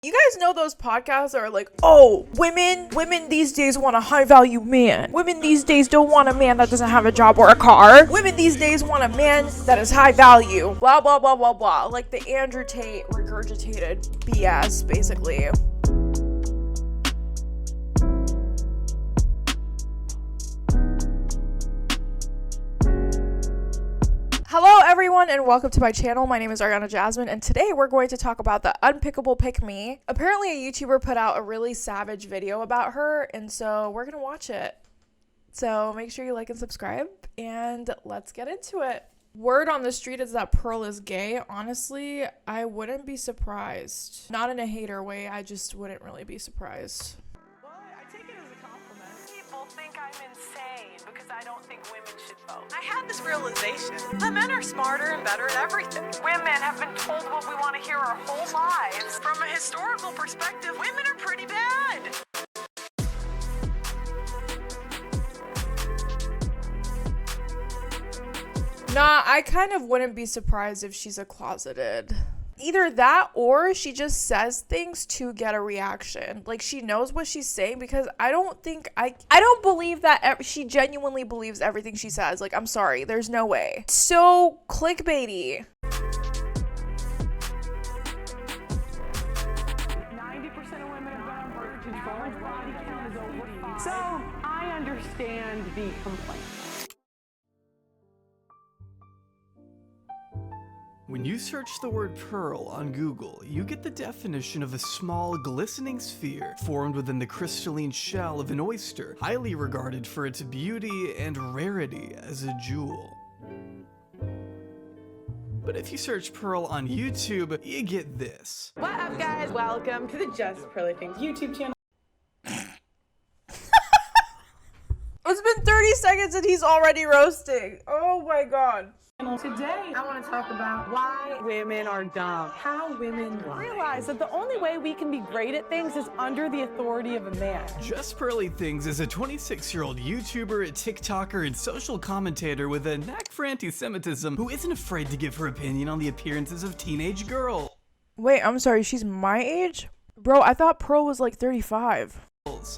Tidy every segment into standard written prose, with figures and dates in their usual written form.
You guys know those podcasts that are like, oh, women these days want a high value man. Women these days don't want a man that doesn't have a job or a car. Women these days want a man that is high value. Blah, blah, blah, blah, blah. Like the Andrew Tate regurgitated BS, basically. Hello everyone and welcome to my channel. My name is Ariana Jasmine and today we're going to talk about the Unpickable Pick Me. Apparently a YouTuber put out a really savage video about her and so we're gonna watch it. So make sure you like and subscribe and let's get into it. Word on the street is that Pearl is gay. Honestly, I wouldn't be surprised. Not in a hater way, I just wouldn't really be surprised. Well, I take it as a compliment. People think I'm insane because I don't think women should vote. I had this realization. The men are smarter and better at everything. Women have been told what we want to hear our whole lives. From a historical perspective, women are pretty bad. Nah, I kind of wouldn't be surprised if she's a closeted. Either that or she just says things to get a reaction. Like she knows what she's saying because I don't believe that she genuinely believes everything she says. Like, I'm sorry, there's no way. So clickbaity. 90% of women have gone virgin. Average body count is over 5. So I understand the complaint. When you search the word pearl on Google, you get the definition of a small, glistening sphere formed within the crystalline shell of an oyster, highly regarded for its beauty and rarity as a jewel. But if you search pearl on YouTube, you get this. What up, guys? Welcome to the Just Pearly Things YouTube channel. It's been 30 seconds and he's already roasting. Oh my god. Today, I want to talk about why women are dumb, how women realize that the only way we can be great at things is under the authority of a man. Just Pearly Things is a 26-year-old YouTuber, TikToker, and social commentator with a knack for anti-Semitism who isn't afraid to give her opinion on the appearances of teenage girls. Wait, I'm sorry, she's my age? Bro, I thought Pearl was like 35.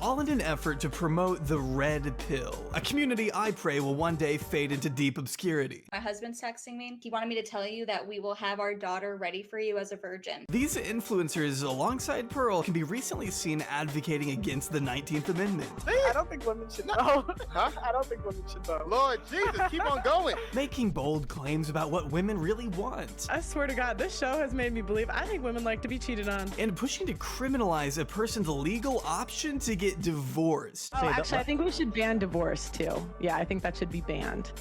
All in an effort to promote the red pill, a community I pray will one day fade into deep obscurity. My husband's texting me. He wanted me to tell you that we will have our daughter ready for you as a virgin. These influencers, alongside Pearl, can be recently seen advocating against the 19th Amendment. I don't think women should know. Huh? I don't think women should know. Lord Jesus, keep on going. Making bold claims about what women really want. I swear to God, this show has made me believe I think women like to be cheated on. And pushing to criminalize a person's legal option to get divorced. Oh, actually, I think we should ban divorce too. Yeah, I think that should be banned.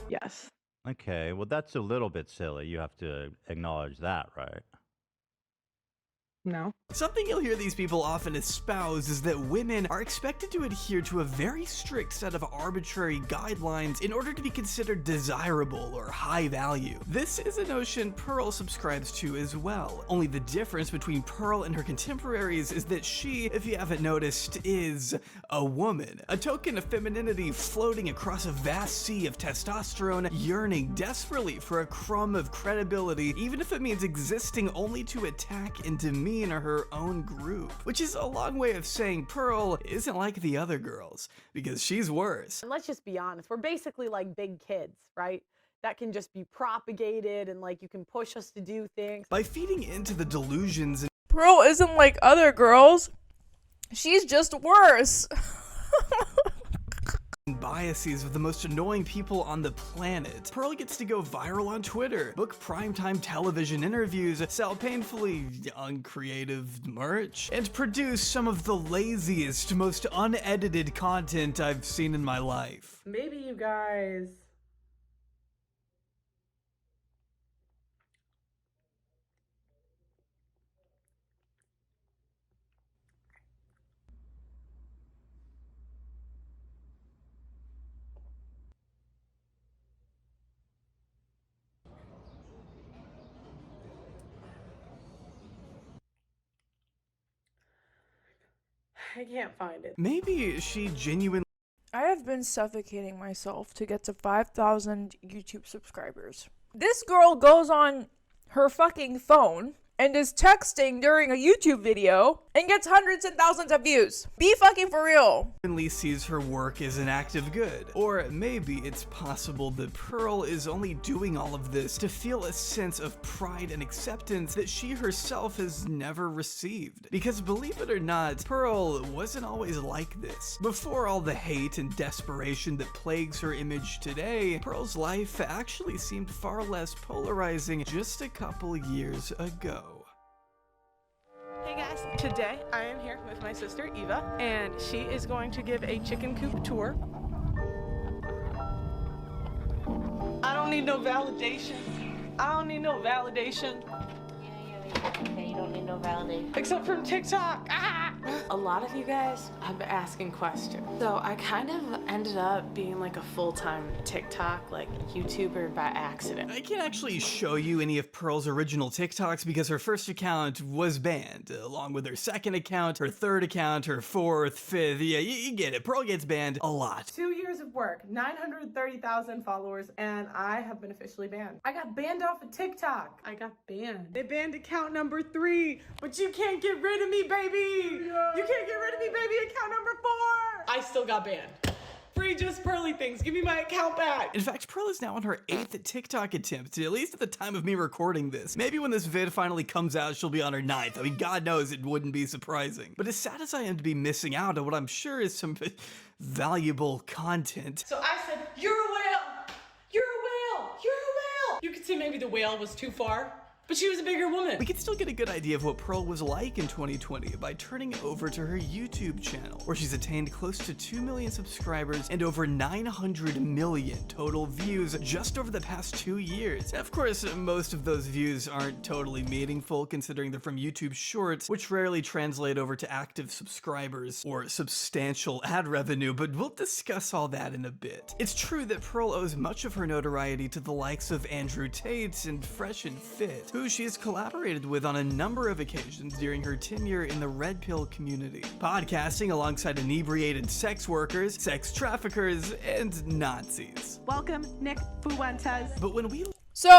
Yes. Okay, well, that's a little bit silly. You have to acknowledge that, right? No. Something you'll hear these people often espouse is that women are expected to adhere to a very strict set of arbitrary guidelines in order to be considered desirable or high value. This is a notion Pearl subscribes to as well. Only the difference between Pearl and her contemporaries is that she, if you haven't noticed, is a woman. A token of femininity floating across a vast sea of testosterone, yearning desperately for a crumb of credibility, even if it means existing only to attack and demean her own group. Which is a long way of saying Pearl isn't like the other girls, because she's worse. And let's just be honest, we're basically like big kids, right? That can just be propagated and like you can push us to do things. By feeding into the delusions and Pearl isn't like other girls. She's just worse. biases of the most annoying people on the planet, Pearl gets to go viral on Twitter, book primetime television interviews, sell painfully uncreative merch, and produce some of the laziest, most unedited content I've seen in my life. Maybe you guys... I can't find it. Maybe she genuinely I have been suffocating myself to get to 5,000 YouTube subscribers. This girl goes on her fucking phone and is texting during a YouTube video and gets hundreds and thousands of views. Be fucking for real. Openly sees her work as an act of good. Or maybe it's possible that Pearl is only doing all of this to feel a sense of pride and acceptance that she herself has never received. Because believe it or not, Pearl wasn't always like this. Before all the hate and desperation that plagues her image today, Pearl's life actually seemed far less polarizing just a couple years ago. Hey guys, today I am here with my sister Eva, and she is going to give a chicken coop tour. I don't need no validation. Yeah, you don't need no validation. Except from TikTok. A lot of you guys have been asking questions. So I kind of ended up being like a full-time TikTok, like YouTuber by accident. I can't actually show you any of Pearl's original TikToks because her first account was banned, along with her second account, her third account, her fourth, fifth. Yeah, you get it. Pearl gets banned a lot. 2 years of work, 930,000 followers, and I have been officially banned. I got banned off of TikTok. I got banned. They banned account number 3, but you can't get rid of me, baby. You can't get rid of me, baby. Account number 4. I still got banned. Free just Pearly things. Give me my account back. In fact, Pearl is now on her 8th TikTok attempt, at least at the time of me recording this. Maybe when this vid finally comes out, she'll be on her 9th. I mean, God knows it wouldn't be surprising. But as sad as I am to be missing out on what I'm sure is some valuable content. So I said, you're a whale. You're a whale. You're a whale. You could say maybe the whale was too far, but she was a bigger woman. We can still get a good idea of what Pearl was like in 2020 by turning over to her YouTube channel, where she's attained close to 2 million subscribers and over 900 million total views just over the past 2 years. Of course, most of those views aren't totally meaningful considering they're from YouTube Shorts, which rarely translate over to active subscribers or substantial ad revenue, but we'll discuss all that in a bit. It's true that Pearl owes much of her notoriety to the likes of Andrew Tate and Fresh and Fit, who she has collaborated with on a number of occasions during her tenure in the Red Pill community, podcasting alongside inebriated sex workers, sex traffickers, and Nazis. Welcome, Nick Fuentes. But when we So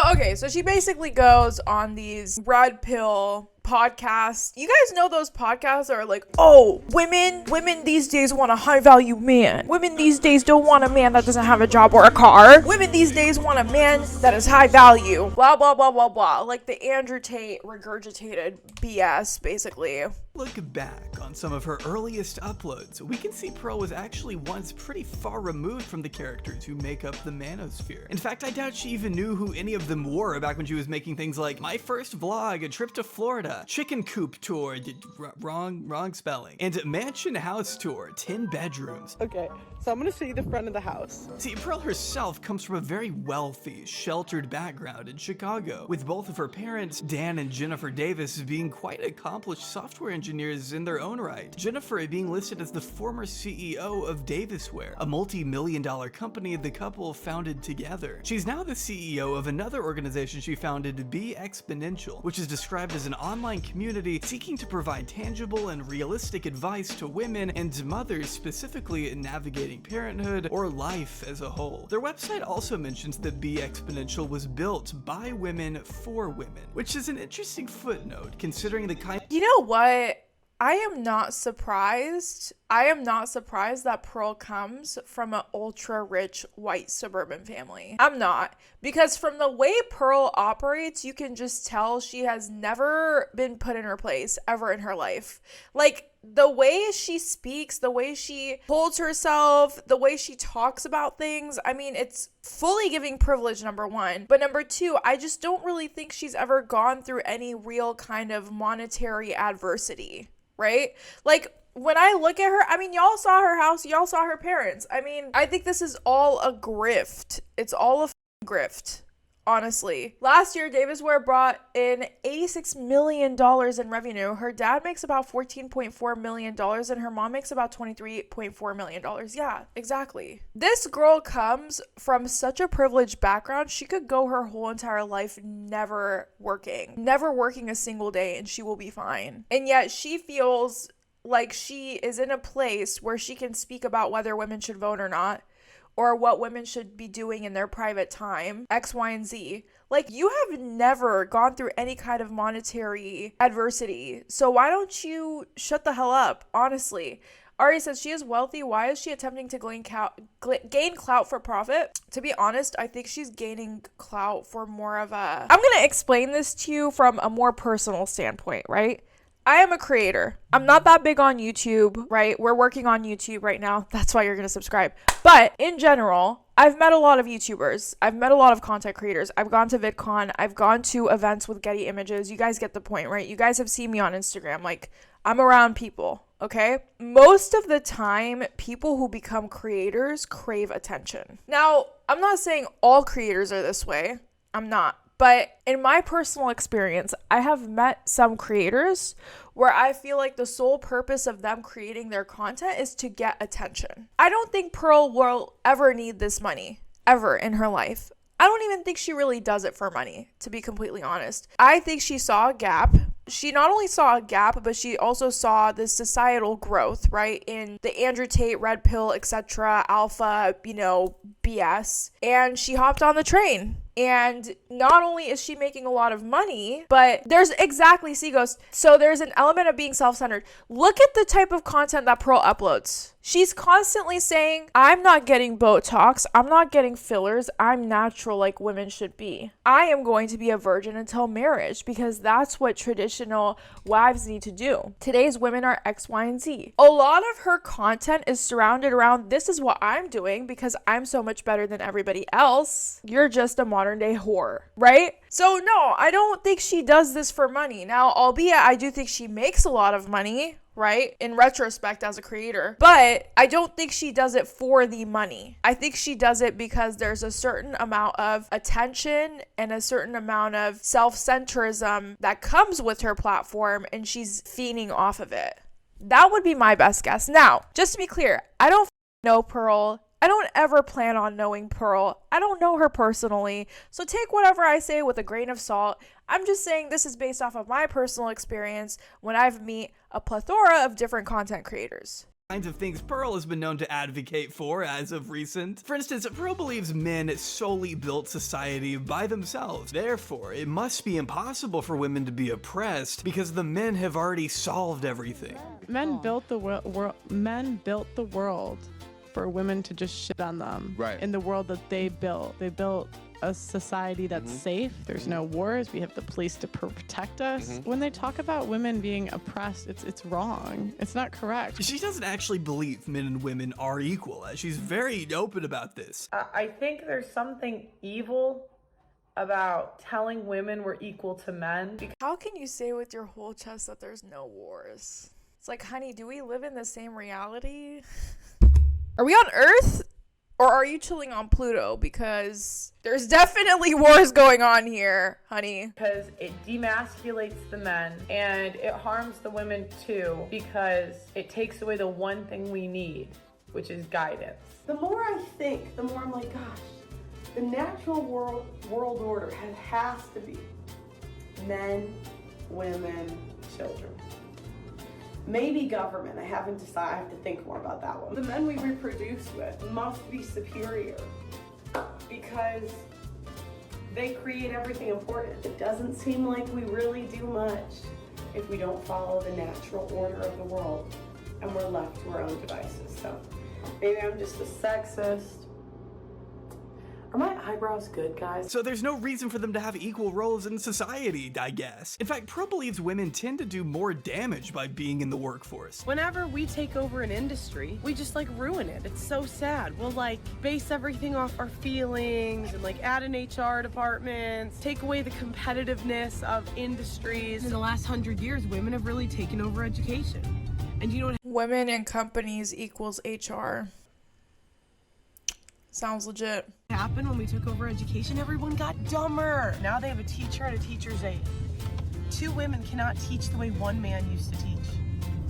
she basically goes on these red pill podcasts. You guys know those podcasts that are like, oh, women these days want a high value man. Women these days don't want a man that doesn't have a job or a car. Women these days want a man that is high value. Blah, blah, blah, blah, blah. Like the Andrew Tate regurgitated BS, basically. look back on some of her earliest uploads, we can see Pearl was actually once pretty far removed from the characters who make up the Manosphere. In fact, I doubt she even knew who any of them were back when she was making things like My First Vlog, A Trip to Florida, Chicken Coop Tour, wrong spelling, and Mansion House Tour, 10 bedrooms. Okay, so I'm gonna show you the front of the house. See, Pearl herself comes from a very wealthy, sheltered background in Chicago, with both of her parents, Dan and Jennifer Davis, being quite accomplished software engineers in their own right. Jennifer being listed as the former CEO of Davisware, a multi-million-dollar company the couple founded together. She's now the CEO of another organization she founded, Be Exponential, which is described as an online community seeking to provide tangible and realistic advice to women and mothers specifically navigating parenthood or life as a whole. Their website also mentions that Be Exponential was built by women for women, which is an interesting footnote considering the kind— You know what? I am not surprised. I am not surprised that Pearl comes from an ultra rich white suburban family. I'm not. Because from the way Pearl operates, you can just tell she has never been put in her place ever in her life. Like, the way she speaks, the way she holds herself, the way she talks about things, I mean, it's fully giving privilege, number one. But number two, I just don't really think she's ever gone through any real kind of monetary adversity, right? Like, when I look at her, I mean, y'all saw her house, y'all saw her parents. I mean, I think this is all a grift. It's all a grift. Honestly. Last year, Davisware brought in $86 million in revenue. Her dad makes about $14.4 million and her mom makes about $23.4 million. Yeah, exactly. This girl comes from such a privileged background, she could go her whole entire life never working a single day, and she will be fine. And yet she feels like she is in a place where she can speak about whether women should vote or not, or what women should be doing in their private time, X, Y, and Z. Like, you have never gone through any kind of monetary adversity. So why don't you shut the hell up, honestly? Ari says she is wealthy. Why is she attempting to gain clout for profit? To be honest, I think she's gaining clout for more of a... I'm going to explain this to you from a more personal standpoint, right? I am a creator. I'm not that big on YouTube, right? We're working on YouTube right now. That's why you're going to subscribe. But in general, I've met a lot of YouTubers. I've met a lot of content creators. I've gone to VidCon. I've gone to events with Getty Images. You guys get the point, right? You guys have seen me on Instagram. Like, I'm around people, okay? Most of the time, people who become creators crave attention. Now, I'm not saying all creators are this way. I'm not. But in my personal experience, I have met some creators where I feel like the sole purpose of them creating their content is to get attention. I don't think Pearl will ever need this money, ever in her life. I don't even think she really does it for money, to be completely honest. I think she saw a gap. She not only saw a gap, but she also saw the societal growth, right? In the Andrew Tate, Red Pill, etc., Alpha, BS. And she hopped on the train. And not only is she making a lot of money, but there's so there's an element of being self-centered. Look at the type of content that Pearl uploads. She's constantly saying, I'm not getting Botox, I'm not getting fillers, I'm natural like women should be. I am going to be a virgin until marriage because that's what traditional wives need to do. Today's women are X, Y, and Z. A lot of her content is surrounded around, this is what I'm doing because I'm so much better than everybody else. You're just a modern day whore, right? So no, I don't think she does this for money. Now, albeit I do think she makes a lot of money, right? In retrospect as a creator, but I don't think she does it for the money. I think she does it because there's a certain amount of attention and a certain amount of self-centrism that comes with her platform, and she's feeding off of it. That would be my best guess. Now, just to be clear, I don't know Pearl. I don't ever plan on knowing Pearl. I don't know her personally, so take whatever I say with a grain of salt. I'm just saying this is based off of my personal experience when I've met a plethora of different content creators. Kinds of things Pearl has been known to advocate for as of recent. For instance, Pearl believes men solely built society by themselves. Therefore, it must be impossible for women to be oppressed because the men have already solved everything. Men built the world. Men built the world for women to just shit on them. Right. In the world that they built. They built a society that's safe. There's no wars. We have the police to protect us. When they talk about women being oppressed, it's wrong. It's not correct. She doesn't actually believe men and women are equal. She's very open about this. I think there's something evil about telling women we're equal to men. How can you say with your whole chest that there's no wars? It's like, honey, do we live in the same reality? Are we on Earth? Or are you chilling on Pluto? Because there's definitely wars going on here, honey. Because it demasculates the men and it harms the women too, because it takes away the one thing we need, which is guidance. The more I think, the more I'm like, gosh, the natural world order has to be men, women, children. Maybe government, I haven't decided, I have to think more about that one. The men we reproduce with must be superior because they create everything important. It doesn't seem like we really do much if we don't follow the natural order of the world and we're left to our own devices. So maybe I'm just a sexist. Are my eyebrows good, guys? So there's no reason for them to have equal roles in society, I guess. In fact, Pearl believes women tend to do more damage by being in the workforce. Whenever we take over an industry, we just ruin it. It's so sad. We'll base everything off our feelings and add an HR department, take away the competitiveness of industries. In the last 100 years, women have really taken over education. And you don't Women in companies equals HR. Sounds legit. Happened when we took over education, everyone got dumber. Now they have a teacher and a teacher's aide. 2 women cannot teach the way 1 man used to teach.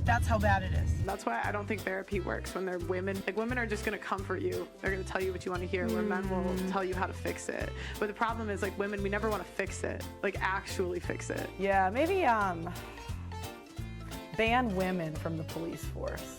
That's how bad it is. That's why I don't think therapy works when they're women. Women are just gonna comfort you. They're gonna tell you what you want to hear, where men will tell you how to fix it. But the problem is women, we never want to fix it. Actually fix it. Yeah, maybe ban women from the police force.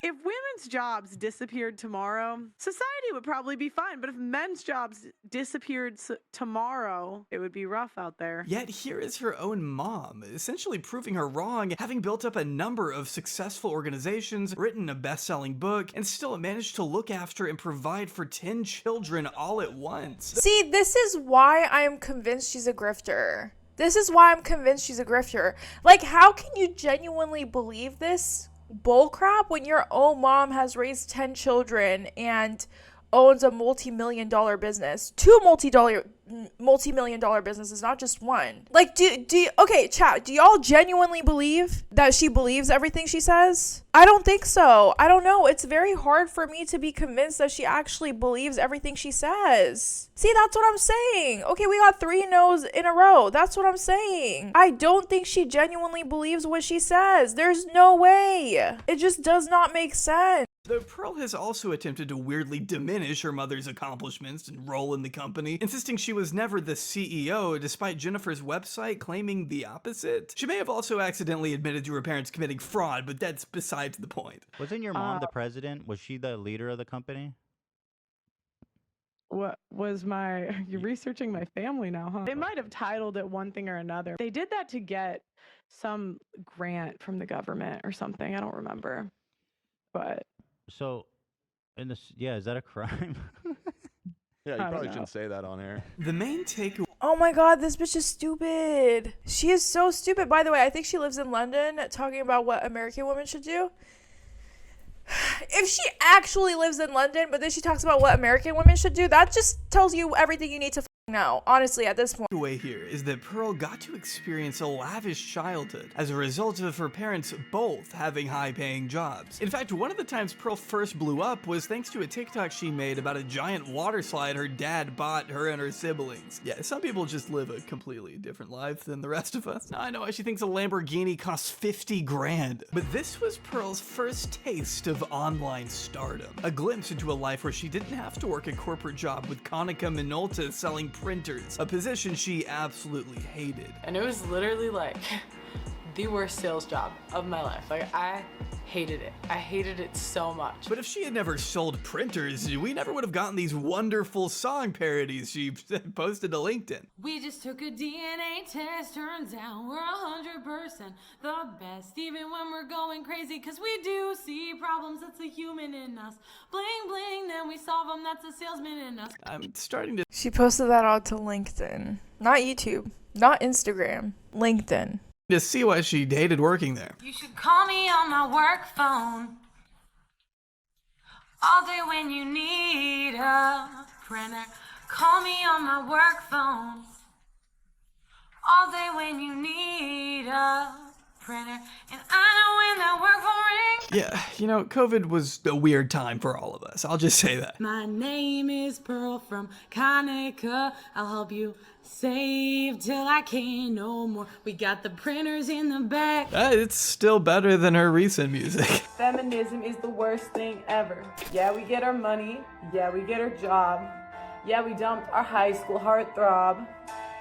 If women women's jobs disappeared tomorrow, society would probably be fine. But if men's jobs disappeared tomorrow, it would be rough out there. Yet here is her own mom, essentially proving her wrong, having built up a number of successful organizations, written a best-selling book, and still managed to look after and provide for 10 children all at once. See, this is why I am convinced she's a grifter. This is why I'm convinced she's a grifter. Like, how can you genuinely believe this bullcrap when your own mom has raised 10 children and owns a multi-million-dollar business? 2 multi-million-dollar businesses, not just one. Like, okay, chat, do y'all genuinely believe that she believes everything she says? I don't think so. I don't know. It's very hard for me to be convinced that she actually believes everything she says. See, that's what I'm saying. Okay, we got 3 no's in a row. That's what I'm saying. I don't think she genuinely believes what she says. There's no way. It just does not make sense. Though Pearl has also attempted to weirdly diminish her mother's accomplishments and role in the company, insisting she was never the CEO, despite Jennifer's website claiming the opposite. She may have also accidentally admitted to her parents committing fraud, but that's besides the point. Wasn't your mom the president? Was she the leader of the company? What was you're researching my family now, huh? They might have titled it one thing or another. They did that to get some grant from the government or something. I don't remember. But so, is that a crime? Yeah, you probably shouldn't say that on air. The main takeaway. Oh my god, this bitch is stupid. She is so stupid. By the way, I think she lives in London, talking about what American women should do. If she actually lives in London, but then she talks about what American women should do, that just tells you everything you need to know, honestly, at this point. The way here is that Pearl got to experience a lavish childhood as a result of her parents both having high-paying jobs. In fact, one of the times Pearl first blew up was thanks to a TikTok she made about a giant water slide her dad bought her and her siblings. Yeah, some people just live a completely different life than the rest of us. Now I know why she thinks a Lamborghini costs 50 grand. But this was Pearl's first taste of online stardom. A glimpse into a life where she didn't have to work a corporate job with Konica Minolta selling printers, a position she absolutely hated. And it was literally like the worst sales job of my life. Like, I hated it. I hated it so much. But if she had never sold printers, we never would have gotten these wonderful song parodies she posted to LinkedIn. We just took a DNA test, turns out we're 100% the best, even when we're going crazy, cause we do see problems, that's a human in us. Bling bling, then we solve them, that's a salesman in us. I'm starting to... She posted that out to LinkedIn. Not YouTube, not Instagram, LinkedIn. To see why she hated working there. You should call me on my work phone all day when you need a printer. Call me on my work phone all day when you need a printer. And I know when that work phone rings. Yeah, you know, COVID was a weird time for all of us. I'll just say that. My name is Pearl from Konica. I'll help you save till I can't no more. We got the printers in the back. It's still better than her recent music. Feminism is the worst thing ever. Yeah, we get our money. Yeah, we get our job. Yeah, we dumped our high school heartthrob.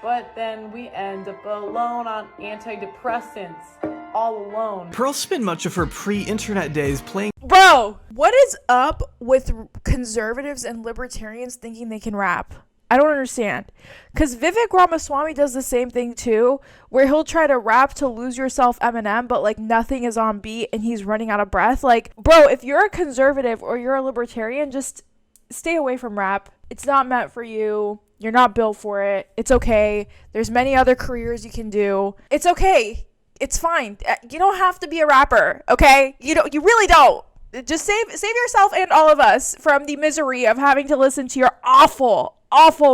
But then we end up alone on antidepressants. All alone. Pearl spent much of her pre-internet days playing. Bro, what is up with conservatives and libertarians thinking they can rap? I don't understand. Because Vivek Ramaswamy does the same thing too, where he'll try to rap to Lose Yourself Eminem, but like nothing is on beat and he's running out of breath. Like, bro, if you're a conservative or you're a libertarian, just stay away from rap. It's not meant for you. You're not built for it. It's okay. There's many other careers you can do. It's okay. It's fine. You don't have to be a rapper, okay? You really don't. Just save yourself and all of us from the misery of having to listen to your awful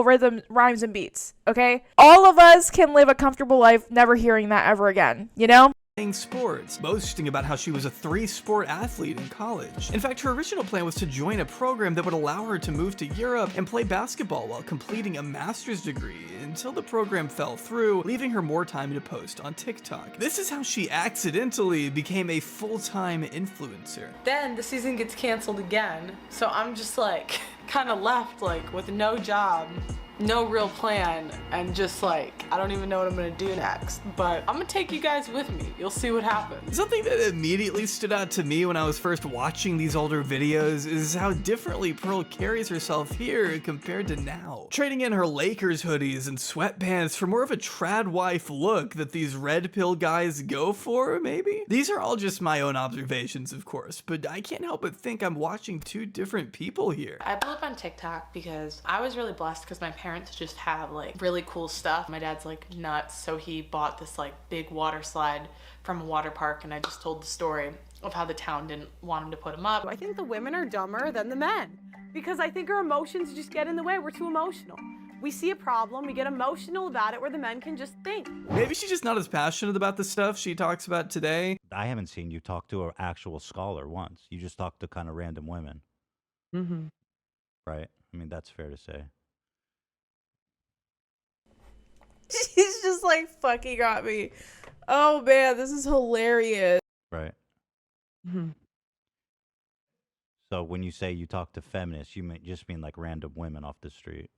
rhythm, rhymes, and beats, okay? All of us can live a comfortable life never hearing that ever again, you know? Sports, boasting about how she was a 3-sport athlete in college. In fact, her original plan was to join a program that would allow her to move to Europe and play basketball while completing a master's degree, until the program fell through, leaving her more time to post on TikTok. This is how she accidentally became a full-time influencer. Then the season gets canceled again, so I'm just like kind of left like with no job no real plan and just like, I don't even know what I'm gonna do next, but I'm gonna take you guys with me. You'll see what happens. Something that immediately stood out to me when I was first watching these older videos is how differently Pearl carries herself here compared to now. Trading in her Lakers hoodies and sweatpants for more of a trad wife look that these red pill guys go for, maybe? These are all just my own observations, of course, but I can't help but think I'm watching two different people here. I blew up on TikTok because I was really blessed because my parents just have like really cool stuff. My dad's like nuts, so he bought this like big water slide from a water park, and I just told the story of how the town didn't want him to put him up. I think the women are dumber than the men because I think our emotions just get in the way. We're too emotional. We see a problem, we get emotional about it, where the men can just think. Maybe she's just not as passionate about the stuff she talks about today. I haven't seen you talk to an actual scholar once. You just talk to kind of random women. Mm-hmm. Right? I mean, that's fair to say. She's just like fucking got me. Oh man, this is hilarious. Right. Mm-hmm. So when you say you talk to feminists, you just mean like random women off the street.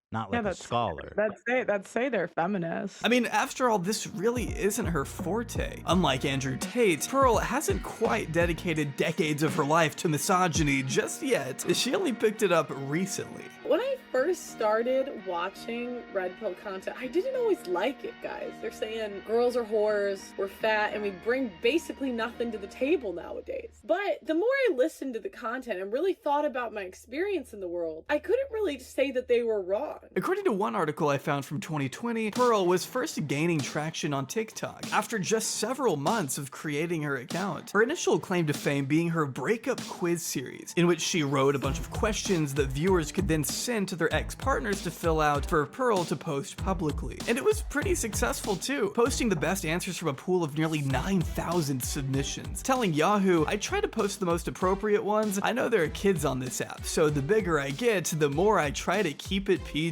Not like a scholar. That's say they're feminists. I mean, after all, this really isn't her forte. Unlike Andrew Tate, Pearl hasn't quite dedicated decades of her life to misogyny just yet. She only picked it up recently. When I first started watching red pill content, I didn't always like it, guys. They're saying girls are whores, we're fat, and we bring basically nothing to the table nowadays. But the more I listened to the content and really thought about my experience in the world, I couldn't really say that they were wrong. According to one article I found from 2020, Pearl was first gaining traction on TikTok after just several months of creating her account. Her initial claim to fame being her breakup quiz series, in which she wrote a bunch of questions that viewers could then send to their ex-partners to fill out for Pearl to post publicly. And it was pretty successful too, posting the best answers from a pool of nearly 9,000 submissions. Telling Yahoo, I try to post the most appropriate ones. I know there are kids on this app, so the bigger I get, the more I try to keep it PG.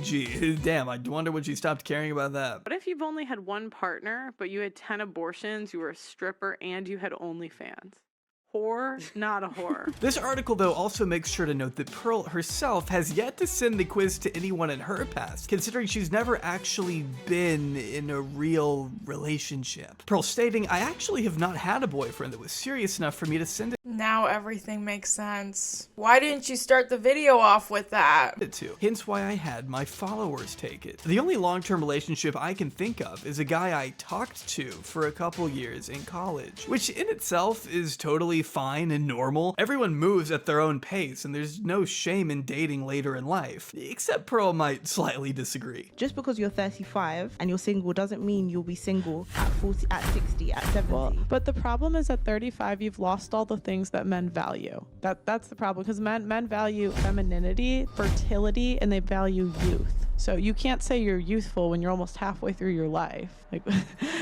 Damn, I wonder when she stopped caring about that. What if you've only had one partner, but you had 10 abortions, you were a stripper, and you had OnlyFans? Whore, not a whore. This article, though, also makes sure to note that Pearl herself has yet to send the quiz to anyone in her past, considering she's never actually been in a real relationship. Pearl stating, I actually have not had a boyfriend that was serious enough for me to send it Now everything makes sense. Why didn't you start the video off with that? to. Hence why I had my followers take it. The only long-term relationship I can think of is a guy I talked to for a couple years in college, which in itself is totally fine and normal. Everyone moves at their own pace, and there's no shame in dating later in life, except Pearl might slightly disagree. Just because you're 35 and you're single doesn't mean you'll be single at 40, at 60, at 70. Well, but the problem is at 35, you've lost all the things that men value. That's the problem, because men value femininity, fertility, and they value youth. So you can't say you're youthful when you're almost halfway through your life. Like,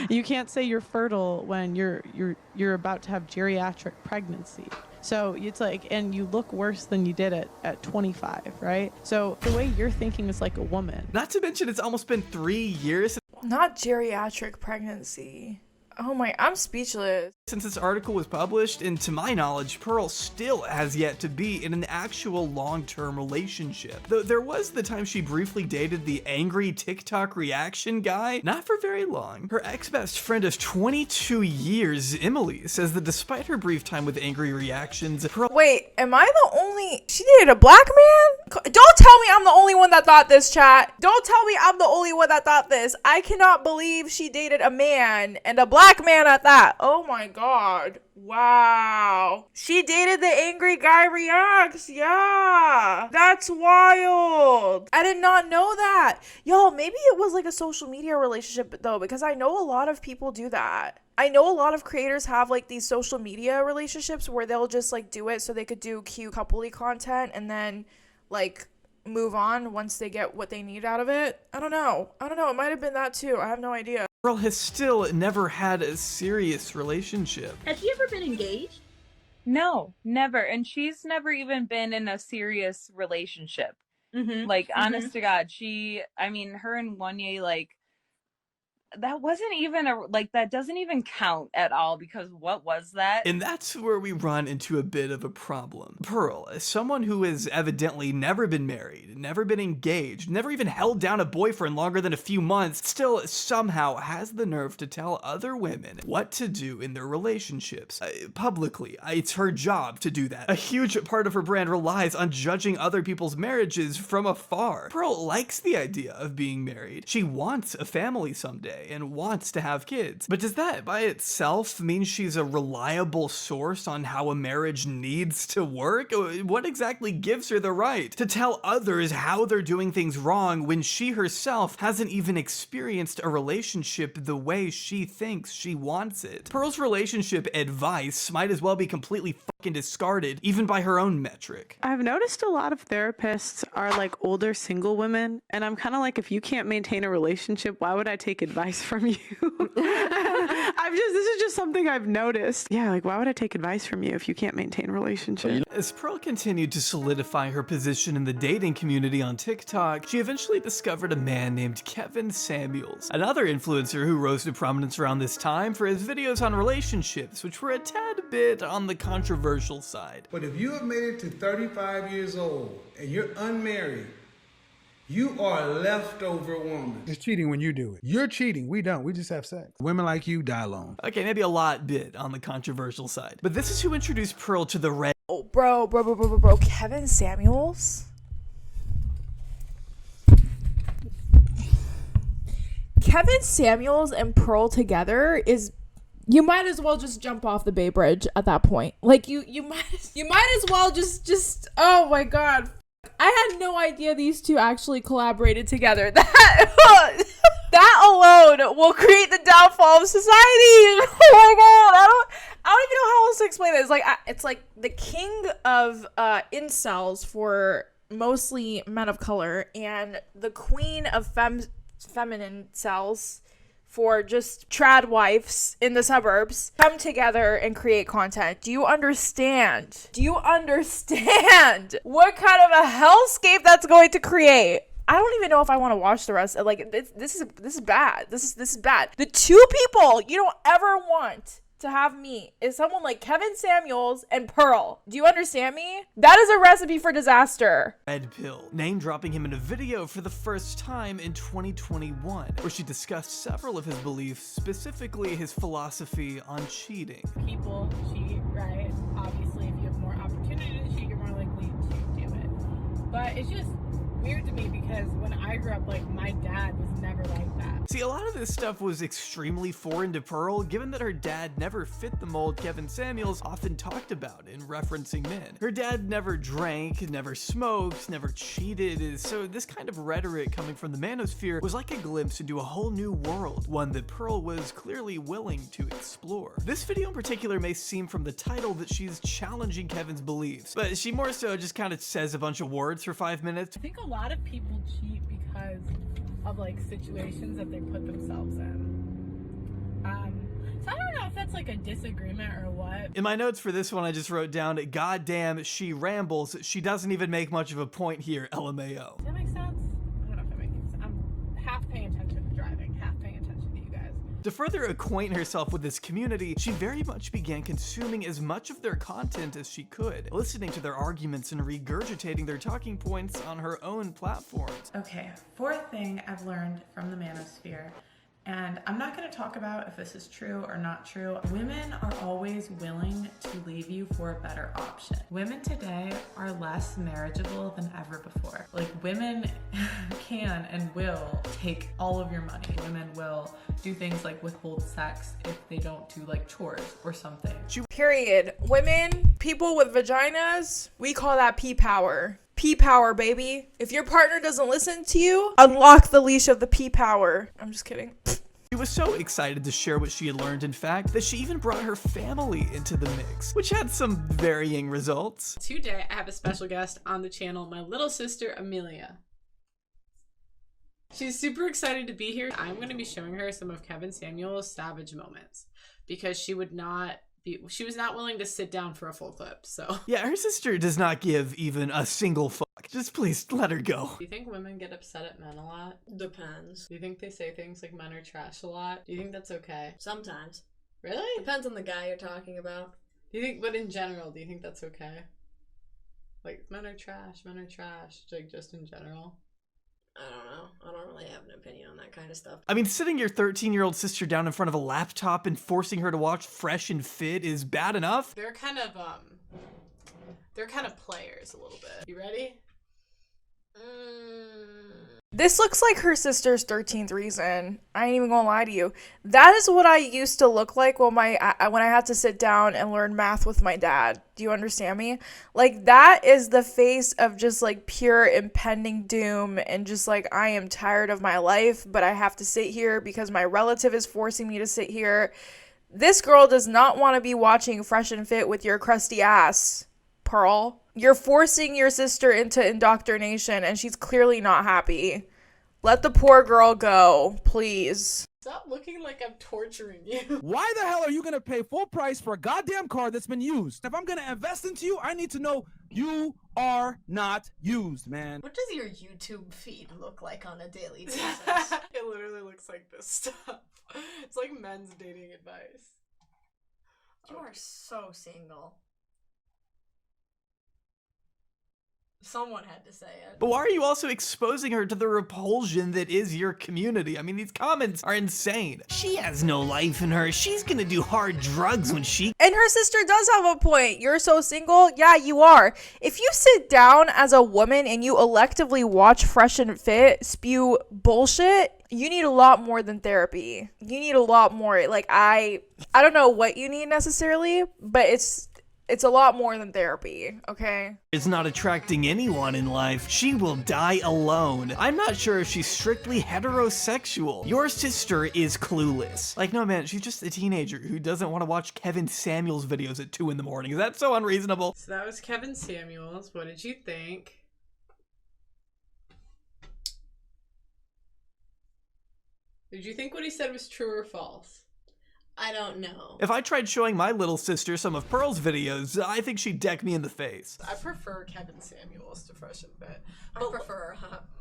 you can't say you're fertile when you're about to have geriatric pregnancy. So it's like, and you look worse than you did at 25, right? So the way you're thinking is like a woman. Not to mention, it's almost been 3 years. Not geriatric pregnancy. Oh my, I'm speechless. Since this article was published, and to my knowledge, Pearl still has yet to be in an actual long-term relationship. Though there was the time she briefly dated the angry TikTok reaction guy, not for very long. Her ex-best friend of 22 years, Emily, says that despite her brief time with angry reactions, Pearl— Wait, am I the only— she dated a black man? Don't tell me I'm the only one that thought this, chat. Don't tell me I'm the only one that thought this. I cannot believe she dated a man, and a black man at that. Oh my god. Wow. She dated the angry guy reacts. Yeah. That's wild. I did not know that. Yo, maybe it was like a social media relationship though, because I know a lot of people do that. I know a lot of creators have like these social media relationships where they'll just like do it so they could do cute coupley content and then like move on once they get what they need out of it. I don't know. It might have been that too. I have no idea. Pearl has still never had a serious relationship. Has you ever been engaged? No, never. And she's never even been in a serious relationship. Like, honest to God, her and Wanye, like, that wasn't even that doesn't even count at all, because what was that? And that's where we run into a bit of a problem. Pearl, as someone who has evidently never been married, never been engaged, never even held down a boyfriend longer than a few months, still somehow has the nerve to tell other women what to do in their relationships. Publicly. It's her job to do that. A huge part of her brand relies on judging other people's marriages from afar. Pearl likes the idea of being married. She wants a family someday and wants to have kids. But does that by itself mean she's a reliable source on how a marriage needs to work? What exactly gives her the right to tell others how they're doing things wrong when she herself hasn't even experienced a relationship the way she thinks she wants it? Pearl's relationship advice might as well be completely fucking discarded, even by her own metric. I've noticed a lot of therapists are like older single women, and I'm kind of like, if you can't maintain a relationship, why would I take advice from you? This is just something I've noticed. Yeah, like, why would I take advice from you if you can't maintain a relationship? As Pearl continued to solidify her position in the dating community on TikTok, she eventually discovered a man named Kevin Samuels, another influencer who rose to prominence around this time for his videos on relationships, which were a tad bit on the controversial side. But if you have made it to 35 years old and you're unmarried, you are a leftover woman. It's cheating when you do it. You're cheating. We don't. We just have sex. Women like you die alone. Okay, maybe a lot bit on the controversial side. But this is who introduced Pearl to the red. Oh, bro. Kevin Samuels? Kevin Samuels and Pearl together is... You might as well just jump off the Bay Bridge at that point. Like, you might as well just oh my god. I had no idea these two actually collaborated together. That alone will create the downfall of society. Oh my god, I don't even know how else to explain this. It's like the king of incels for mostly men of color, and the queen of feminine cells for just trad wives in the suburbs come together and create content. Do you understand? Do you understand what kind of a hellscape that's going to create? I don't even know if I want to watch the rest. Like, this is bad. This is bad. The two people you don't ever want to have meet is someone like Kevin Samuels and Pearl. Do you understand me? That is a recipe for disaster. Red Pill, name dropping him in a video for the first time in 2021, where she discussed several of his beliefs, specifically his philosophy on cheating. People cheat, right? Obviously, if you have more opportunity to cheat, you're more likely to do it. But it's just weird to me because when I grew up, like, my dad was never like that. See, a lot of this stuff was extremely foreign to Pearl, given that her dad never fit the mold Kevin Samuels often talked about in referencing men. Her dad never drank, never smoked, never cheated, so this kind of rhetoric coming from the manosphere was like a glimpse into a whole new world, one that Pearl was clearly willing to explore. This video in particular may seem from the title that she's challenging Kevin's beliefs, but she more so just kind of says a bunch of words for 5 minutes. I think a lot of people cheat because of like situations that they put themselves in. So I don't know if that's like a disagreement or what. In my notes for this one, I just wrote down, "Goddamn, she rambles. She doesn't even make much of a point here, LMAO." Does that make sense? I don't know if it makes sense. I'm half paying attention to driving, half paying attention to you guys. To further acquaint herself with this community, she very much began consuming as much of their content as she could, listening to their arguments and regurgitating their talking points on her own platforms. Okay, fourth thing I've learned from the manosphere, and I'm not going to talk about if this is true or not true. Women are always willing to leave you for a better option. Women today are less marriageable than ever before. Like, women can and will take all of your money. Women will do things like withhold sex if they don't do like chores or something. Period. Women, people with vaginas, we call that P-power. P-power, baby. If your partner doesn't listen to you, unlock the leash of the P-power. I'm just kidding. She was so excited to share what she had learned, in fact, that she even brought her family into the mix, which had some varying results. Today, I have a special guest on the channel, my little sister, Amelia. She's super excited to be here. I'm going to be showing her some of Kevin Samuels' savage moments because she was not willing to sit down for a full clip, so. Yeah, her sister does not give even a single fuck Just please let her go. Do you think women get upset at men a lot? Depends. Do you think they say things like men are trash a lot? Do you think that's okay? Sometimes. Really? Depends on the guy you're talking about. Do you think, but in general, do you think that's okay? Like, men are trash, like, just in general? I don't know. I don't really have an opinion on that kind of stuff. I mean, sitting your 13-year-old sister down in front of a laptop and forcing her to watch Fresh and Fit is bad enough. They're kind of players a little bit. You ready? This looks like her sister's 13th reason. I ain't even gonna lie to you. That is what I used to look like when I had to sit down and learn math with my dad. Do you understand me? Like, that is the face of just like pure impending doom and just like, I am tired of my life, but I have to sit here because my relative is forcing me to sit here. This girl does not want to be watching Fresh and Fit with your crusty ass, Pearl. You're forcing your sister into indoctrination, and she's clearly not happy. Let the poor girl go, please. Stop looking like I'm torturing you. Why the hell are you gonna pay full price for a goddamn car that's been used? If I'm gonna invest into you, I need to know you are not used, man. What does your YouTube feed look like on a daily basis? It literally looks like this stuff. It's like men's dating advice. You are so single. Someone had to say it. But why are you also exposing her to the repulsion that is your community? I mean, these comments are insane. She has no life in her. She's gonna do hard drugs when she... And her sister does have a point. You're so single? Yeah, you are. If you sit down as a woman and you electively watch Fresh and Fit spew bullshit, you need a lot more than therapy. You need a lot more. Like, I don't know what you need necessarily, but it's a lot more than therapy, okay? Is not attracting anyone in life. She will die alone. I'm not sure if she's strictly heterosexual. Your sister is clueless. Like, no man, she's just a teenager who doesn't want to watch Kevin Samuels videos at 2 in the morning. Is that so unreasonable? So that was Kevin Samuels. What did you think? Did you think what he said was true or false? I don't know. If I tried showing my little sister some of Pearl's videos, I think she'd deck me in the face. I prefer Kevin Samuels to Fresh and Fit. I prefer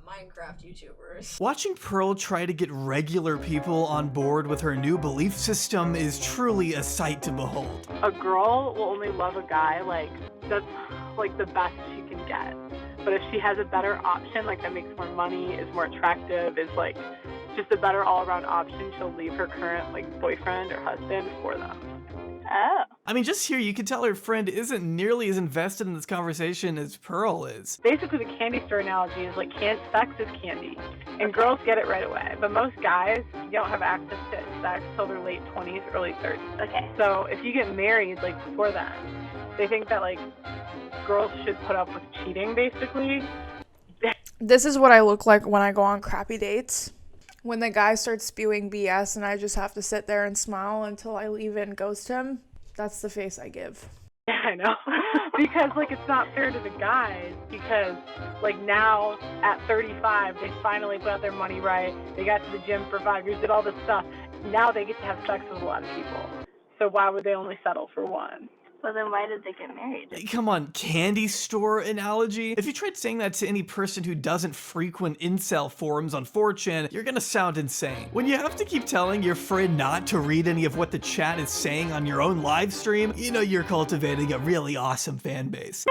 Minecraft YouTubers. Watching Pearl try to get regular people on board with her new belief system is truly a sight to behold. A girl will only love a guy like that's like the best she can get. But if she has a better option, like that makes more money, is more attractive, is like just a better all-around option, she'll leave her current like boyfriend or husband for them. Oh. I mean, just here you can tell her friend isn't nearly as invested in this conversation as Pearl is. Basically, the candy store analogy is like sex is candy, and girls get it right away. But most guys don't have access to sex till their late 20s, early 30s. Okay. So if you get married like before that, they think that like girls should put up with cheating, basically. This is what I look like when I go on crappy dates. When the guy starts spewing BS and I just have to sit there and smile until I leave and ghost him, that's the face I give. Yeah, I know. Because, like, it's not fair to the guys because, like, now at 35, they finally put out their money right. They got to the gym for 5 years, did all this stuff. Now they get to have sex with a lot of people. So why would they only settle for one? Well, then why did they get married? Come on, candy store analogy? If you tried saying that to any person who doesn't frequent incel forums on 4chan, you're gonna sound insane. When you have to keep telling your friend not to read any of what the chat is saying on your own live stream, you know you're cultivating a really awesome fan base.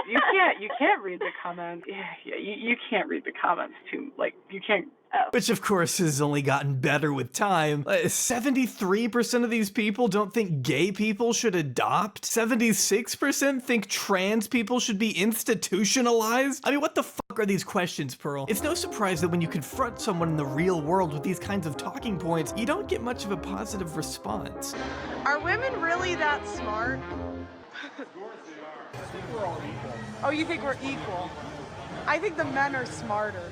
You can't read the comments. Yeah, you can't read the comments too. Like, you can't. Oh. Which, of course, has only gotten better with time. 73% of these people don't think gay people should adopt. 76% think trans people should be institutionalized. I mean, what the fuck are these questions, Pearl? It's no surprise that when you confront someone in the real world with these kinds of talking points, you don't get much of a positive response. Are women really that smart? I think we're all equal. Oh, you think we're equal? I think the men are smarter.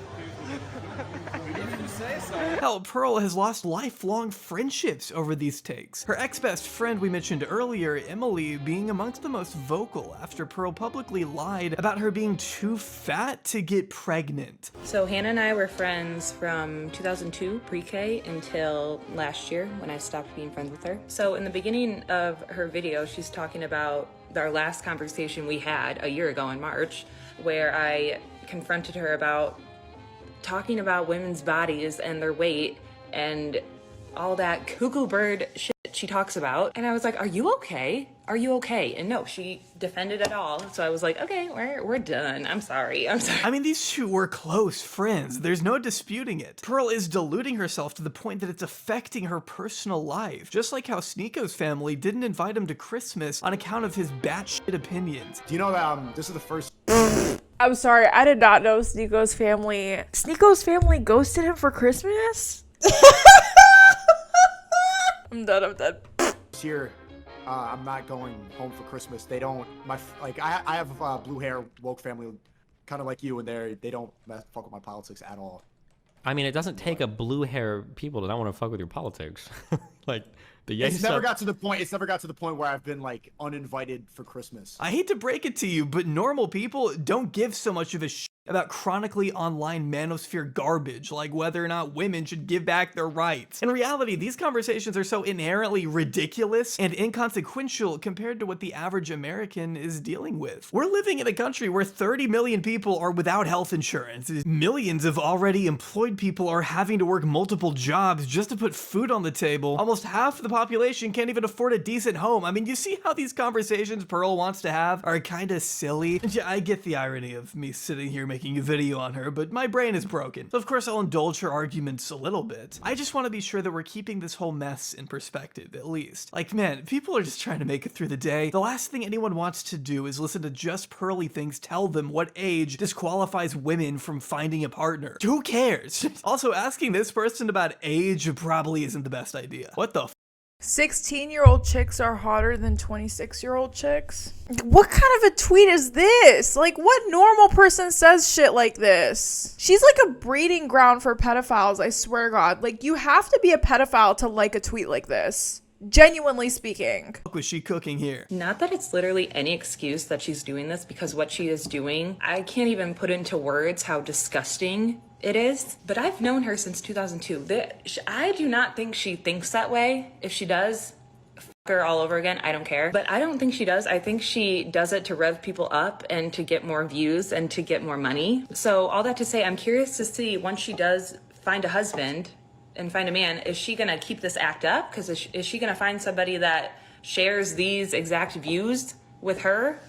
If you say so. Hell, Pearl has lost lifelong friendships over these takes. Her ex-best friend we mentioned earlier, Emily, being amongst the most vocal after Pearl publicly lied about her being too fat to get pregnant. So Hannah and I were friends from 2002, pre-K, until last year when I stopped being friends with her. So in the beginning of her video, she's talking about our last conversation we had a year ago in March, where I confronted her about talking about women's bodies and their weight and all that cuckoo bird shit she talks about. And I was like, are you okay? Are you okay? And no, she defended it all. So I was like, okay, we're done. I'm sorry. I mean, these two were close friends. There's no disputing it. Pearl is deluding herself to the point that it's affecting her personal life. Just like how Sneako's family didn't invite him to Christmas on account of his batshit opinions. Do you know that this is the first... I'm sorry, I did not know Sneako's family ghosted him for Christmas? I'm done. This year, I'm not going home for Christmas. They don't, I have blue hair, woke family, kind of like you, and they don't fuck with my politics at all. I mean, it doesn't take a blue hair people to not want to fuck with your politics. Like, It's never got to the point where I've been like uninvited for Christmas. I hate to break it to you, but normal people don't give so much of a shit about chronically online manosphere garbage, like whether or not women should give back their rights. In reality, these conversations are so inherently ridiculous and inconsequential compared to what the average American is dealing with. We're living in a country where 30 million people are without health insurance. Millions of already employed people are having to work multiple jobs just to put food on the table. Almost half the population can't even afford a decent home. I mean, you see how these conversations Pearl wants to have are kind of silly? Yeah, I get the irony of me sitting here making a video on her, but my brain is broken. So of course I'll indulge her arguments a little bit. I just want to be sure that we're keeping this whole mess in perspective, at least. Like, man, people are just trying to make it through the day. The last thing anyone wants to do is listen to just pearly things tell them what age disqualifies women from finding a partner. Who cares? Also, asking this person about age probably isn't the best idea. What the 16-year-old chicks are hotter than 26-year-old chicks? What kind of a tweet is this? Like, what normal person says shit like this? She's like a breeding ground for pedophiles, I swear to God. Like, you have to be a pedophile to like a tweet like this. Genuinely speaking. What was she cooking here? Not that it's literally any excuse that she's doing this, because what she is doing, I can't even put into words how disgusting it is. But I've known her since 2002. I do not think she thinks that way. If she does, fuck her all over again. I don't care. But I don't think she does. I think she does it to rev people up and to get more views and to get more money. So all that to say, I'm curious to see once she does find a husband and find a man, is she gonna keep this act up? Because is she gonna find somebody that shares these exact views with her?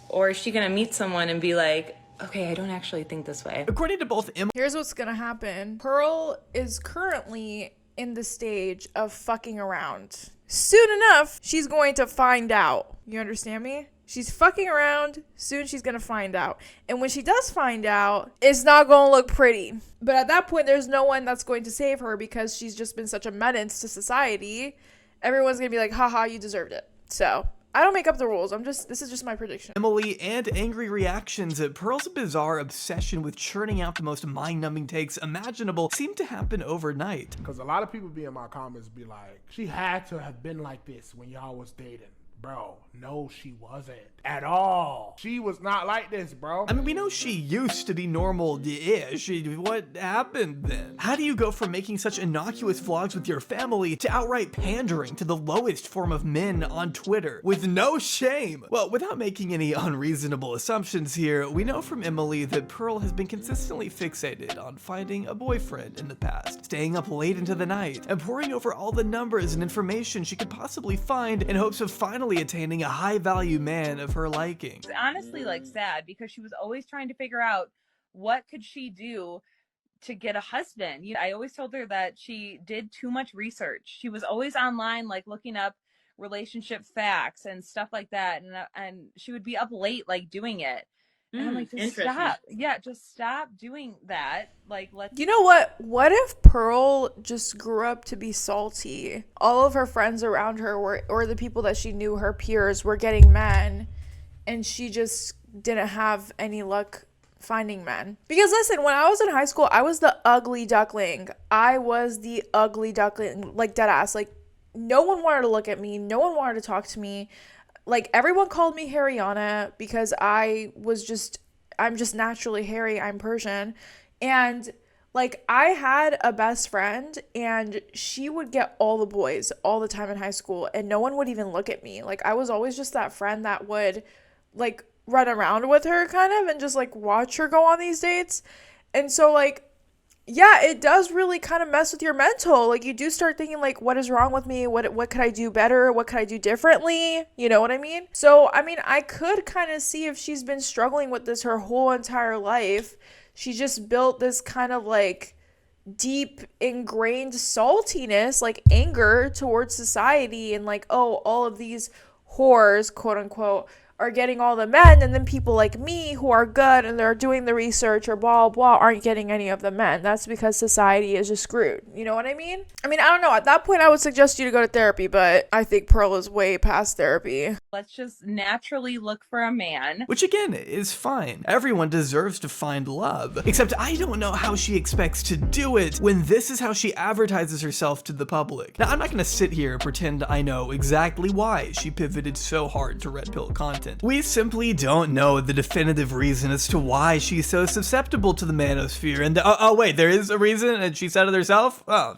Or is she gonna meet someone and be like, okay, I don't actually think this way? According to both here's what's gonna happen. Pearl is currently in the stage of fucking around. Soon enough, she's going to find out. You understand me? She's fucking around. Soon she's gonna find out. And when she does find out, it's not gonna look pretty. But at that point, there's no one that's going to save her because she's just been such a menace to society. Everyone's gonna be like, haha, you deserved it. So I don't make up the rules. This is just my prediction. Emily and angry reactions at Pearl's bizarre obsession with churning out the most mind-numbing takes imaginable seemed to happen overnight. Because a lot of people be in my comments be like, she had to have been like this when y'all was dating. Bro, no, she wasn't at all. She was not like this, bro. I mean, we know she used to be normal-ish. What happened then? How do you go from making such innocuous vlogs with your family to outright pandering to the lowest form of men on Twitter with no shame? Well, without making any unreasonable assumptions here, we know from Emily that Pearl has been consistently fixated on finding a boyfriend in the past, staying up late into the night, and poring over all the numbers and information she could possibly find in hopes of finally attaining a high-value man of her liking. It's honestly like sad because she was always trying to figure out what could she do to get a husband. I always told her that she did too much research. She was always online, like looking up relationship facts and stuff like that, and she would be up late like doing it. And I'm like, just stop. Yeah, just stop doing that. Like, let's. You know what? What if Pearl just grew up to be salty? All of her friends around her or the people that she knew, her peers, were getting men, and she just didn't have any luck finding men. Because listen, when I was in high school, I was the ugly duckling. I was the ugly duckling, like dead ass. Like, no one wanted to look at me. No one wanted to talk to me. Like, everyone called me Haryana because I'm just naturally hairy. I'm Persian. And like, I had a best friend and she would get all the boys all the time in high school and no one would even look at me. Like, I was always just that friend that would like run around with her kind of and just like watch her go on these dates. And so like, yeah, it does really kind of mess with your mental. Like you do start thinking like, what is wrong with me? What could I do better? What could I do differently? You know what I mean? So, I mean, I could kind of see if she's been struggling with this her whole entire life. She just built this kind of like deep ingrained saltiness, like anger towards society and like, oh, all of these whores, quote unquote, are getting all the men, and then people like me who are good and they're doing the research or blah blah aren't getting any of the men. That's because society is just screwed. You know what I mean? I don't know. At that point, I would suggest you to go to therapy, but I think Pearl is way past therapy. Let's just naturally look for a man. Which again is fine. Everyone deserves to find love. Except I don't know how she expects to do it when this is how she advertises herself to the public. Now I'm not gonna sit here and pretend I know exactly why she pivoted so hard to red pill content. We simply don't know the definitive reason as to why she's so susceptible to the manosphere. And oh wait, there is a reason, and she said it herself? Oh,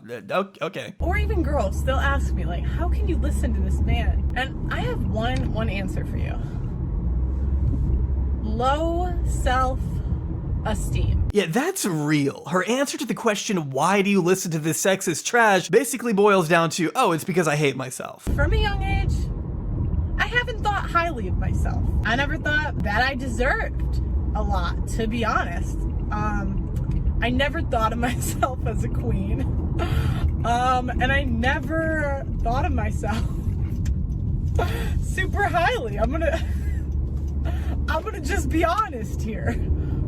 okay. Or even girls still ask me, like, how can you listen to this man? And I have one answer for you. Low self-esteem. Yeah, that's real. Her answer to the question, why do you listen to this sexist trash, basically boils down to, oh, it's because I hate myself. From a young age, I haven't thought highly of myself. I never thought that I deserved a lot, to be honest. I never thought of myself as a queen. And I never thought of myself super highly. I'm gonna just be honest here.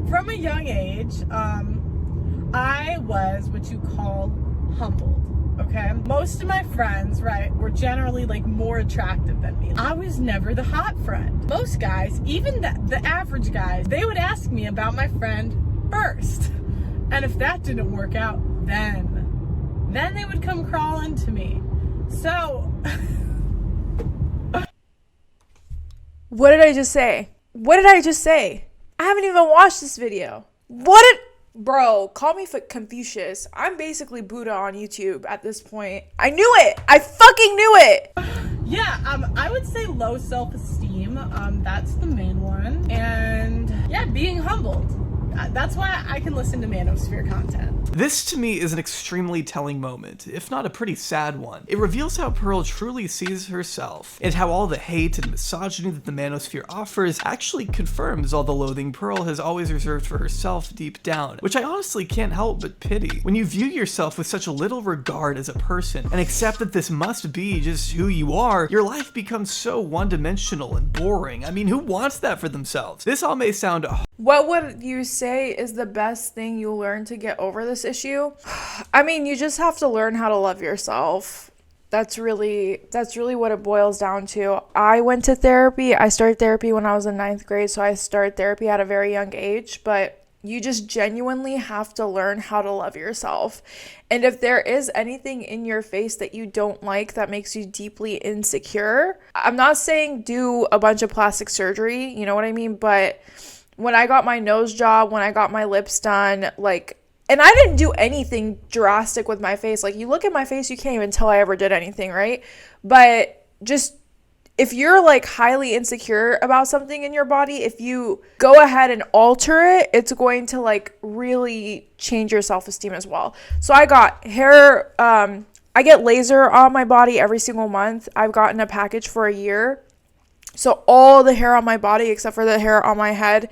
From a young age, I was what you call humbled. Okay, most of my friends, right, were generally like more attractive than me. I was never the hot friend. Most guys, even the average guys, they would ask me about my friend first. And if that didn't work out, then they would come crawling to me. So what did I just say? What did I just say? I haven't even watched this video. Bro, call me Confucius. I'm basically Buddha on YouTube at this point. I knew it. I fucking knew it. Yeah, I would say low self-esteem. That's the main one. And yeah, being humbled. That's why I can listen to Manosphere content. This to me is an extremely telling moment, if not a pretty sad one. It reveals how Pearl truly sees herself, and how all the hate and misogyny that the Manosphere offers actually confirms all the loathing Pearl has always reserved for herself deep down, which I honestly can't help but pity. When you view yourself with such little regard as a person, and accept that this must be just who you are, your life becomes so one-dimensional and boring. I mean, who wants that for themselves? This all may sound What would you say is the best thing you'll learn to get over this issue? I mean, you just have to learn how to love yourself. That's really what it boils down to. I went to therapy. I started therapy when I was in 9th grade, so I started therapy at a very young age, but you just genuinely have to learn how to love yourself. And if there is anything in your face that you don't like that makes you deeply insecure, I'm not saying do a bunch of plastic surgery, you know what I mean? But when I got my nose job, when I got my lips done, and I didn't do anything drastic with my face. Like, you look at my face, you can't even tell I ever did anything, right? But just, if you're like highly insecure about something in your body, if you go ahead and alter it, it's going to like really change your self-esteem as well. So I got hair, I get laser on my body every single month. I've gotten a package for a year. So all the hair on my body, except for the hair on my head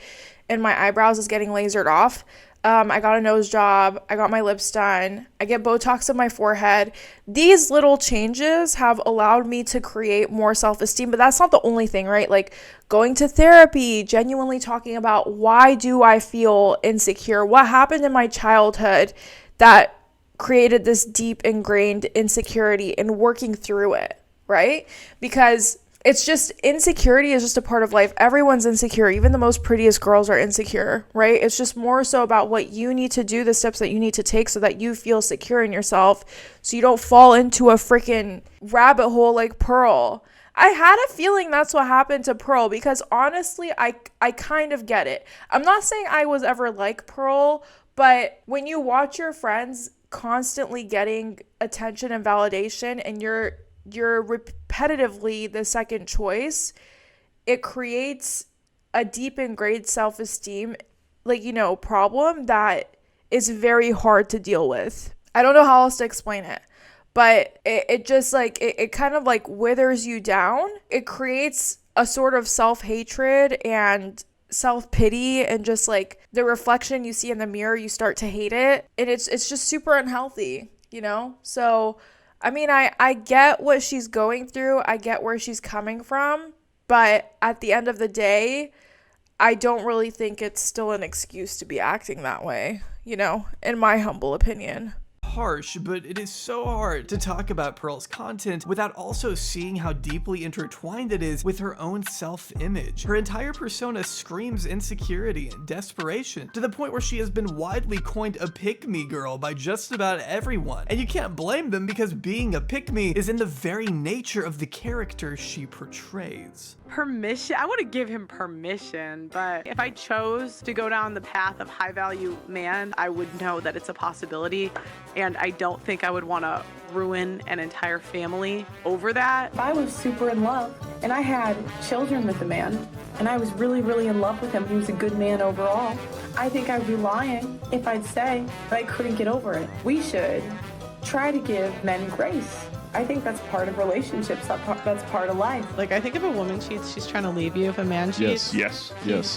and my eyebrows, is getting lasered off. I got a nose job. I got my lips done. I get Botox in my forehead. These little changes have allowed me to create more self-esteem, but that's not the only thing, right? Like going to therapy, genuinely talking about why do I feel insecure? What happened in my childhood that created this deep ingrained insecurity, and working through it, right? Because it's just, insecurity is just a part of life. Everyone's insecure. Even the most prettiest girls are insecure, right? It's just more so about what you need to do, the steps that you need to take so that you feel secure in yourself, so you don't fall into a freaking rabbit hole like Pearl. I had a feeling that's what happened to Pearl, because honestly, I kind of get it. I'm not saying I was ever like Pearl, but when you watch your friends constantly getting attention and validation, and you're repetitively the second choice, it creates a deep ingrained self-esteem, like, you know, problem that is very hard to deal with. I don't know how else to explain it, but it just like, it kind of like withers you down. It creates a sort of self-hatred and self-pity, and just like the reflection you see in the mirror, you start to hate it. And it's just super unhealthy, you know? So, I mean, I get what she's going through. I get where she's coming from. But at the end of the day, I don't really think it's still an excuse to be acting that way, you know, in my humble opinion. Harsh, but it is so hard to talk about Pearl's content without also seeing how deeply intertwined it is with her own self-image. Her entire persona screams insecurity and desperation, to the point where she has been widely coined a pick-me girl by just about everyone. And you can't blame them, because being a pick-me is in the very nature of the character she portrays. Permission? I want to give him permission, but if I chose to go down the path of high value man, I would know that it's a possibility, and I don't think I would want to ruin an entire family over that. If I was super in love and I had children with a man and I was really, really in love with him, he was a good man overall, I think I'd be lying if I'd say that I couldn't get over it. We should try to give men grace. I think that's part of relationships. That's part of life. Like, I think if a woman cheats, she's trying to leave you. If a man cheats, yes.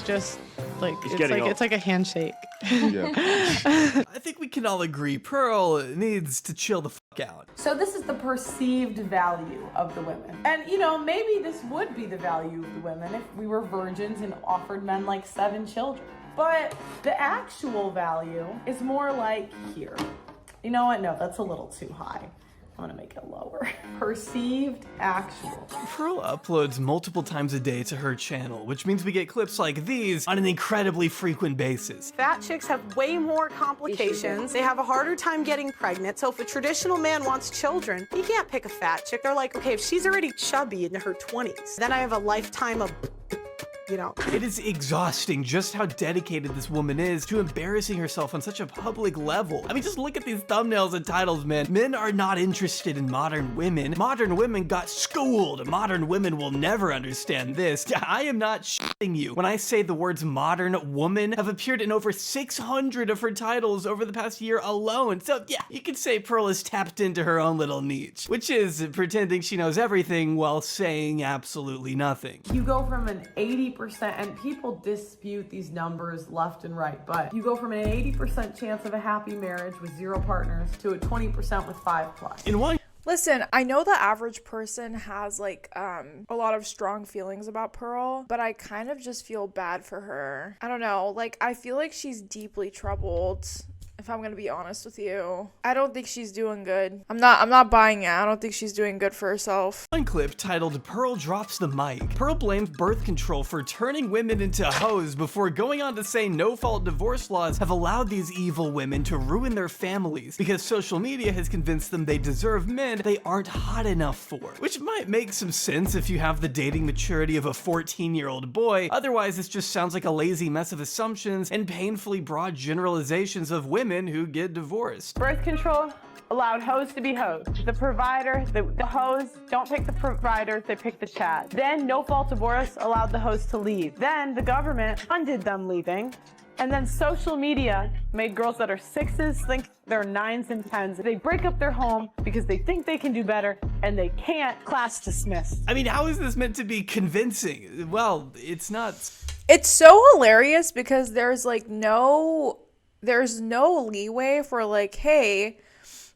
just like He's it's getting like off. it's like a handshake. I think we can all agree Pearl needs to chill the fuck out. So this is the perceived value of the women. And, you know, maybe this would be the value of the women if we were virgins and offered men like 7 children. But the actual value is more like here. You know what? No, that's a little too high. I'm gonna make it lower. Perceived actual. Pearl uploads multiple times a day to her channel, which means we get clips like these on an incredibly frequent basis. Fat chicks have way more complications. They have a harder time getting pregnant. So if a traditional man wants children, he can't pick a fat chick. They're like, okay, if she's already chubby in her 20s, then I have a lifetime of, you know. It is exhausting just how dedicated this woman is to embarrassing herself on such a public level. I mean, just look at these thumbnails and titles, man. Men are not interested in modern women. Modern women got schooled. Modern women will never understand this. I am not shitting you when I say the words modern woman have appeared in over 600 of her titles over the past year alone. So yeah, you can say Pearl has tapped into her own little niche, which is pretending she knows everything while saying absolutely nothing. You go from an 80%, and people dispute these numbers left and right, but you go from an 80% chance of a happy marriage with 0 partners to a 20% with 5+. In one Listen, I know the average person has like a lot of strong feelings about Pearl, but I kind of just feel bad for her. I don't know, like I feel like she's deeply troubled. If I'm gonna be honest with you, I don't think she's doing good. I'm not buying it. I don't think she's doing good for herself. One clip titled Pearl Drops the Mic. Pearl blames birth control for turning women into hoes before going on to say no-fault divorce laws have allowed these evil women to ruin their families because social media has convinced them they deserve men they aren't hot enough for. Which might make some sense if you have the dating maturity of a 14-year-old boy. Otherwise, this just sounds like a lazy mess of assumptions and painfully broad generalizations of women who get divorced. Birth control allowed hoes to be hoes. The provider, the hoes don't pick the provider, they pick the Chad. Then no fault divorce allowed the hoes to leave. Then the government funded them leaving. And then social media made girls that are 6s think they're 9s and 10s. They break up their home because they think they can do better and they can't. Class dismissed. I mean, how is this meant to be convincing? Well, it's not. It's so hilarious because there's no leeway for like, hey,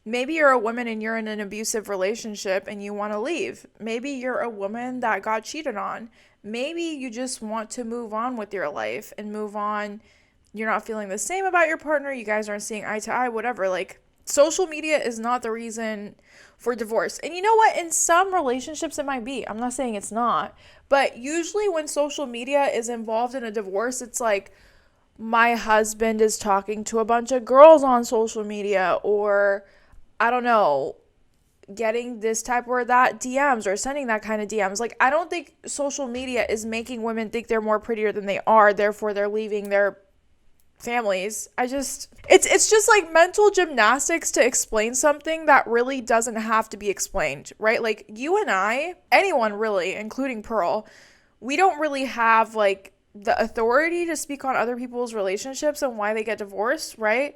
maybe you're a woman and you're in an abusive relationship and you want to leave. Maybe you're a woman that got cheated on. Maybe you just want to move on with your life and move on. You're not feeling the same about your partner. You guys aren't seeing eye to eye, whatever. Like, social media is not the reason for divorce. And you know what? In some relationships, it might be. I'm not saying it's not. But usually when social media is involved in a divorce, it's like, my husband is talking to a bunch of girls on social media, or I don't know, getting this type or that DMs or sending that kind of DMs. Like, I don't think social media is making women think they're more prettier than they are, therefore they're leaving their families. It's just like mental gymnastics to explain something that really doesn't have to be explained, right? Like, you and I, anyone really, including Pearl, we don't really have like the authority to speak on other people's relationships and why they get divorced, right?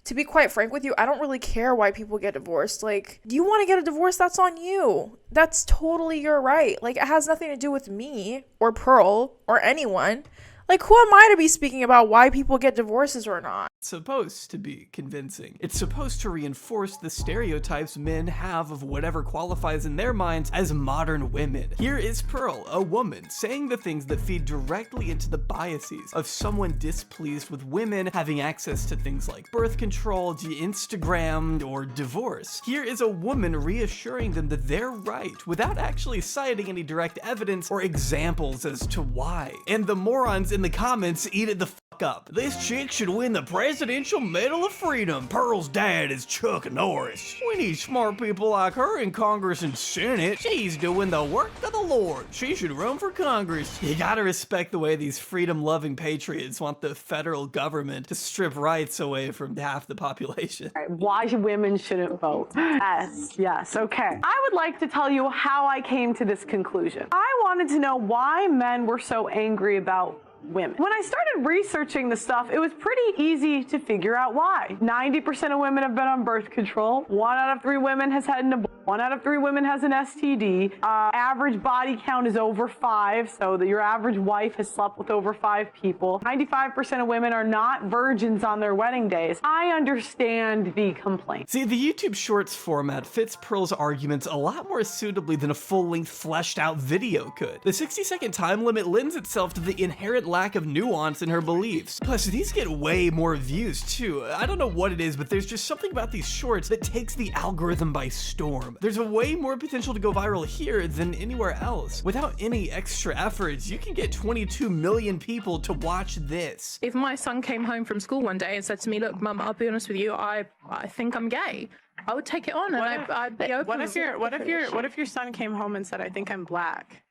To be quite frank with you, I don't really care why people get divorced. Like, you want to get a divorce, that's on you. That's totally your right. Like, it has nothing to do with me or Pearl or anyone. Like, who am I to be speaking about why people get divorces or not? It's supposed to be convincing. It's supposed to reinforce the stereotypes men have of whatever qualifies in their minds as modern women. Here is Pearl, a woman, saying the things that feed directly into the biases of someone displeased with women having access to things like birth control, Instagram, or divorce. Here is a woman reassuring them that they're right without actually citing any direct evidence or examples as to why. And the morons in the comments eat it the fuck up. This chick should win the Presidential Medal of Freedom. Pearl's dad is Chuck Norris. We need smart people like her in Congress and Senate. She's doing the work of the Lord. She should run for Congress. You gotta respect the way these freedom-loving patriots want the federal government to strip rights away from half the population. Why women shouldn't vote. Yes, okay. I would like to tell you how I came to this conclusion. I wanted to know why men were so angry about women. When I started researching the stuff, it was pretty easy to figure out why. 90% of women have been on birth control. 1 out of 3 women has had an abortion. 1 out of 3 women has an STD. Average body count is over 5, so that your average wife has slept with over 5 people. 95% of women are not virgins on their wedding days. I understand the complaint. See, the YouTube Shorts format fits Pearl's arguments a lot more suitably than a full-length, fleshed-out video could. The 60-second time limit lends itself to the inherent lack of nuance in her beliefs. Plus, these get way more views, too. I don't know what it is, but there's just something about these shorts that takes the algorithm by storm. There's a way more potential to go viral here than anywhere else. Without any extra efforts, you can get 22 million people to watch this. If my son came home from school one day and said to me, look, Mum, I'll be honest with you, I think I'm gay, I would take it on and I'd be open. What if your son came home and said, I think I'm black?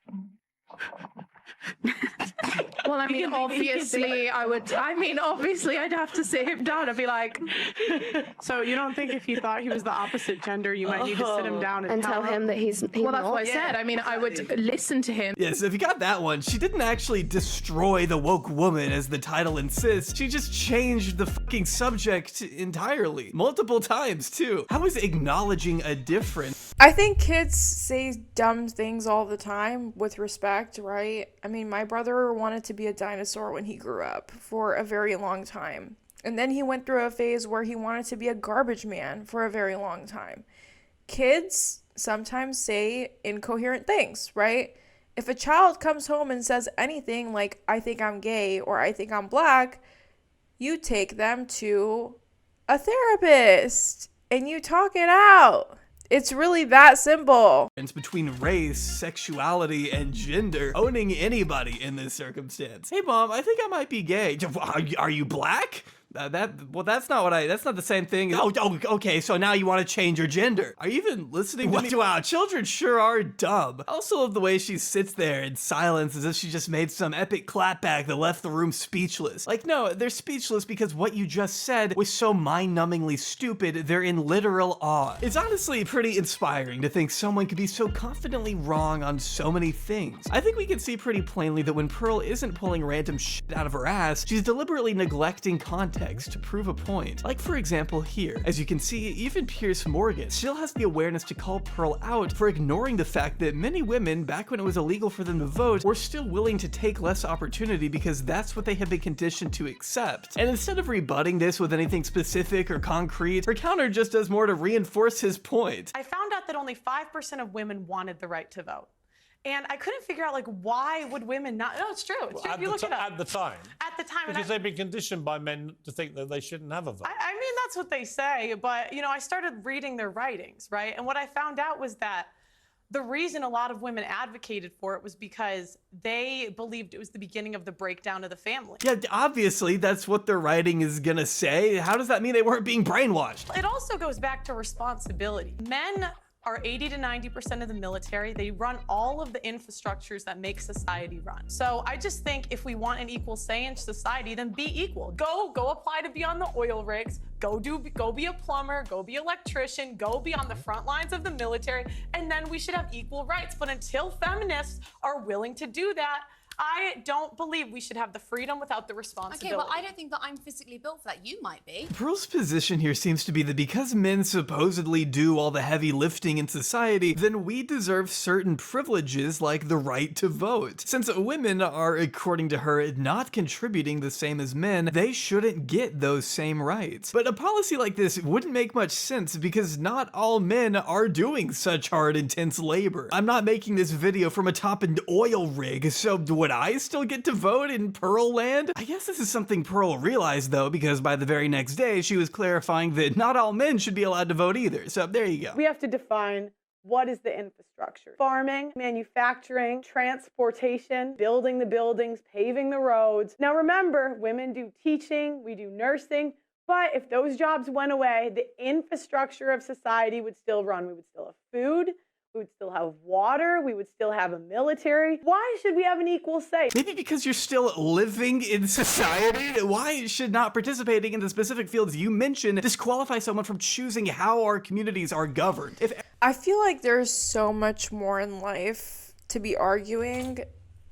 Well, I mean, obviously, obviously, I'd have to sit him down and be like. So you don't think if you thought he was the opposite gender, you might need to sit him down and tell him that he's well, that's what I said. I mean, I would listen to him. Yeah, so if you got that one, she didn't actually destroy the woke woman as the title insists. She just changed the fucking subject entirely. Multiple times, too. How is acknowledging a difference? I think kids say dumb things all the time with respect, right? I mean, my brother wanted to be a dinosaur when he grew up for a very long time. And then he went through a phase where he wanted to be a garbage man for a very long time. Kids sometimes say incoherent things, right? If a child comes home and says anything like, I think I'm gay or I think I'm black, you take them to a therapist and you talk it out. It's really that simple. Between race, sexuality, and gender, owning anybody in this circumstance. Hey mom, I think I might be gay. Are you black? That's not the same thing. Oh, okay, so now you want to change your gender. Are you even listening to me? Wow, children sure are dumb. I also love the way she sits there in silence as if she just made some epic clapback that left the room speechless. Like, no, they're speechless because what you just said was so mind-numbingly stupid, they're in literal awe. It's honestly pretty inspiring to think someone could be so confidently wrong on so many things. I think we can see pretty plainly that when Pearl isn't pulling random shit out of her ass, she's deliberately neglecting context to prove a point. Like, for example, here. As you can see, even Piers Morgan still has the awareness to call Pearl out for ignoring the fact that many women, back when it was illegal for them to vote, were still willing to take less opportunity because that's what they had been conditioned to accept. And instead of rebutting this with anything specific or concrete, her counter just does more to reinforce his point. I found out that only 5% of women wanted the right to vote. And I couldn't figure out, like, why would women not? No, it's true. It's true. You look it up. At the time. At the time. Because they've been conditioned by men to think that they shouldn't have a vote. I mean, that's what they say. But, you know, I started reading their writings, right? And what I found out was that the reason a lot of women advocated for it was because they believed it was the beginning of the breakdown of the family. Yeah, obviously, that's what their writing is gonna say. How does that mean they weren't being brainwashed? It also goes back to responsibility. Men are 80 to 90% of the military. They run all of the infrastructures that make society run. So I just think if we want an equal say in society, then be equal. Go apply to be on the oil rigs. Go be a plumber. Go be an electrician. Go be on the front lines of the military. And then we should have equal rights. But until feminists are willing to do that, I don't believe we should have the freedom without the responsibility. Okay, well, I don't think that I'm physically built for that. You might be. Pearl's position here seems to be that because men supposedly do all the heavy lifting in society, then we deserve certain privileges like the right to vote. Since women are, according to her, not contributing the same as men, they shouldn't get those same rights. But a policy like this wouldn't make much sense because not all men are doing such hard, intense labor. I'm not making this video from atop an oil rig, so would I still get to vote in Pearl land? I guess this is something Pearl realized though, because by the very next day, she was clarifying that not all men should be allowed to vote either. So there you go. We have to define what is the infrastructure. Farming, manufacturing, transportation, building the buildings, paving the roads. Now remember, women do teaching, we do nursing, but if those jobs went away, the infrastructure of society would still run. We would still have food, we would still have water, we would still have a military. Why should we have an equal say? Maybe because you're still living in society? Why should not participating in the specific fields you mentioned disqualify someone from choosing how our communities are governed? I feel like there's so much more in life to be arguing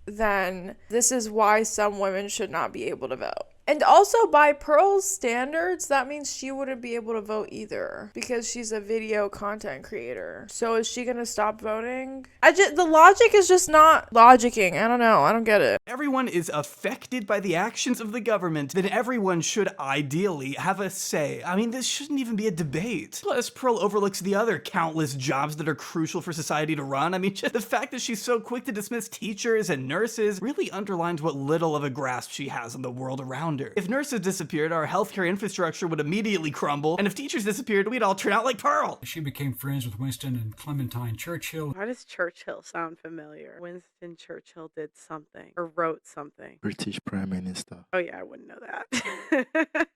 than this is why some women should not be able to vote. And also, by Pearl's standards, that means she wouldn't be able to vote either because she's a video content creator. So is she gonna stop voting? The logic is just not logicking. I don't know. I don't get it. Everyone is affected by the actions of the government, then everyone should ideally have a say. I mean, this shouldn't even be a debate. Plus, Pearl overlooks the other countless jobs that are crucial for society to run. I mean, just the fact that she's so quick to dismiss teachers and nurses really underlines what little of a grasp she has on the world around her. If nurses disappeared, our healthcare infrastructure would immediately crumble, and if teachers disappeared, we'd all turn out like Pearl. She became friends with Winston and Clementine Churchill. Why does Churchill sound familiar? Winston Churchill did something or wrote something. British Prime Minister. Oh yeah, I wouldn't know that.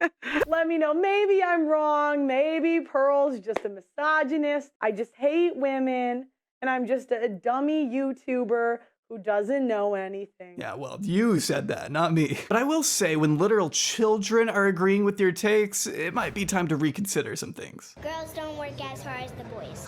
Let me know. Maybe I'm wrong. Maybe Pearl's just a misogynist. I just hate women, and I'm just a dummy YouTuber who doesn't know anything. Yeah, well, you said that, not me. But I will say, when literal children are agreeing with your takes, it might be time to reconsider some things. Girls don't work as hard as the boys.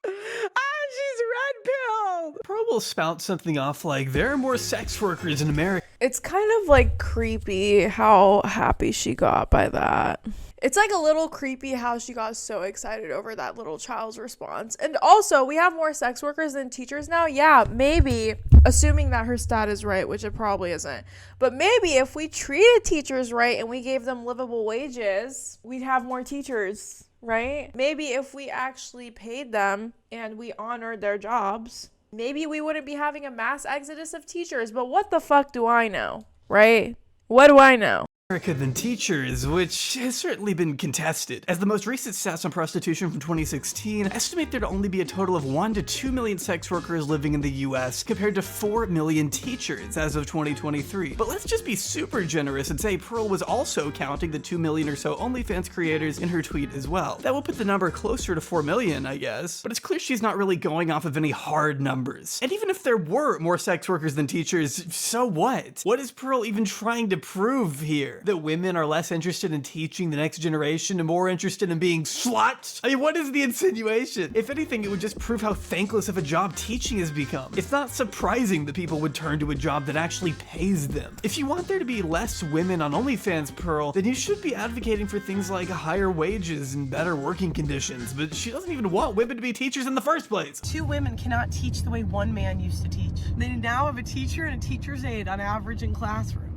She's red-pilled! Pearl will spout something off like, there are more sex workers in America. It's kind of like creepy how happy she got by that. It's like a little creepy how she got so excited over that little child's response. And also, we have more sex workers than teachers now. Yeah, maybe, assuming that her stat is right, which it probably isn't. But maybe if we treated teachers right and we gave them livable wages, we'd have more teachers, right? Maybe if we actually paid them and we honored their jobs, maybe we wouldn't be having a mass exodus of teachers. But what the fuck do I know, right? What do I know? Than teachers, which has certainly been contested, as the most recent stats on prostitution from 2016 estimate there to only be a total of 1 to 2 million sex workers living in the US compared to 4 million teachers as of 2023. But let's just be super generous and say Pearl was also counting the 2 million or so OnlyFans creators in her tweet as well. That will put the number closer to 4 million, I guess, but it's clear she's not really going off of any hard numbers. And even if there were more sex workers than teachers, so what? What is Pearl even trying to prove here? That women are less interested in teaching the next generation and more interested in being sluts? I mean, what is the insinuation? If anything, it would just prove how thankless of a job teaching has become. It's not surprising that people would turn to a job that actually pays them. If you want there to be less women on OnlyFans, Pearl, then you should be advocating for things like higher wages and better working conditions, but she doesn't even want women to be teachers in the first place. 2 women cannot teach the way 1 man used to teach. They now have a teacher and a teacher's aide on average in classrooms.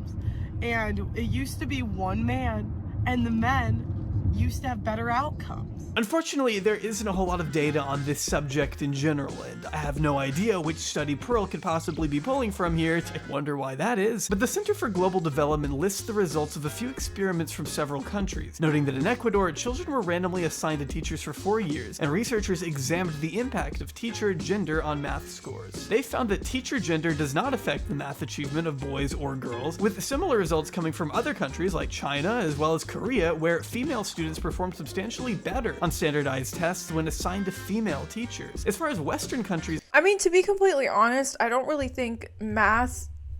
And it used to be 1 man, and the men used to have better outcomes. Unfortunately, there isn't a whole lot of data on this subject in general, and I have no idea which study Pearl could possibly be pulling from here. I wonder why that is. But the Center for Global Development lists the results of a few experiments from several countries, noting that in Ecuador, children were randomly assigned to teachers for 4 years, and researchers examined the impact of teacher gender on math scores. They found that teacher gender does not affect the math achievement of boys or girls, with similar results coming from other countries like China as well as Korea, where female students performed substantially better on standardized tests when assigned to female teachers. As far as Western countries, I mean, to be completely honest, I don't really think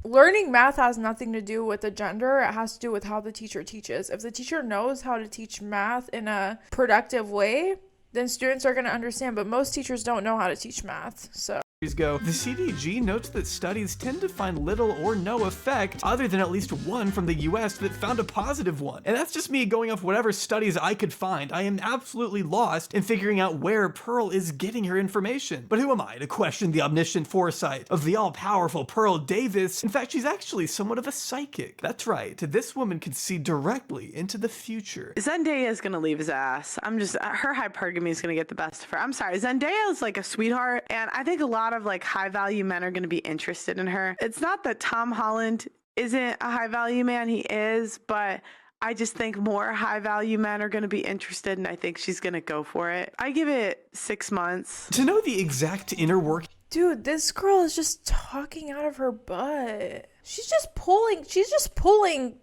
learning math has nothing to do with the gender. It has to do with how the teacher teaches. If the teacher knows how to teach math in a productive way, then students are going to understand, but most teachers don't know how to teach math, so go, the CDG notes that studies tend to find little or no effect, other than at least one from the US that found a positive one. And that's just me going off whatever studies I could find. I am absolutely lost in figuring out where Pearl is getting her information. But who am I to question the omniscient foresight of the all-powerful Pearl Davis? In fact, she's actually somewhat of a psychic. That's right, this woman can see directly into the future. Zendaya is gonna leave his ass. Her hypergamy is gonna get the best of her. I'm sorry, Zendaya is like a sweetheart, and I think a lot of like high value men are gonna be interested in her. It's not that Tom Holland isn't a high value man, he is, but I just think more high value men are gonna be interested, and I think she's gonna go for it. I give it 6 months. To know the exact inner work. Dude, this girl is just talking out of her butt. She's just pulling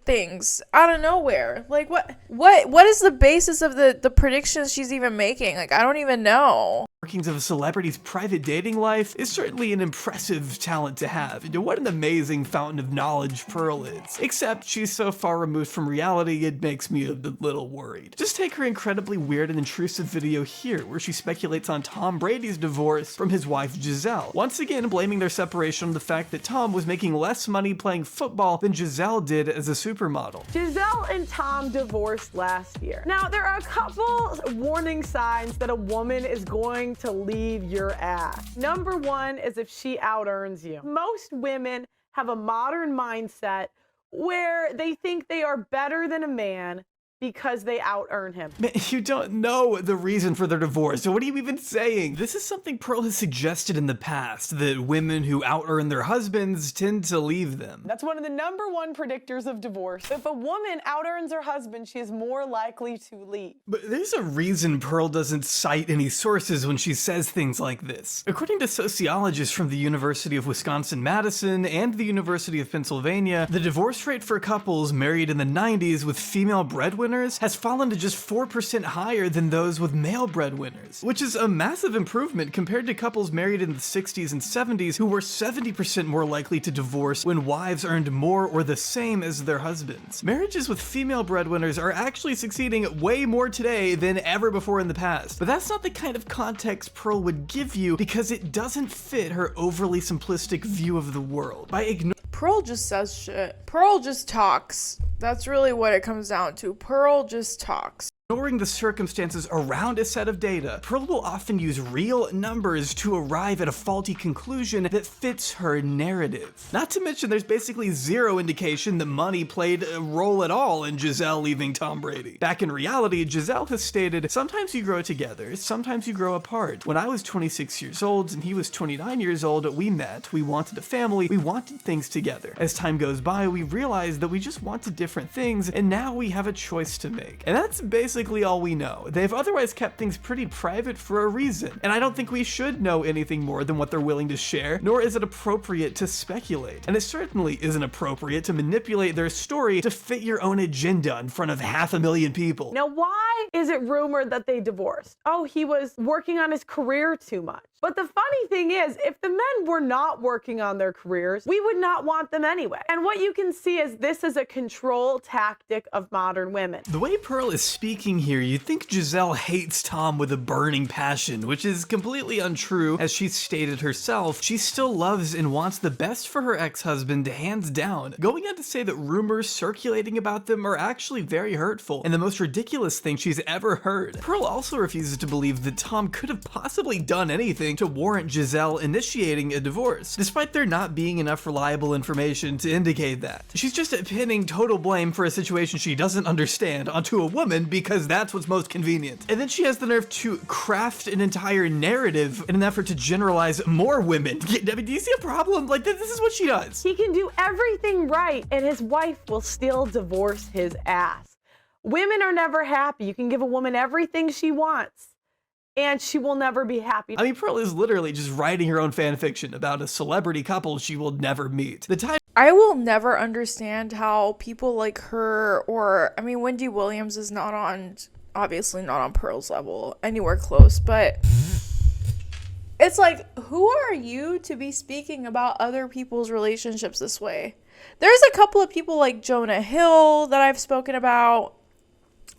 things out of nowhere. Like what is the basis of the predictions she's even making? Like, I don't even know. Workings of a celebrity's private dating life is certainly an impressive talent to have. And what an amazing fountain of knowledge Pearl is. Except she's so far removed from reality, it makes me a little worried. Just take her incredibly weird and intrusive video here, where she speculates on Tom Brady's divorce from his wife Giselle. Once again, blaming their separation on the fact that Tom was making less money playing football than Giselle did as a supermodel. Giselle and Tom divorced last year. Now, there are a couple warning signs that a woman is going to leave your ass. Number one is if she out-earns you. Most women have a modern mindset where they think they are better than a man because they out-earn him. Man, you don't know the reason for their divorce, so what are you even saying? This is something Pearl has suggested in the past, that women who out-earn their husbands tend to leave them. That's one of the number one predictors of divorce. If a woman out-earns her husband, she is more likely to leave. But there's a reason Pearl doesn't cite any sources when she says things like this. According to sociologists from the University of Wisconsin-Madison and the University of Pennsylvania, the divorce rate for couples married in the 90s with female breadwinners has fallen to just 4% higher than those with male breadwinners, which is a massive improvement compared to couples married in the 60s and 70s who were 70% more likely to divorce when wives earned more or the same as their husbands. Marriages with female breadwinners are actually succeeding way more today than ever before in the past, but that's not the kind of context Pearl would give you because it doesn't fit her overly simplistic view of the world. By ignoring Pearl just says shit. Pearl just talks. That's really what it comes down to. Pearl just talks. Ignoring the circumstances around a set of data, Pearl will often use real numbers to arrive at a faulty conclusion that fits her narrative. Not to mention there's basically zero indication that money played a role at all in Giselle leaving Tom Brady. Back in reality, Giselle has stated, sometimes you grow together, sometimes you grow apart. When I was 26 years old and he was 29 years old, we met, we wanted a family, we wanted things together. As time goes by, we realized that we just wanted different things, and now we have a choice to make. And that's basically all we know. They've otherwise kept things pretty private for a reason, and I don't think we should know anything more than what they're willing to share, nor is it appropriate to speculate. And it certainly isn't appropriate to manipulate their story to fit your own agenda in front of 500,000 people. Now, why is it rumored that they divorced? Oh, he was working on his career too much. But the funny thing is, if the men were not working on their careers, we would not want them anyway. And what you can see is this is a control tactic of modern women. The way Pearl is speaking here, you'd think Giselle hates Tom with a burning passion, which is completely untrue. As she stated herself, she still loves and wants the best for her ex-husband, hands down, going on to say that rumors circulating about them are actually very hurtful and the most ridiculous thing she's ever heard. Pearl also refuses to believe that Tom could have possibly done anything to warrant Giselle initiating a divorce, despite there not being enough reliable information to indicate that. She's just pinning total blame for a situation she doesn't understand onto a woman because that's what's most convenient. And then she has the nerve to craft an entire narrative in an effort to generalize more women. I mean, do you see a problem? Like, this is what she does. He can do everything right, and his wife will still divorce his ass. Women are never happy. You can give a woman everything she wants, and she will never be happy. I mean, Pearl is literally just writing her own fan fiction about a celebrity couple she will never meet. I will never understand how people like her, or, I mean, Wendy Williams is not on, obviously not on Pearl's level, anywhere close, but it's like, who are you to be speaking about other people's relationships this way? There's a couple of people like Jonah Hill that I've spoken about,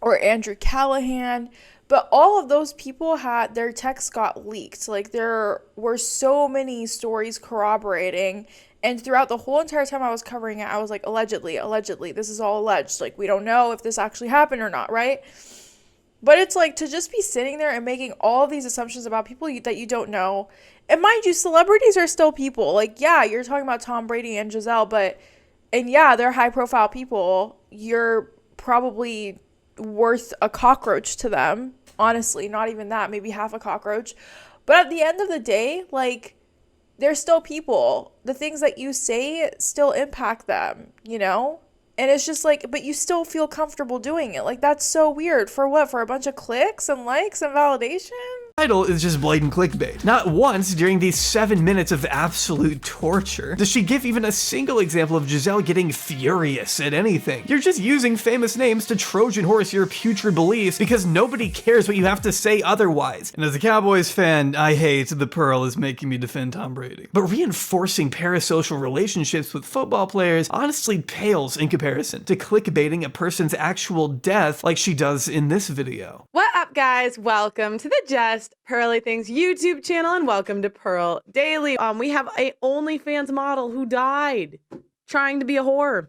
or Andrew Callahan, But all of those people had their texts got leaked. Like, there were so many stories corroborating. And throughout the whole entire time I was covering it, I was like, allegedly, this is all alleged. Like, we don't know if this actually happened or not, right? But it's like, to just be sitting there and making all of these assumptions about people that you don't know. And mind you, celebrities are still people. Like, yeah, you're talking about Tom Brady and Giselle, and yeah, they're high profile people. You're probably worth a cockroach to them. Honestly, not even that, maybe half a cockroach. But at the end of the day, like, they're still people. The things that you say still impact them, you know? And it's just like, but you still feel comfortable doing it. Like, that's so weird. For what? For a bunch of clicks and likes and validation? Title is just blatant clickbait. Not once during these 7 minutes of absolute torture does she give even a single example of Giselle getting furious at anything. You're just using famous names to Trojan horse your putrid beliefs because nobody cares what you have to say otherwise. And as a Cowboys fan, I hate the Pearl is making me defend Tom Brady. But reinforcing parasocial relationships with football players honestly pales in comparison to clickbaiting a person's actual death like she does in this video. What up, guys? Welcome to the Just Pearly Things YouTube channel and welcome to Pearl Daily. We have a OnlyFans model who died trying to be a whore.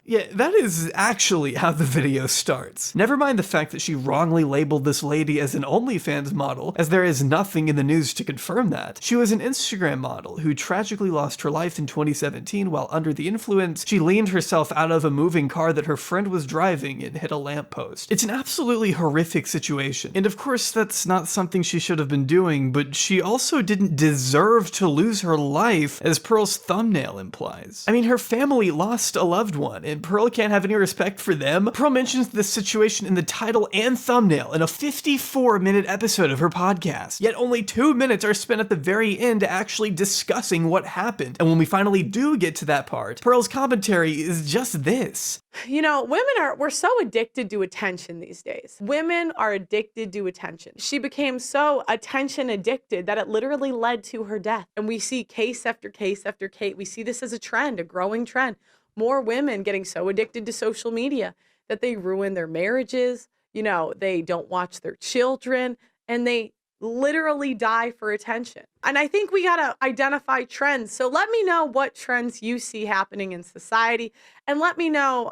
Yeah, that is actually how the video starts. Never mind the fact that she wrongly labeled this lady as an OnlyFans model, as there is nothing in the news to confirm that. She was an Instagram model who tragically lost her life in 2017 while under the influence. She leaned herself out of a moving car that her friend was driving and hit a lamppost. It's an absolutely horrific situation. And of course, that's not something she should have been doing, but she also didn't deserve to lose her life, as Pearl's thumbnail implies. I mean, her family lost a loved one, and Pearl can't have any respect for them. Pearl mentions this situation in the title and thumbnail in a 54-minute episode of her podcast. Yet only 2 minutes are spent at the very end actually discussing what happened. And when we finally do get to that part, Pearl's commentary is just this. You know, we're so addicted to attention these days. Women are addicted to attention. She became so attention addicted that it literally led to her death. And we see case after case after case. We see this as a trend, a growing trend. More women getting so addicted to social media that they ruin their marriages, you know, they don't watch their children, and they literally die for attention. And I think we gotta identify trends. So let me know what trends you see happening in society, and let me know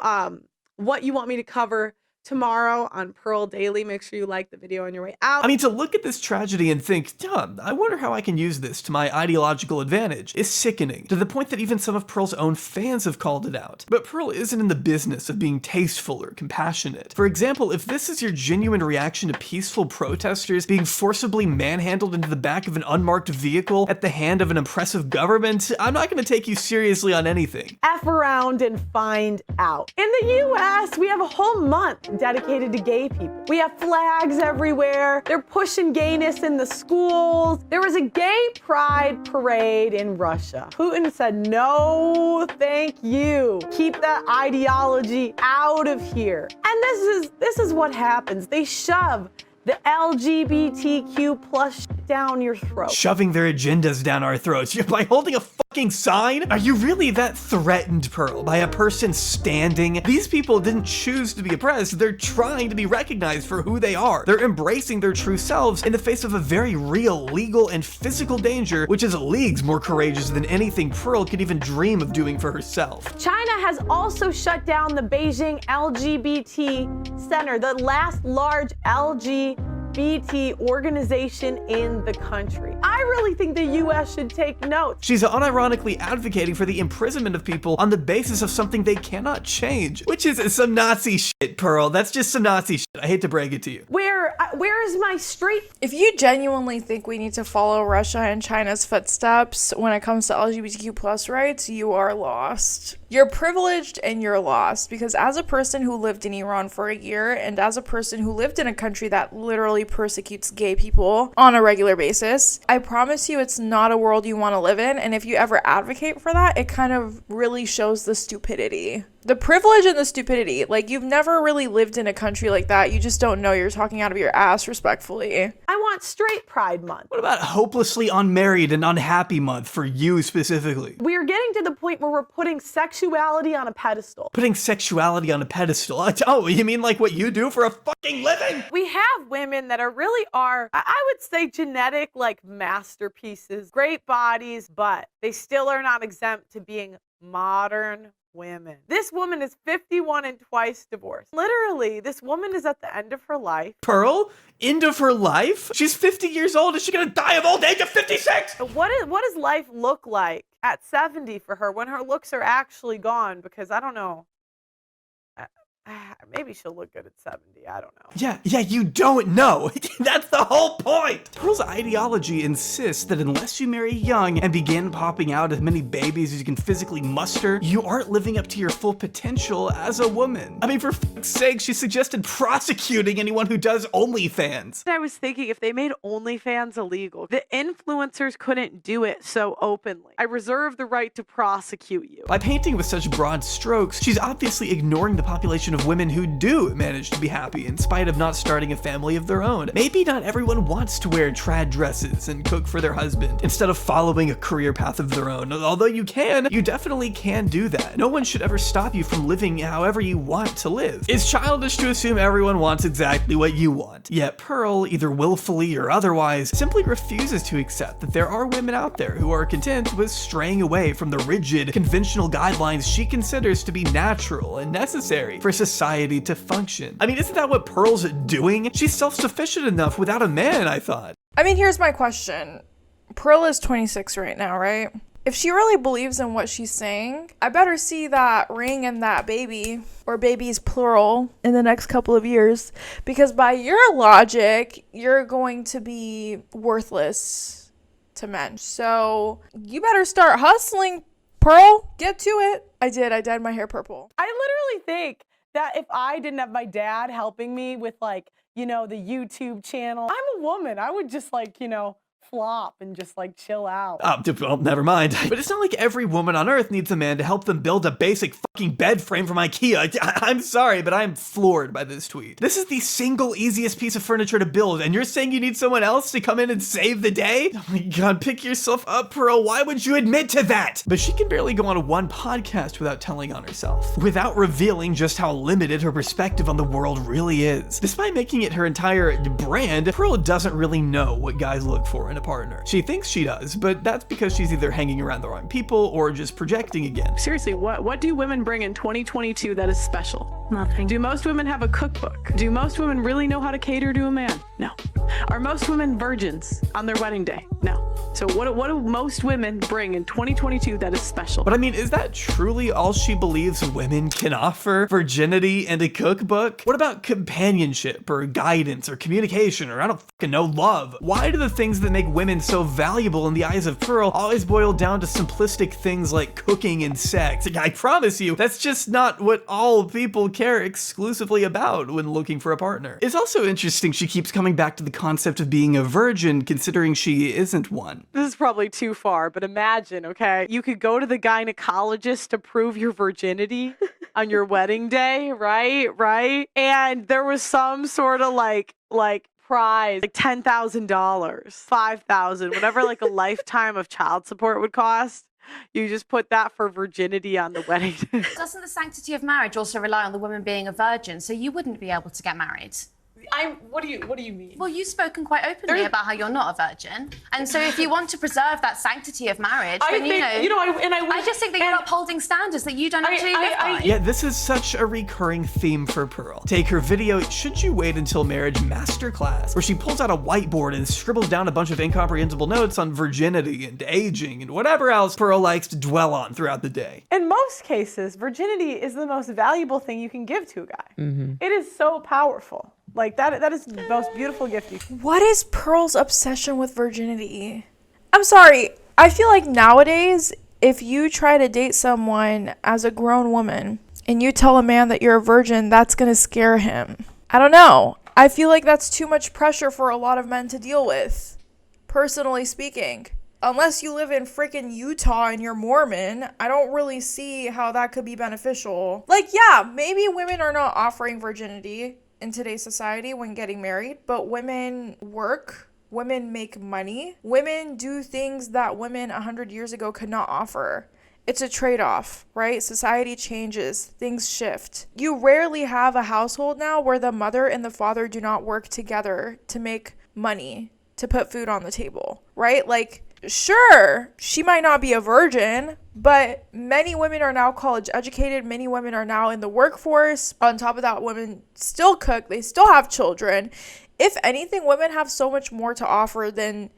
what you want me to cover tomorrow on Pearl Daily. Make sure you like the video on your way out. I mean, to look at this tragedy and think, I wonder how I can use this to my ideological advantage, is sickening, to the point that even some of Pearl's own fans have called it out. But Pearl isn't in the business of being tasteful or compassionate. For example, if this is your genuine reaction to peaceful protesters being forcibly manhandled into the back of an unmarked vehicle at the hand of an oppressive government, I'm not going to take you seriously on anything. F around and find out. In the US, we have a whole month dedicated to gay people. We have flags everywhere. They're pushing gayness in the schools. There was a gay pride parade in Russia. Putin said, no, thank you. Keep that ideology out of here. And this is what happens. They shove the LGBTQ plus down your throat. Shoving their agendas down our throats by holding a fucking sign? Are you really that threatened, Pearl, by a person standing? These people didn't choose to be oppressed. They're trying to be recognized for who they are. They're embracing their true selves in the face of a very real legal and physical danger, which is leagues more courageous than anything Pearl could even dream of doing for herself. China has also shut down the Beijing LGBT Center, the last large LGBT organization in the country. I really think the US should take note. She's unironically advocating for the imprisonment of people on the basis of something they cannot change, which is some Nazi shit, Pearl. That's just some Nazi shit. I hate to break it to you. Where is my straight? If you genuinely think we need to follow Russia and China's footsteps when it comes to LGBTQ plus rights, you are lost. You're privileged and you're lost, because as a person who lived in Iran for a year and as a person who lived in a country that literally persecutes gay people on a regular basis, I promise you it's not a world you want to live in. And if you ever advocate for that, it kind of really shows the stupidity. The privilege and the stupidity. Like, you've never really lived in a country like that. You just don't know. You're talking out out of your ass respectfully. I want straight Pride Month. What about hopelessly unmarried and unhappy month for you specifically? We are getting to the point where we're putting sexuality on a pedestal. Putting sexuality on a pedestal? Oh, you mean like what you do for a fucking living? We have women that really are, I would say, genetic like masterpieces, great bodies, but they still are not exempt to being modern women. This woman is 51 and twice divorced. Literally, this woman is at the end of her life. Pearl? End of her life? She's 50 years old. Is she gonna die of old age at 56? What does life look like at 70 for her when her looks are actually gone? Because I don't know. Maybe she'll look good at 70. I don't know. Yeah, you don't know. That's the whole point. Pearl's ideology insists that unless you marry young and begin popping out as many babies as you can physically muster, you aren't living up to your full potential as a woman. I mean, for fuck's sake, she suggested prosecuting anyone who does OnlyFans. I was thinking if they made OnlyFans illegal, the influencers couldn't do it so openly. I reserve the right to prosecute you. By painting with such broad strokes, she's obviously ignoring the population of women who do manage to be happy in spite of not starting a family of their own. Maybe not everyone wants to wear trad dresses and cook for their husband instead of following a career path of their own. Although you definitely can do that. No one should ever stop you from living however you want to live. It's childish to assume everyone wants exactly what you want. Yet Pearl, either willfully or otherwise, simply refuses to accept that there are women out there who are content with straying away from the rigid, conventional guidelines she considers to be natural and necessary for society to function. I mean, isn't that what Pearl's doing? She's self-sufficient enough without a man, I thought. I mean, here's my question. Pearl is 26 right now, right? If she really believes in what she's saying, I better see that ring and that baby, or babies plural, in the next couple of years. Because by your logic, you're going to be worthless to men. So you better start hustling, Pearl. Get to it. I dyed my hair purple. I literally think that if I didn't have my dad helping me with like, the YouTube channel, I'm a woman. I would just like, flop and just like chill out. Well, never mind. But it's not like every woman on earth needs a man to help them build a basic fucking bed frame from IKEA. I'm sorry, but I'm floored by this tweet. This is the single easiest piece of furniture to build, and you're saying you need someone else to come in and save the day? Oh my god, pick yourself up, Pearl. Why would you admit to that? But she can barely go on one podcast without telling on herself, without revealing just how limited her perspective on the world really is. Despite making it her entire brand, Pearl doesn't really know what guys look for in a partner. She thinks she does, but that's because she's either hanging around the wrong people or just projecting again. Seriously, what do women bring in 2022 that is special? Nothing. Do most women have a cookbook? Do most women really know how to cater to a man? No. Are most women virgins on their wedding day? No. So what do most women bring in 2022 that is special? But I mean, is that truly all she believes women can offer? Virginity and a cookbook? What about companionship or guidance or communication or I don't fucking know, love? Why do the things that make women so valuable in the eyes of Pearl always boil down to simplistic things like cooking and sex? I promise you, that's just not what all people care exclusively about when looking for a partner. It's also interesting she keeps coming back to the concept of being a virgin considering she isn't one. This is probably too far, but imagine, okay? You could go to the gynecologist to prove your virginity on your wedding day, right? And there was some sort of like prize, like $10,000, $5,000, whatever like a lifetime of child support would cost. You just put that for virginity on the wedding day. Doesn't the sanctity of marriage also rely on the woman being a virgin? So you wouldn't be able to get married? What do you mean? Well, you've spoken quite openly about how you're not a virgin, and so if you want to preserve that sanctity of marriage, then I just think that you're upholding standards that you don't actually live by. Yeah, this is such a recurring theme for Pearl. Take her video, Should You Wait Until Marriage Masterclass, where she pulls out a whiteboard and scribbles down a bunch of incomprehensible notes on virginity and aging and whatever else Pearl likes to dwell on throughout the day. In most cases, virginity is the most valuable thing you can give to a guy. Mm-hmm. It is so powerful. Like that is the most beautiful gift you can. What is Pearl's obsession with virginity? I'm sorry. I feel like nowadays, if you try to date someone as a grown woman and you tell a man that you're a virgin, that's going to scare him. I don't know. I feel like that's too much pressure for a lot of men to deal with, personally speaking. Unless you live in freaking Utah and you're Mormon, I don't really see how that could be beneficial. Like, yeah, maybe women are not offering virginity. in today's society when getting married, but women work, women make money, women do things that women 100 years ago could not offer. It's a trade-off, right? Society changes, things shift. You rarely have a household now where the mother and the father do not work together to make money, to put food on the table, right? Like, sure, she might not be a virgin, but many women are now college educated. Many women are now in the workforce. On top of that, women still cook. They still have children. If anything, women have so much more to offer than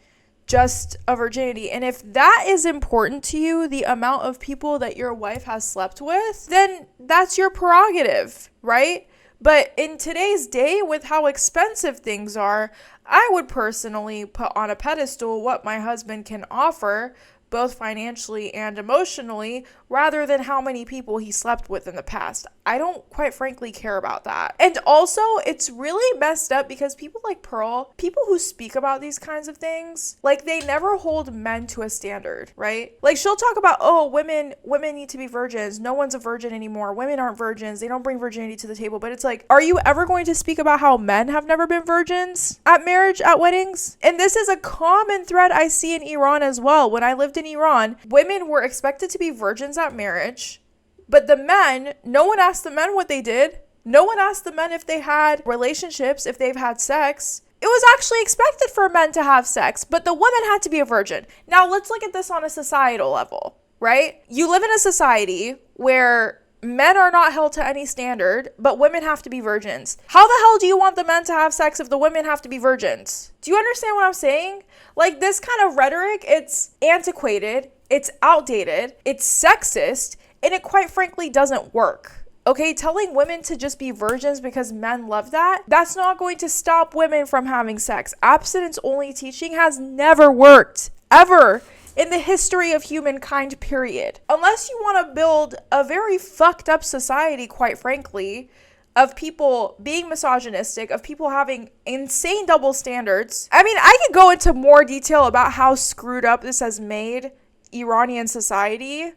just a virginity. And if that is important to you, the amount of people that your wife has slept with, then that's your prerogative, right? But in today's day, with how expensive things are, I would personally put on a pedestal what my husband can offer, both financially and emotionally, rather than how many people he slept with in the past. I don't quite frankly care about that. And also, it's really messed up because people like Pearl, people who speak about these kinds of things, like they never hold men to a standard, right? Like she'll talk about, oh, women need to be virgins. No one's a virgin anymore. Women aren't virgins. They don't bring virginity to the table. But it's like, are you ever going to speak about how men have never been virgins at marriage, at weddings? And this is a common thread I see in Iran as well. When I lived in Iran, women were expected to be virgins at marriage, but the men, no one asked the men what they did. No one asked the men if they had relationships, if they've had sex. It was actually expected for men to have sex, but the woman had to be a virgin. Now let's look at this on a societal level, right? You live in a society where men are not held to any standard, but women have to be virgins. How the hell do you want the men to have sex if the women have to be virgins? Do you understand what I'm saying? Like, this kind of rhetoric, it's antiquated, it's outdated, it's sexist, and it quite frankly doesn't work. Okay, telling women to just be virgins because men love that, that's not going to stop women from having sex. Abstinence-only teaching has never worked, ever, in the history of humankind, period. Unless you want to build a very fucked up society, quite frankly, of people being misogynistic, of people having insane double standards. I mean, I could go into more detail about how screwed up this has made Iranian society,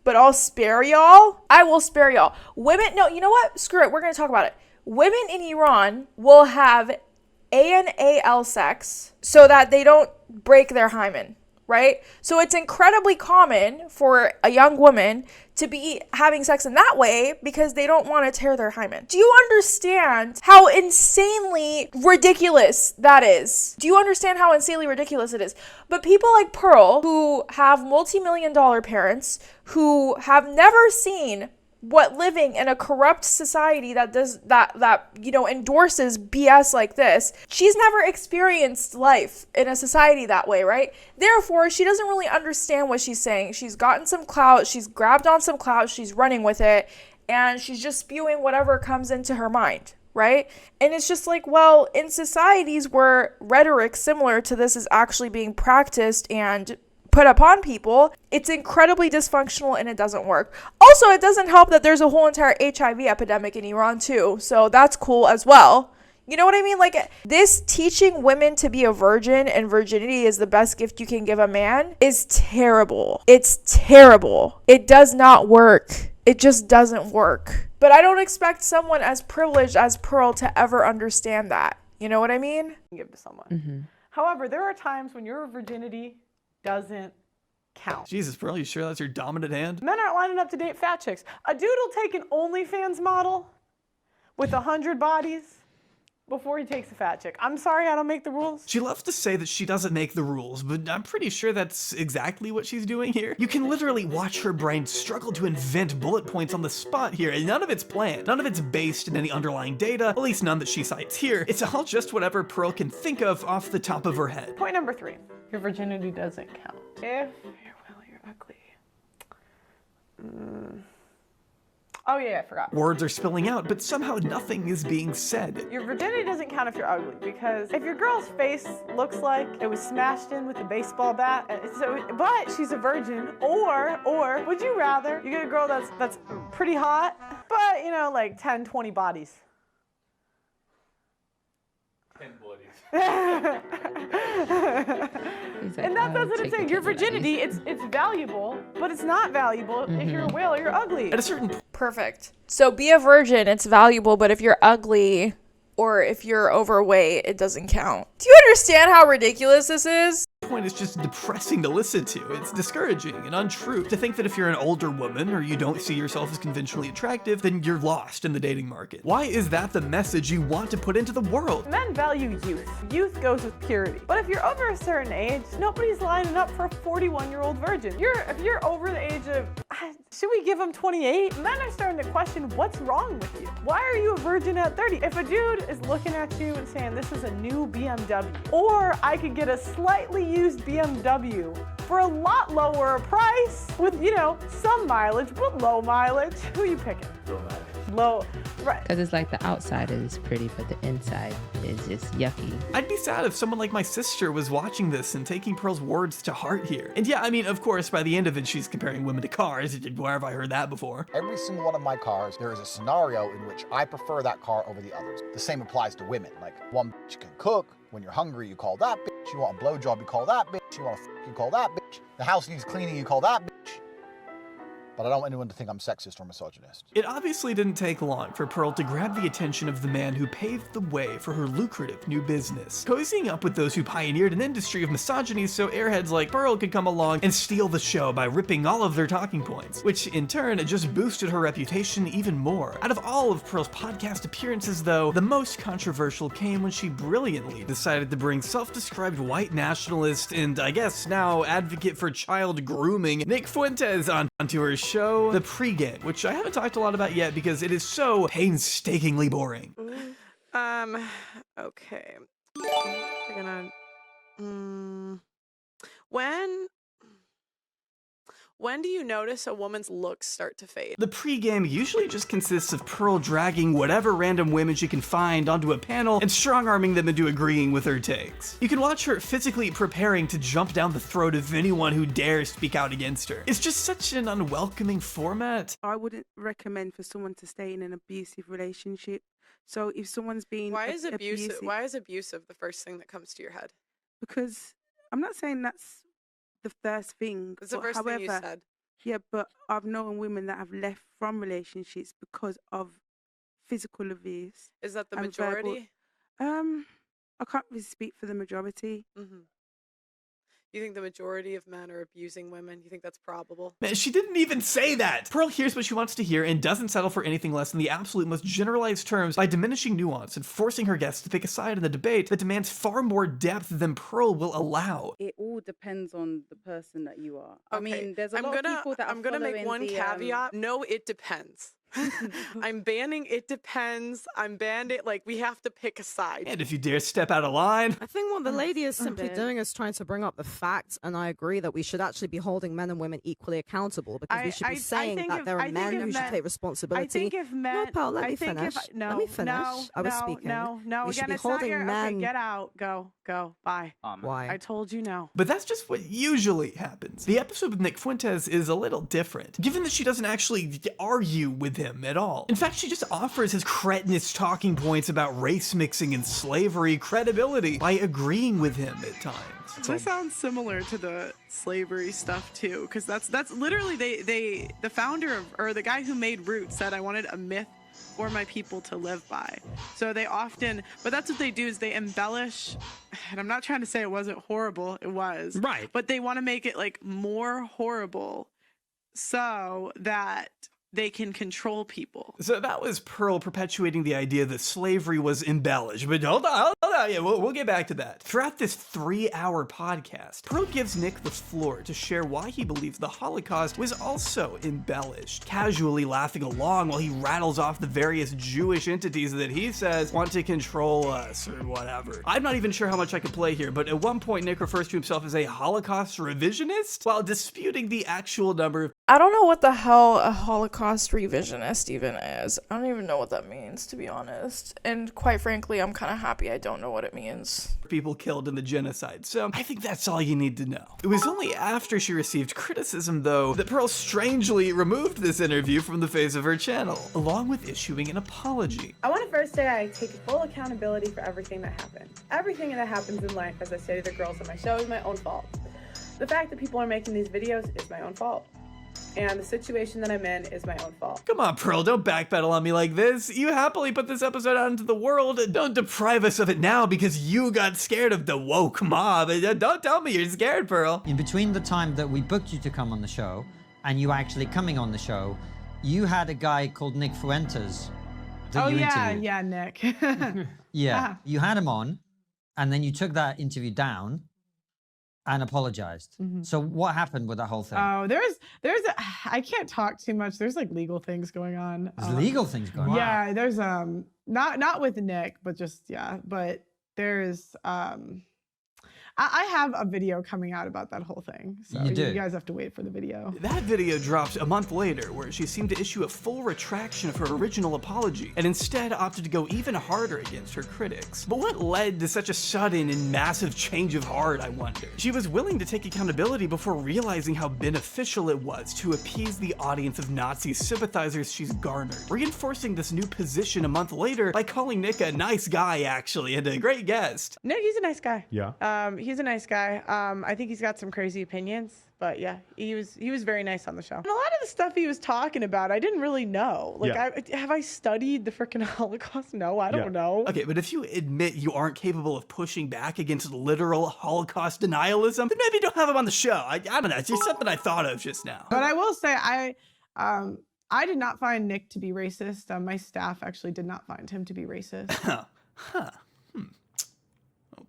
but I'll spare y'all. I will spare y'all. Women, no, you know what? Screw it. We're going to talk about it. Women in Iran will have anal sex so that they don't break their hymen, right? So it's incredibly common for a young woman to be having sex in that way because they don't want to tear their hymen. Do you understand how insanely ridiculous that is? Do you understand how insanely ridiculous it is? But people like Pearl, who have multi-million-dollar parents, who have never seen what living in a corrupt society that does that endorses BS like this, she's never experienced life in a society that way, right? Therefore, she doesn't really understand what she's saying. She's gotten some clout, she's grabbed on some clout, she's running with it, and she's just spewing whatever comes into her mind, right? And it's just like, well, in societies where rhetoric similar to this is actually being practiced and put upon people, it's incredibly dysfunctional and it doesn't work. Also, it doesn't help that there's a whole entire HIV epidemic in Iran too, so that's cool as well. You know what I mean? Like, this teaching women to be a virgin and virginity is the best gift you can give a man is terrible. It's terrible. It does not work. It just doesn't work. But I don't expect someone as privileged as Pearl to ever understand that. You know what I mean? Give to someone. However, there are times when your virginity doesn't count. Jesus, Pearl, you sure that's your dominant hand? Men aren't lining up to date fat chicks. A dude will take an OnlyFans model with 100 bodies before he takes a fat chick. I'm sorry, I don't make the rules. She loves to say that she doesn't make the rules, but I'm pretty sure that's exactly what she's doing here. You can literally watch her brain struggle to invent bullet points on the spot here, and none of it's planned. None of it's based in any underlying data, at least none that she cites here. It's all just whatever Pearl can think of off the top of her head. Point number 3. Your virginity doesn't count. If you're ugly. Oh yeah, I forgot. Words are spilling out, but somehow nothing is being said. Your virginity doesn't count if you're ugly, because if your girl's face looks like it was smashed in with a baseball bat, but she's a virgin, or would you rather you get a girl that's pretty hot, but like 10, 20 bodies? 10 bodies. And that's what I'm saying. Your virginity, it's valuable, but it's not valuable if you're a whale or you're ugly. At a certain Perfect. So be a virgin, it's valuable, but if you're ugly or if you're overweight, it doesn't count. Do you understand how ridiculous this is? Point is just depressing to listen to. It's discouraging and untrue to think that if you're an older woman or you don't see yourself as conventionally attractive, then you're lost in the dating market. Why is that the message you want to put into the world? Men value youth. Youth goes with purity. But if you're over a certain age, nobody's lining up for a 41-year-old virgin. If you're over the age of, should we give them 28? Men are starting to question what's wrong with you. Why are you a virgin at 30? If a dude is looking at you and saying this is a new BMW, or I could get a slightly used BMW for a lot lower price with, you know, some mileage, but low mileage, who are you picking? Low, right. Because it's like the outside is pretty, but the inside is just yucky. I'd be sad if someone like my sister was watching this and taking Pearl's words to heart here. And yeah, I mean, of course, by the end of it, she's comparing women to cars. Where have I heard that before? Every single one of my cars, there is a scenario in which I prefer that car over the others. The same applies to women. Like, one bitch can cook. When you're hungry, you call that bitch. You want a blowjob, you call that bitch. You want you call that bitch. The house needs cleaning, you call that bitch. But I don't want anyone to think I'm sexist or misogynist. It obviously didn't take long for Pearl to grab the attention of the man who paved the way for her lucrative new business, cozying up with those who pioneered an industry of misogyny so airheads like Pearl could come along and steal the show by ripping all of their talking points, which in turn just boosted her reputation even more. Out of all of Pearl's podcast appearances though, the most controversial came when she brilliantly decided to bring self-described white nationalist and I guess now advocate for child grooming Nick Fuentes onto her show, The Pregame, which I haven't talked a lot about yet because it is so painstakingly boring. Okay. We're gonna, when do you notice a woman's looks start to fade? The pregame usually just consists of Pearl dragging whatever random women she can find onto a panel and strong-arming them into agreeing with her takes. You can watch her physically preparing to jump down the throat of anyone who dares speak out against her. It's just such an unwelcoming format. I wouldn't recommend for someone to stay in an abusive relationship. So if someone's being Why is abusive the first thing that comes to your head? Because I'm not saying that's the first thing. It's the first thing you said. Yeah, but I've known women that have left from relationships because of physical abuse. Is that the and majority? Verbal. I can't really speak for the majority. Mm-hmm. You think the majority of men are abusing women? You think that's probable? Man, she didn't even say that! Pearl hears what she wants to hear and doesn't settle for anything less than the absolute most generalized terms by diminishing nuance and forcing her guests to pick a side in the debate that demands far more depth than Pearl will allow. It all depends on the person that you are. Okay. I mean, there's a lot of people that I'm gonna make one caveat. No, it depends. I'm banning it depends. I'm banned it. Like, we have to pick a side. And if you dare step out of line. I think what the lady is simply doing is trying to bring up the facts, and I agree that we should actually be holding men and women equally accountable because we should be saying that there are men who should take responsibility. I think if men, no, Paul, let me finish. Let me finish. I was speaking. No. We should Again, be it's holding not your, men. Okay, get out. Go. Bye. Why? I told you no. But that's just what usually happens. The episode with Nick Fuentes is a little different, given that she doesn't actually argue with him at all. In fact, she just offers his cretinous talking points about race mixing and slavery credibility by agreeing with him at times. This sounds similar to the slavery stuff too, because that's literally the founder of, or the guy who made Roots said I wanted a myth for my people to live by. So they often, but that's what they do is they embellish, and I'm not trying to say it wasn't horrible, it was. Right. But they want to make it like more horrible so that they can control people. So that was Pearl perpetuating the idea that slavery was embellished. But hold on. Yeah, we'll get back to that. Throughout this 3-hour podcast, Pearl gives Nick the floor to share why he believes the Holocaust was also embellished, casually laughing along while he rattles off the various Jewish entities that he says want to control us or whatever. I'm not even sure how much I could play here, but at one point Nick refers to himself as a Holocaust revisionist while disputing the actual number of I don't know what the hell a Holocaust revisionist even is. I don't even know what that means, to be honest. And quite frankly, I'm kind of happy I don't know what it means. People killed in the genocide, so I think that's all you need to know. It was only after she received criticism, though, that Pearl strangely removed this interview from the face of her channel, along with issuing an apology. I want to first say I take full accountability for everything that happened. Everything that happens in life, as I say to the girls on my show, is my own fault. The fact that people are making these videos is my own fault. and the situation that I'm in is my own fault. Come on, Pearl, don't backpedal on me like this. You happily put this episode out into the world. Don't deprive us of it now because you got scared of the woke mob. Don't tell me you're scared, Pearl. In between the time that we booked you to come on the show and you actually coming on the show, you had a guy called Nick Fuentes that you interviewed. Yeah, Nick. Yeah, you had him on, and then you took that interview down and apologized. So what happened with that whole thing? Oh, I can't talk too much. There's like legal things going on. There's legal things going on. Yeah, there's not with Nick, but just but there's I have a video coming out about that whole thing. So You do? you guys have to wait for the video. That video dropped a month later, where she seemed to issue a full retraction of her original apology, and instead opted to go even harder against her critics. But what led to such a sudden and massive change of heart, I wonder? She was willing to take accountability before realizing how beneficial it was to appease the audience of Nazi sympathizers she's garnered, reinforcing this new position a month later by calling Nick a nice guy, actually, and a great guest. Nick, he's a nice guy. Yeah. He's a nice guy. I think he's got some crazy opinions, but yeah, he was very nice on the show. And a lot of the stuff he was talking about, I didn't really know. Like, have I studied the freaking Holocaust? No, I don't know. Okay, but if you admit you aren't capable of pushing back against literal Holocaust denialism, then maybe don't have him on the show. I don't know. It's just something I thought of just now. But I will say, I did not find Nick to be racist. My staff actually did not find him to be racist.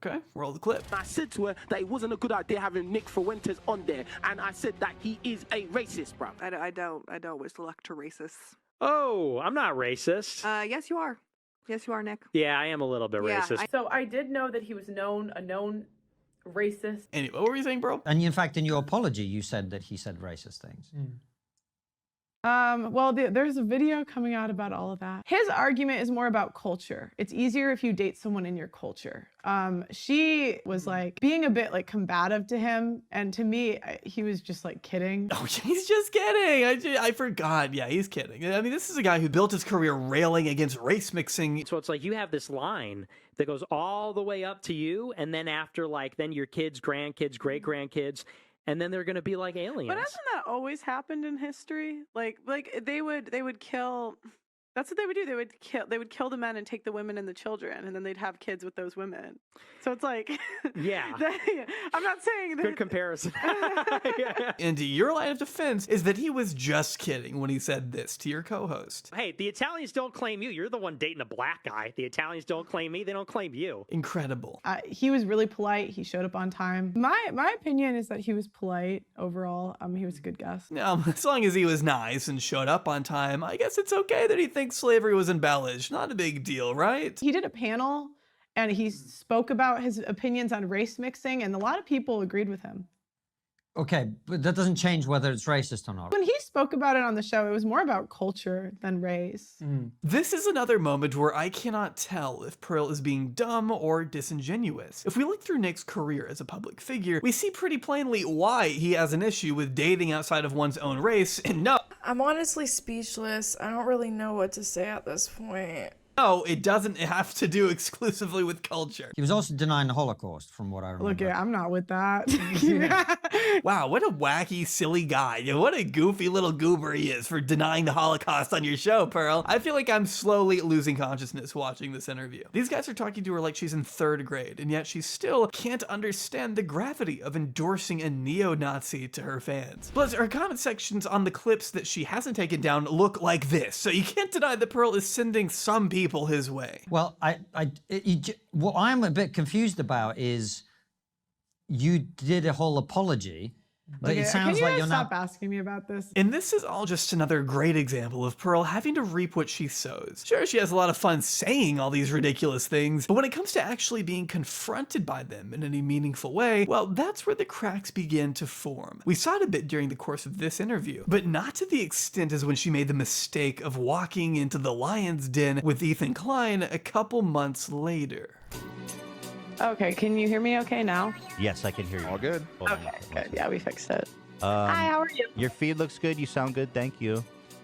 Okay, roll the clip. I said to her that it wasn't a good idea having Nick Fuentes on there, and I said that he is a racist, bro. I don't wish luck to racists. Oh, I'm not racist. Yes, you are. Yes, you are, Nick. Yeah, I am a little bit racist. So I did know that he was a known racist. Anyway, what were you saying, bro? And in fact, in your apology, you said that he said racist things. Well, there's a video coming out about all of that. His argument is more about culture. It's easier if you date someone in your culture. She was like being a bit like combative to him, and to me, he was just like kidding. Oh, he's just kidding. I forgot. Yeah, he's kidding. I mean, this is a guy who built his career railing against race mixing. So it's like you have this line that goes all the way up to you, and then after then your kids, grandkids, great grandkids. And then they're going to be like aliens. But hasn't that always happened in history? Like they would kill. That's what they would do. They would kill the men and take the women and the children, and then they'd have kids with those women. So it's like, yeah. I'm not saying that. Good comparison. And your line of defense is that he was just kidding when he said this to your co-host. Hey, the Italians don't claim you. You're the one dating a black guy. The Italians don't claim me. They don't claim you. Incredible. He was really polite. He showed up on time. My opinion is that he was polite overall. He was a good guest. As long as he was nice and showed up on time, I guess it's okay that he thinks slavery was embellished. Not a big deal, right? He did a panel and he spoke about his opinions on race mixing, and a lot of people agreed with him. Okay, but that doesn't change whether it's racist or not. When he spoke about it on the show, it was more about culture than race. This is another moment where I cannot tell if Pearl is being dumb or disingenuous. If we look through Nick's career as a public figure, we see pretty plainly why he has an issue with dating outside of one's own race, and no. I'm honestly speechless. I don't really know what to say at this point. No, it doesn't have to do exclusively with culture. He was also denying the Holocaust, from what I remember. Look, I'm not with that. Wow, what a wacky, silly guy. What a goofy little goober he is for denying the Holocaust on your show, Pearl. I feel like I'm slowly losing consciousness watching this interview. These guys are talking to her like she's in 3rd grade, and yet she still can't understand the gravity of endorsing a neo-Nazi to her fans. Plus, her comment sections on the clips that she hasn't taken down look like this, so you can't deny that Pearl is sending some people his way. Well, what I'm a bit confused about is you did a whole apology, but it sounds like you're not. Stop asking me about this. And this is all just another great example of Pearl having to reap what she sows. Sure, she has a lot of fun saying all these ridiculous things, but when it comes to actually being confronted by them in any meaningful way, well, that's where the cracks begin to form. We saw it a bit during the course of this interview, but not to the extent as when she made the mistake of walking into the lion's den with Ethan Klein a couple months later. Okay, can you hear me okay now? Yes, I can hear you. All good. Okay, good. Yeah, we fixed it. Hi, how are you? Your feed looks good. You sound good. Thank you.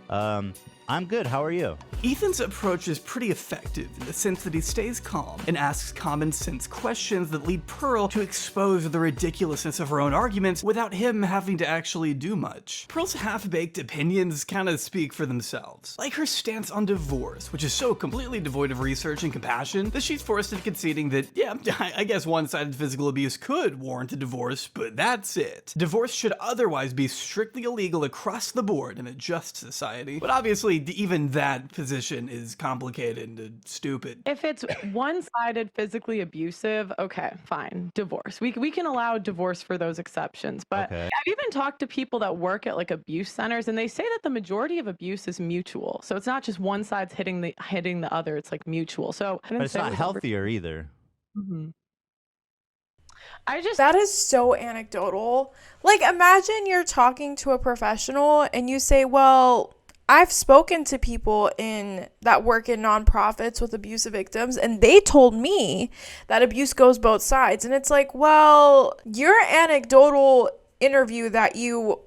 I'm good. How are you? Ethan's approach is pretty effective in the sense that he stays calm and asks common sense questions that lead Pearl to expose the ridiculousness of her own arguments without him having to actually do much. Pearl's half-baked opinions kind of speak for themselves, like her stance on divorce, which is so completely devoid of research and compassion that she's forced into conceding that, yeah, I guess one-sided physical abuse could warrant a divorce, but that's it. Divorce should otherwise be strictly illegal across the board in a just society, but obviously even that position is complicated and stupid. If it's one-sided physically abusive, okay, fine, divorce. We can allow divorce for those exceptions, but I've even talked to people that work at like abuse centers, and they say that the majority of abuse is mutual. So it's not just one side's hitting the other; it's like mutual. So but it's not healthier either. Mm-hmm. That is so anecdotal. Like, imagine you're talking to a professional and you say, well, I've spoken to people that work in nonprofits with abusive victims, and they told me that abuse goes both sides. And it's like, well, your anecdotal interview that you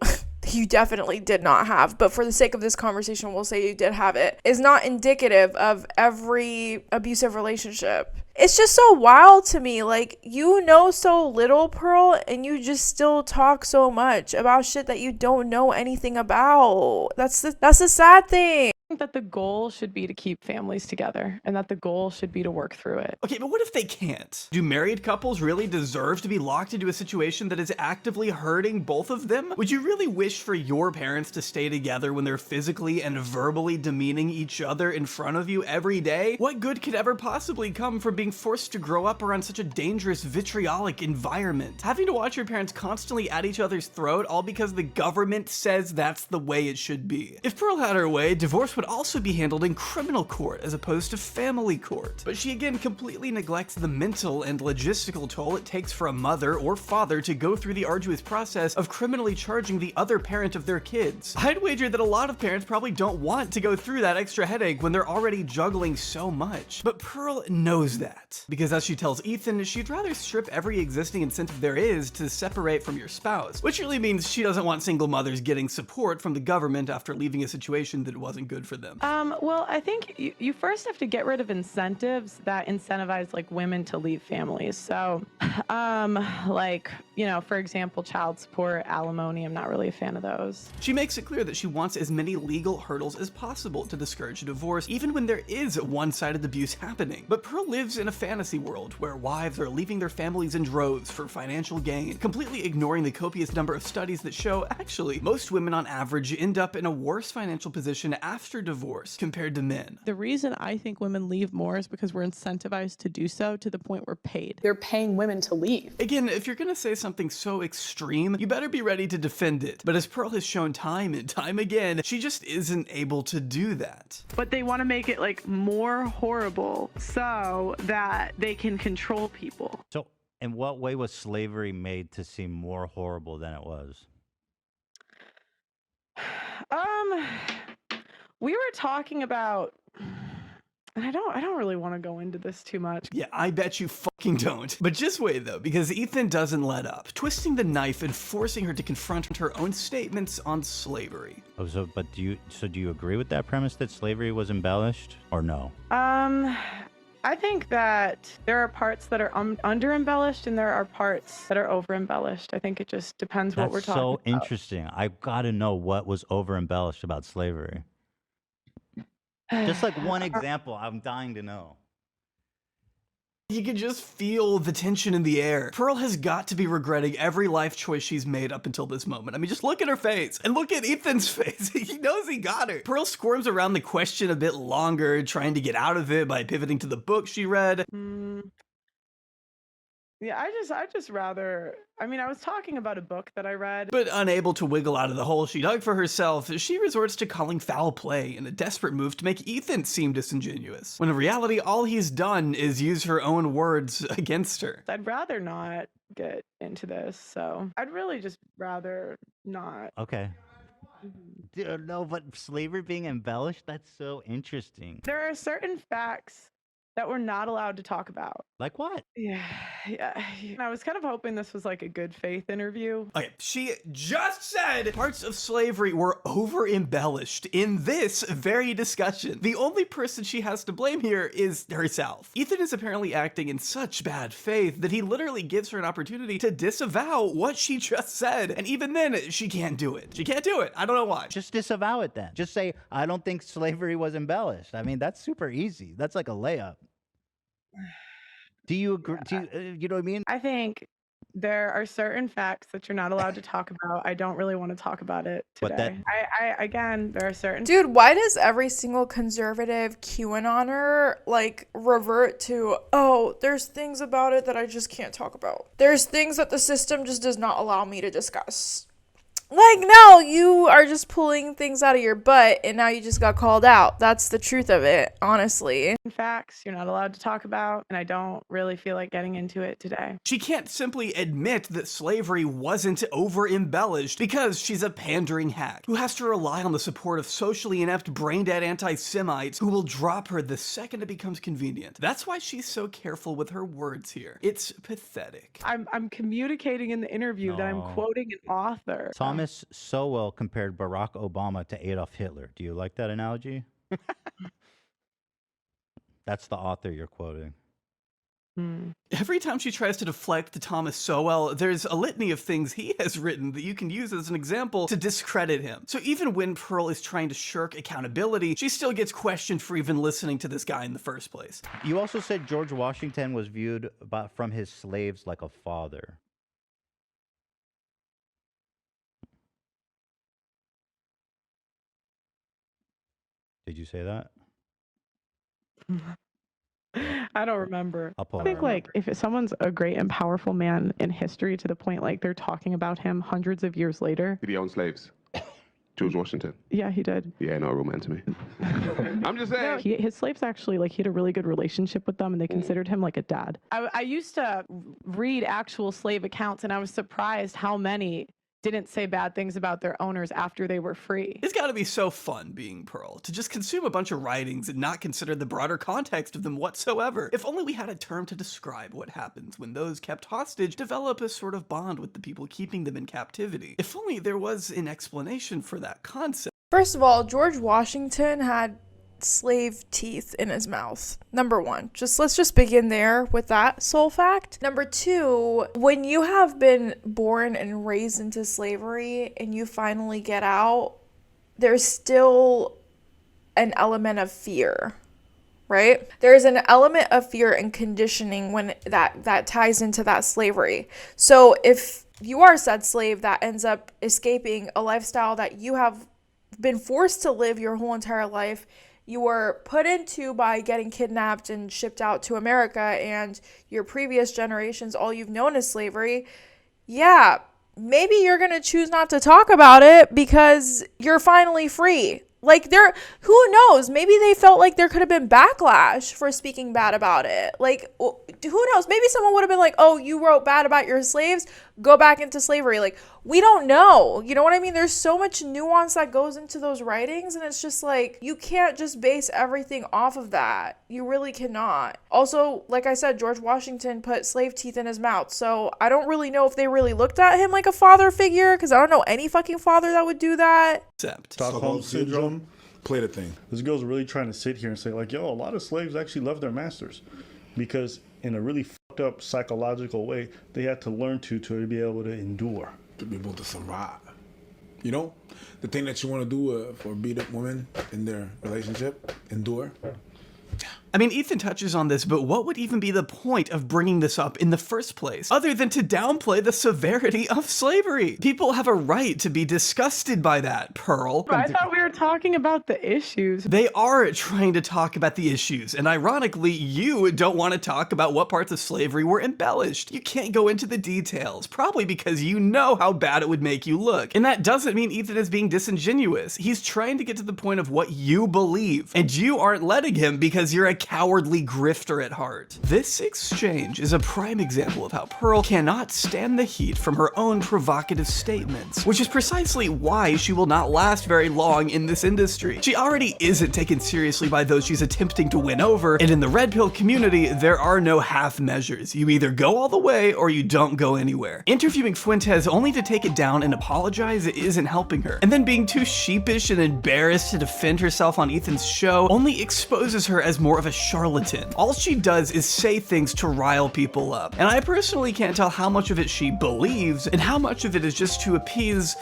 definitely did not have, but for the sake of this conversation, we'll say you did have it, is not indicative of every abusive relationship. It's just so wild to me. Like, you know so little, Pearl, and you just still talk so much about shit that you don't know anything about. That's the sad thing. I think that the goal should be to keep families together, and that the goal should be to work through it. Okay, but what if they can't? Do married couples really deserve to be locked into a situation that is actively hurting both of them? Would you really wish for your parents to stay together when they're physically and verbally demeaning each other in front of you every day? What good could ever possibly come from being forced to grow up around such a dangerous, vitriolic environment? Having to watch your parents constantly at each other's throat all because the government says that's the way it should be. If Pearl had her way, divorce would also be handled in criminal court as opposed to family court. But she again completely neglects the mental and logistical toll it takes for a mother or father to go through the arduous process of criminally charging the other parent of their kids. I'd wager that a lot of parents probably don't want to go through that extra headache when they're already juggling so much. But Pearl knows that, because as she tells Ethan, she'd rather strip every existing incentive there is to separate from your spouse, which really means she doesn't want single mothers getting support from the government after leaving a situation that wasn't good for them. Well, I think you first have to get rid of incentives that incentivize like women to leave families. So, like, you know, for example, child support, alimony, I'm not really a fan of those. She makes it clear that she wants as many legal hurdles as possible to discourage divorce, even when there is one-sided abuse happening. But Pearl lives in a fantasy world where wives are leaving their families in droves for financial gain, completely ignoring the copious number of studies that show actually most women on average end up in a worse financial position after divorce compared to men. The reason I think women leave more is because we're incentivized to do so to the point we're paid. They're paying women to leave. Again, if you're gonna say something so extreme, you better be ready to defend it. But as Pearl has shown time and time again, she just isn't able to do that. But they want to make it like more horrible so that they can control people. So, in what way was slavery made to seem more horrible than it was? We were talking about, and I don't really want to go into this too much. Yeah, I bet you fucking don't. But just wait though, because Ethan doesn't let up, twisting the knife and forcing her to confront her own statements on slavery. Oh, so do you agree with that premise that slavery was embellished, or no? I think that there are parts that are under embellished and there are parts that are over embellished. I think it just depends what we're talking about. That's so interesting. I've got to know what was over embellished about slavery. Just like one example, I'm dying to know. You can just feel the tension in the air. Pearl has got to be regretting every life choice she's made up until this moment. I mean, just look at her face and look at Ethan's face. He knows he got her. Pearl squirms around the question a bit longer, trying to get out of it by pivoting to the book she read. Yeah, I just rather, I mean, I was talking about a book that I read. But unable to wiggle out of the hole she dug for herself, she resorts to calling foul play in a desperate move to make Ethan seem disingenuous, when in reality all he's done is use her own words against her. I'd rather not get into this, so I'd really just rather not. Okay. No, but slavery being embellished, that's so interesting. There are certain facts that we're not allowed to talk about. Like what? Yeah. I was kind of hoping this was like a good faith interview. Okay, she just said parts of slavery were over embellished in this very discussion. The only person she has to blame here is herself. Ethan is apparently acting in such bad faith that he literally gives her an opportunity to disavow what she just said. And even then, she can't do it. She can't do it. I don't know why. Just disavow it then. Just say, I don't think slavery was embellished. I mean, that's super easy. That's like a layup. Do you agree? You know what I mean? I think there are certain facts that you're not allowed to talk about. I don't really want to talk about it today. Again, there are certain... Dude, why does every single conservative QAnoner like revert to, oh, there's things about it that I just can't talk about. There's things that the system just does not allow me to discuss. Like, no, you are just pulling things out of your butt and now you just got called out. That's the truth of it, honestly. Facts you're not allowed to talk about, and I don't really feel like getting into it today. She can't simply admit that slavery wasn't over-embellished because she's a pandering hack who has to rely on the support of socially inept, brain-dead anti-Semites who will drop her the second it becomes convenient. That's why she's so careful with her words here. It's pathetic. I'm communicating in the interview that I'm quoting an author. Thomas Sowell compared Barack Obama to Adolf Hitler. Do you like that analogy? That's the author you're quoting. Every time she tries to deflect to Thomas Sowell, there's a litany of things he has written that you can use as an example to discredit him. So even when Pearl is trying to shirk accountability, she still gets questioned for even listening to this guy in the first place. You also said George Washington was viewed from his slaves like a father. Did you say that? I don't remember. I think like if someone's a great and powerful man in history to the point like they're talking about him hundreds of years later. Did he own slaves? George Washington. Yeah, he did. Yeah, no romance to me. I'm just saying. His slaves actually, like, he had a really good relationship with them, and they considered him like a dad. I used to read actual slave accounts, and I was surprised how many didn't say bad things about their owners after they were free. It's gotta be so fun being Pearl, to just consume a bunch of writings and not consider the broader context of them whatsoever. If only we had a term to describe what happens when those kept hostage develop a sort of bond with the people keeping them in captivity. If only there was an explanation for that concept. First of all, George Washington had slave teeth in his mouth. Number one, let's just begin there with that sole fact. Number two, when you have been born and raised into slavery and you finally get out, there's still an element of fear, right? There's an element of fear and conditioning when that ties into that slavery. So if you are said slave that ends up escaping a lifestyle that you have been forced to live your whole entire life, you were put into by getting kidnapped and shipped out to America, and your previous generations, all you've known is slavery, yeah, maybe you're going to choose not to talk about it because you're finally free. Like, who knows? Maybe they felt like there could have been backlash for speaking bad about it. Like, who knows? Maybe someone would have been like, oh, you wrote bad about your slaves, go back into slavery. Like, we don't know. You know what I mean? There's so much nuance that goes into those writings, and it's just like, you can't just base everything off of that. You really cannot. Also, like I said, George Washington put slave teeth in his mouth, so I don't really know if they really looked at him like a father figure, because I don't know any fucking father that would do that. Stockholm Syndrome played a thing. This girl's really trying to sit here and say like, yo, a lot of slaves actually love their masters because in a really fucked up psychological way, they had to learn to be able to endure. To be able to survive. You know, the thing that you want to do for beat up women in their relationship, endure. I mean, Ethan touches on this, but what would even be the point of bringing this up in the first place, other than to downplay the severity of slavery? People have a right to be disgusted by that, Pearl. I thought we were talking about the issues. They are trying to talk about the issues, and ironically, you don't want to talk about what parts of slavery were embellished. You can't go into the details, probably because you know how bad it would make you look. And that doesn't mean Ethan is being disingenuous. He's trying to get to the point of what you believe, and you aren't letting him because you're a cowardly grifter at heart. This exchange is a prime example of how Pearl cannot stand the heat from her own provocative statements, which is precisely why she will not last very long in this industry. She already isn't taken seriously by those she's attempting to win over, and in the red pill community, there are no half measures. You either go all the way or you don't go anywhere. Interviewing Fuentes only to take it down and apologize isn't helping her, and then being too sheepish and embarrassed to defend herself on Ethan's show only exposes her as more of a charlatan. All she does is say things to rile people up, and I personally can't tell how much of it she believes and how much of it is just to appease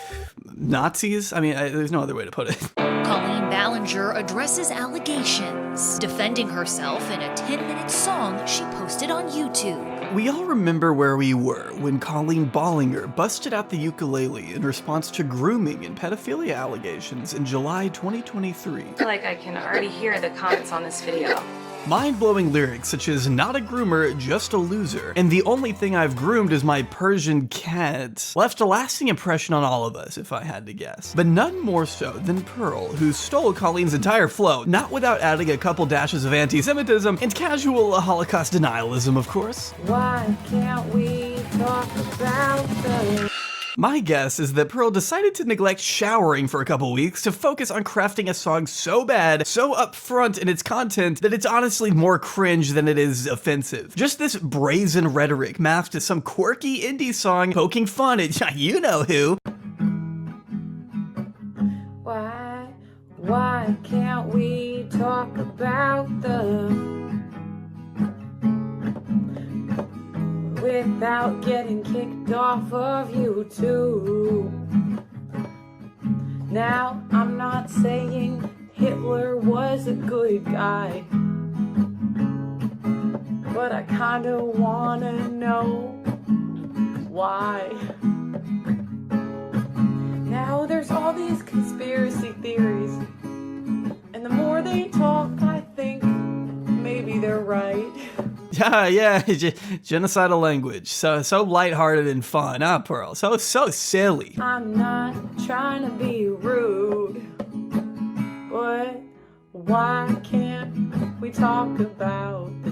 Nazis. I mean, there's no other way to put it. Colleen Ballinger addresses allegations, defending herself in a 10-minute song she posted on YouTube. We all remember where we were when Colleen Ballinger busted out the ukulele in response to grooming and pedophilia allegations in July 2023. I feel like I can already hear the comments on this video. Mind-blowing lyrics such as "not a groomer, just a loser," and "the only thing I've groomed is my Persian cat" left a lasting impression on all of us, if I had to guess. But none more so than Pearl, who stole Colleen's entire flow, not without adding a couple dashes of anti-Semitism and casual Holocaust denialism, of course. Why can't we talk about the... My guess is that Pearl decided to neglect showering for a couple weeks to focus on crafting a song so bad, so upfront in its content, that it's honestly more cringe than it is offensive. Just this brazen rhetoric masked as some quirky indie song poking fun at you know who. Why can't we talk about the... without getting kicked off of YouTube. Now, I'm not saying Hitler was a good guy, but I kinda wanna know why. Now there's all these conspiracy theories, and the more they talk, I think maybe they're right. Yeah, genocidal language. So lighthearted and fun, huh, Pearl? So silly. I'm not trying to be rude, but why can't we talk about the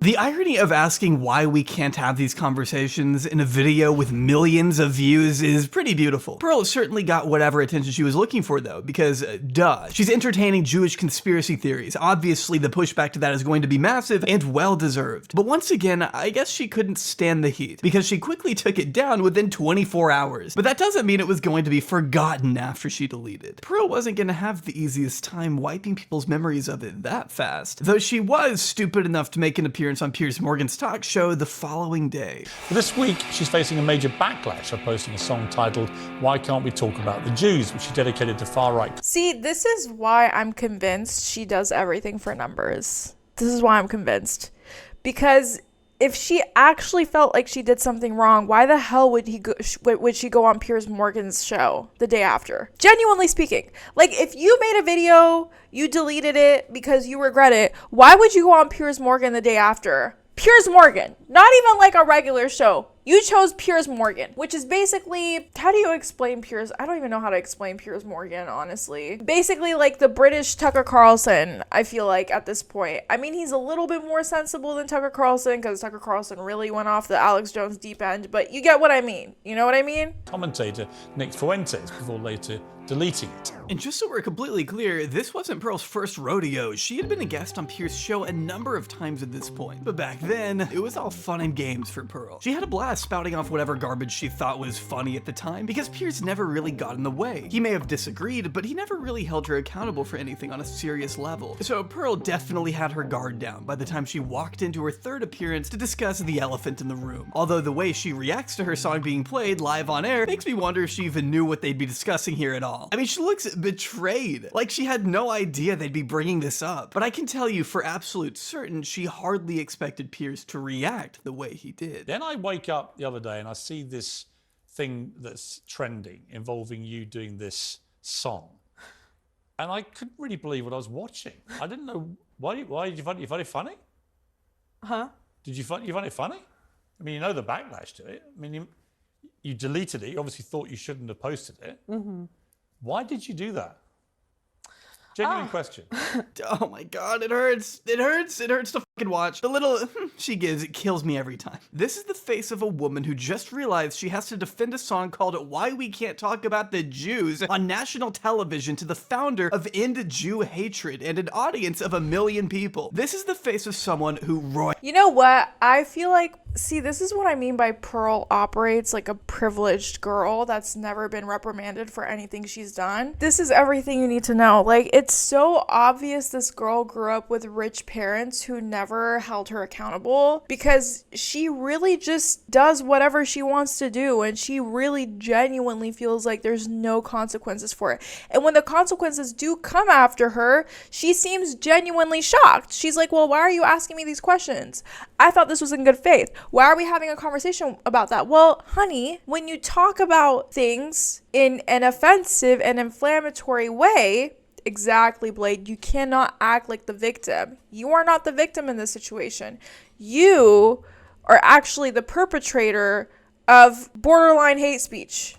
The irony of asking why we can't have these conversations in a video with millions of views is pretty beautiful. Pearl certainly got whatever attention she was looking for though, because duh, she's entertaining Jewish conspiracy theories. Obviously the pushback to that is going to be massive and well-deserved. But once again, I guess she couldn't stand the heat, because she quickly took it down within 24 hours. But that doesn't mean it was going to be forgotten after she deleted. Pearl wasn't going to have the easiest time wiping people's memories of it that fast, though she was stupid enough to make an appearance on Piers Morgan's talk show the following day. This week, she's facing a major backlash for posting a song titled "Why Can't We Talk About the Jews," which she dedicated to far-right. See, this is why I'm convinced she does everything for numbers. This is why I'm convinced. Because if she actually felt like she did something wrong, why the hell would she go on Piers Morgan's show the day after? Genuinely speaking, like if you made a video, you deleted it because you regret it, why would you go on Piers Morgan the day after? Piers Morgan, not even like a regular show. You chose Piers Morgan, which is basically, how do you explain Piers? I don't even know how to explain Piers Morgan, honestly. Basically like the British Tucker Carlson, I feel like at this point. I mean, he's a little bit more sensible than Tucker Carlson because Tucker Carlson really went off the Alex Jones deep end, but you get what I mean. You know what I mean? Commentator Nick Fuentes before later deleting it. And just so we're completely clear, this wasn't Pearl's first rodeo. She had been a guest on Piers' show a number of times at this point. But back then, it was all fun and games for Pearl. She had a blast spouting off whatever garbage she thought was funny at the time, because Piers never really got in the way. He may have disagreed, but he never really held her accountable for anything on a serious level. So Pearl definitely had her guard down by the time she walked into her third appearance to discuss the elephant in the room. Although the way she reacts to her song being played live on air makes me wonder if she even knew what they'd be discussing here at all. I mean, she looks betrayed, like she had no idea they'd be bringing this up. But I can tell you for absolute certain, she hardly expected Piers to react the way he did. Then I wake up the other day and I see this thing that's trending involving you doing this song. And I couldn't really believe what I was watching. I didn't know, why did you find it funny? Huh? Did you find it funny? I mean, you know the backlash to it. I mean, you deleted it. You obviously thought you shouldn't have posted it. Mm-hmm. Why did you do that? Genuine question. Oh my god, it hurts. It hurts. It hurts to fucking watch. The little she gives, it kills me every time. This is the face of a woman who just realized she has to defend a song called Why We Can't Talk About the Jews on national television to the founder of End Jew Hatred and an audience of 1 million people. This is the face of someone who You know what? I feel like, see, this is what I mean by Pearl operates like a privileged girl that's never been reprimanded for anything she's done. This is everything you need to know. Like, it's so obvious this girl grew up with rich parents who never held her accountable because she really just does whatever she wants to do, and she really genuinely feels like there's no consequences for it. And when the consequences do come after her, she seems genuinely shocked. She's like, well, why are you asking me these questions? I thought this was in good faith. Why are we having a conversation about that? Well, honey, when you talk about things in an offensive and inflammatory way, exactly, Blade, you cannot act like the victim. You are not the victim in this situation. You are actually the perpetrator of borderline hate speech,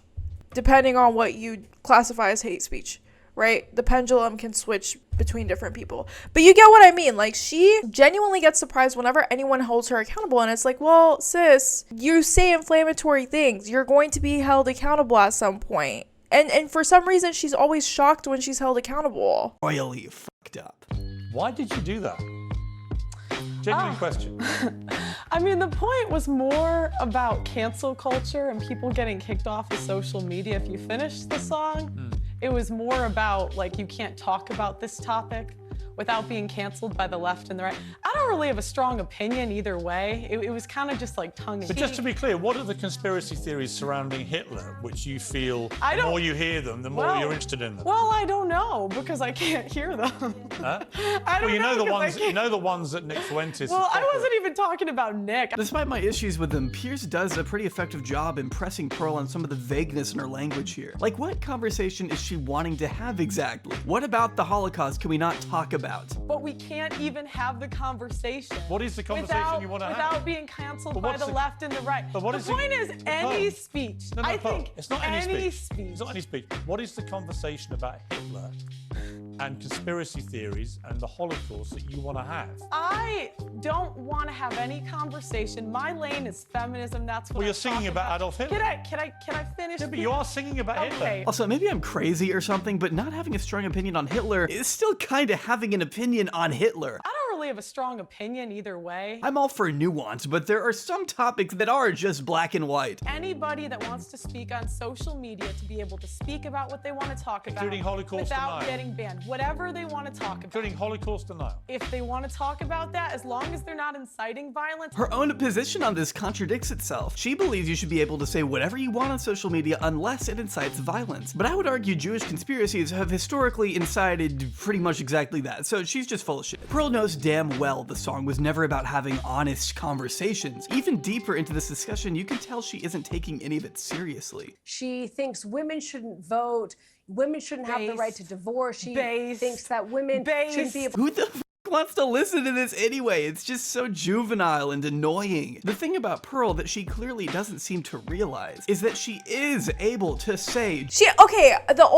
depending on what you classify as hate speech, right? The pendulum can switch between different people. But you get what I mean. Like, she genuinely gets surprised whenever anyone holds her accountable. And it's like, well, sis, you say inflammatory things. You're going to be held accountable at some point. And for some reason, she's always shocked when she's held accountable. royally fucked up. Why did you do that? Genuine question. I mean, the point was more about cancel culture and people getting kicked off of social media if you finish the song. It was more about, like, you can't talk about this topic without being canceled by the left and the right. I don't really have a strong opinion either way. It was kind of just like tongue-in-cheek. But just to be clear, what are the conspiracy theories surrounding Hitler, which you feel the more you hear them, the more you're interested in them? Well, I don't know because I can't hear them. Huh? I don't well, you know the ones that Nick Fuentes. Well, I wasn't even talking about Nick. Despite my issues with him, Pierce does a pretty effective job impressing Pearl on some of the vagueness in her language here. Like, what conversation is she wanting to have exactly? What about the Holocaust can we not talk about? But we can't even have the conversation. What is the conversation you want to have? Without being canceled by the left and the right. But what the point is any speech. No, I think it's not any speech. It's not any speech. What is the conversation about Hitler and conspiracy theories and the Holocaust that you want to have? I don't want to have any conversation. My lane is feminism. That's what you're singing about Adolf Hitler. Can I finish? Yeah, but you are singing about Hitler. Also, maybe I'm crazy or something, but not having a strong opinion on Hitler is still kind of having an opinion on Hitler. I don't really have a strong opinion either way. I'm all for nuance, but there are some topics that are just black and white. Anybody that wants to speak on social media to be able to speak about what they want to talk about, including Holocaust without denial, getting banned, whatever they want to talk about, including Holocaust denial. If they want to talk about that, as long as they're not inciting violence. Her own position on this contradicts itself. She believes you should be able to say whatever you want on social media unless it incites violence. But I would argue Jewish conspiracies have historically incited pretty much exactly that, so she's just full of shit. Pearl knows damn well the song was never about having honest conversations. Even deeper into this discussion, you can tell she isn't taking any of it seriously. She thinks women shouldn't vote, women shouldn't have the right to divorce. She thinks that women shouldn't be able. Who the wants to listen to this anyway? It's just so juvenile and annoying. The thing about Pearl that she clearly doesn't seem to realize is that she is able to say the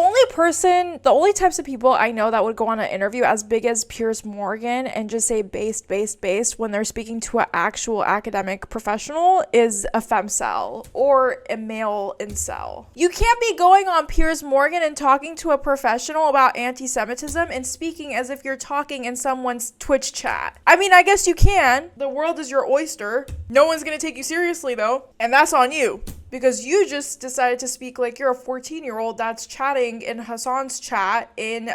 only types of people I know that would go on an interview as big as Piers Morgan and just say based when they're speaking to an actual academic professional is a femcel or a male incel. You can't be going on Piers Morgan and talking to a professional about anti-Semitism and speaking as if you're talking in someone's Twitch chat. I mean, I guess you can. The world is your oyster. No one's gonna take you seriously though, and that's on you. Because you just decided to speak like you're a 14-year-old that's chatting in Hassan's chat in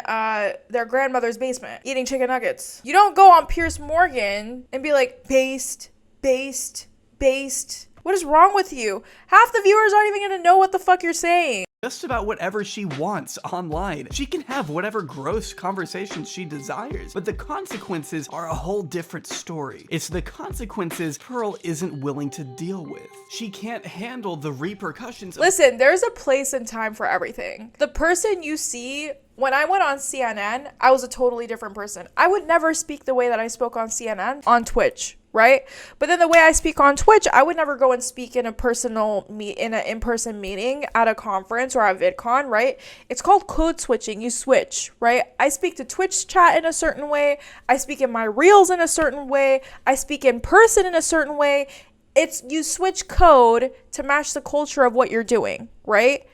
their grandmother's basement, eating chicken nuggets. You don't go on Piers Morgan and be like, based. What is wrong with you? Half the viewers aren't even gonna know what the fuck you're saying. Just about whatever she wants online. She can have whatever gross conversations she desires, but the consequences are a whole different story. It's the consequences Pearl isn't willing to deal with. She can't handle the repercussions. Listen, there's a place and time for everything. The person you see, when I went on CNN, I was a totally different person. I would never speak the way that I spoke on CNN on Twitch. right? But then the way I speak on Twitch, I would never go and speak in a in-person meeting at a conference or at VidCon, right? It's called code switching. You switch, right? I speak to Twitch chat in a certain way. I speak in my reels in a certain way. I speak in person in a certain way. It's you switch code to match the culture of what you're doing, right?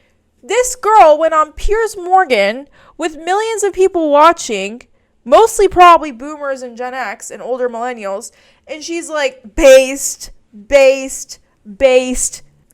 This girl went on Piers Morgan with millions of people watching, mostly probably boomers and Gen X and older millennials, and she's like, based.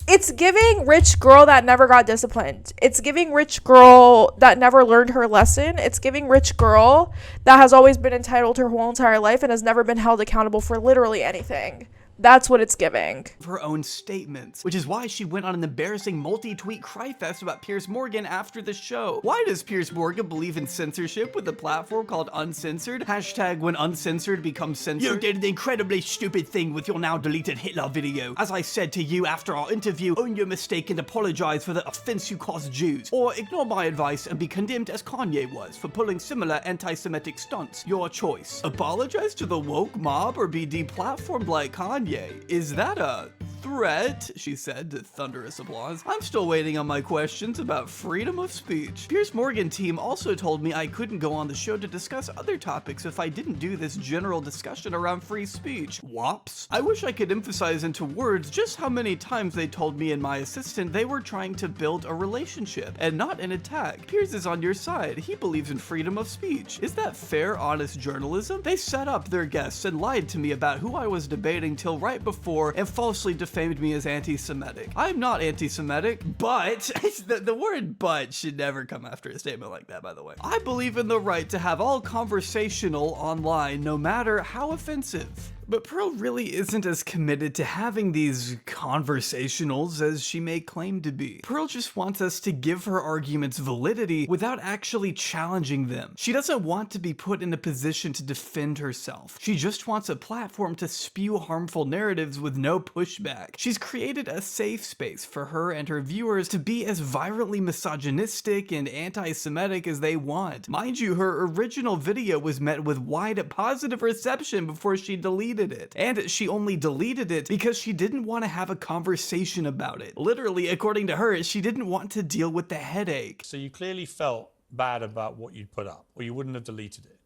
It's giving rich girl that never got disciplined. It's giving rich girl that never learned her lesson. It's giving rich girl that has always been entitled her whole entire life and has never been held accountable for literally anything. That's what it's giving. Her own statements, which is why she went on an embarrassing multi-tweet cryfest about Piers Morgan after the show. Why does Piers Morgan believe in censorship with a platform called Uncensored? Hashtag when uncensored becomes censored. You did an incredibly stupid thing with your now deleted Hitler video. As I said to you after our interview, own your mistake and apologize for the offense you caused Jews. Or ignore my advice and be condemned as Kanye was for pulling similar anti-Semitic stunts. Your choice. Apologize to the woke mob or be deplatformed like Kanye? Is that a threat? She said to thunderous applause. I'm still waiting on my questions about freedom of speech. Piers Morgan team also told me I couldn't go on the show to discuss other topics if I didn't do this general discussion around free speech. Whops. I wish I could emphasize into words just how many times they told me and my assistant they were trying to build a relationship and not an attack. Piers is on your side. He believes in freedom of speech. Is that fair, honest journalism? They set up their guests and lied to me about who I was debating till right before and falsely defamed me as anti-Semitic. I'm not anti-Semitic, but the word but should never come after a statement like that, by the way. I believe in the right to have all conversational online, no matter how offensive. But Pearl really isn't as committed to having these conversationals as she may claim to be. Pearl just wants us to give her arguments validity without actually challenging them. She doesn't want to be put in a position to defend herself. She just wants a platform to spew harmful narratives with no pushback. She's created a safe space for her and her viewers to be as virulently misogynistic and anti-Semitic as they want. Mind you, her original video was met with wide positive reception before she deleted it. And she only deleted it because she didn't want to have a conversation about it. Literally, according to her, she didn't want to deal with the headache. So you clearly felt bad about what you'd put up, or you wouldn't have deleted it.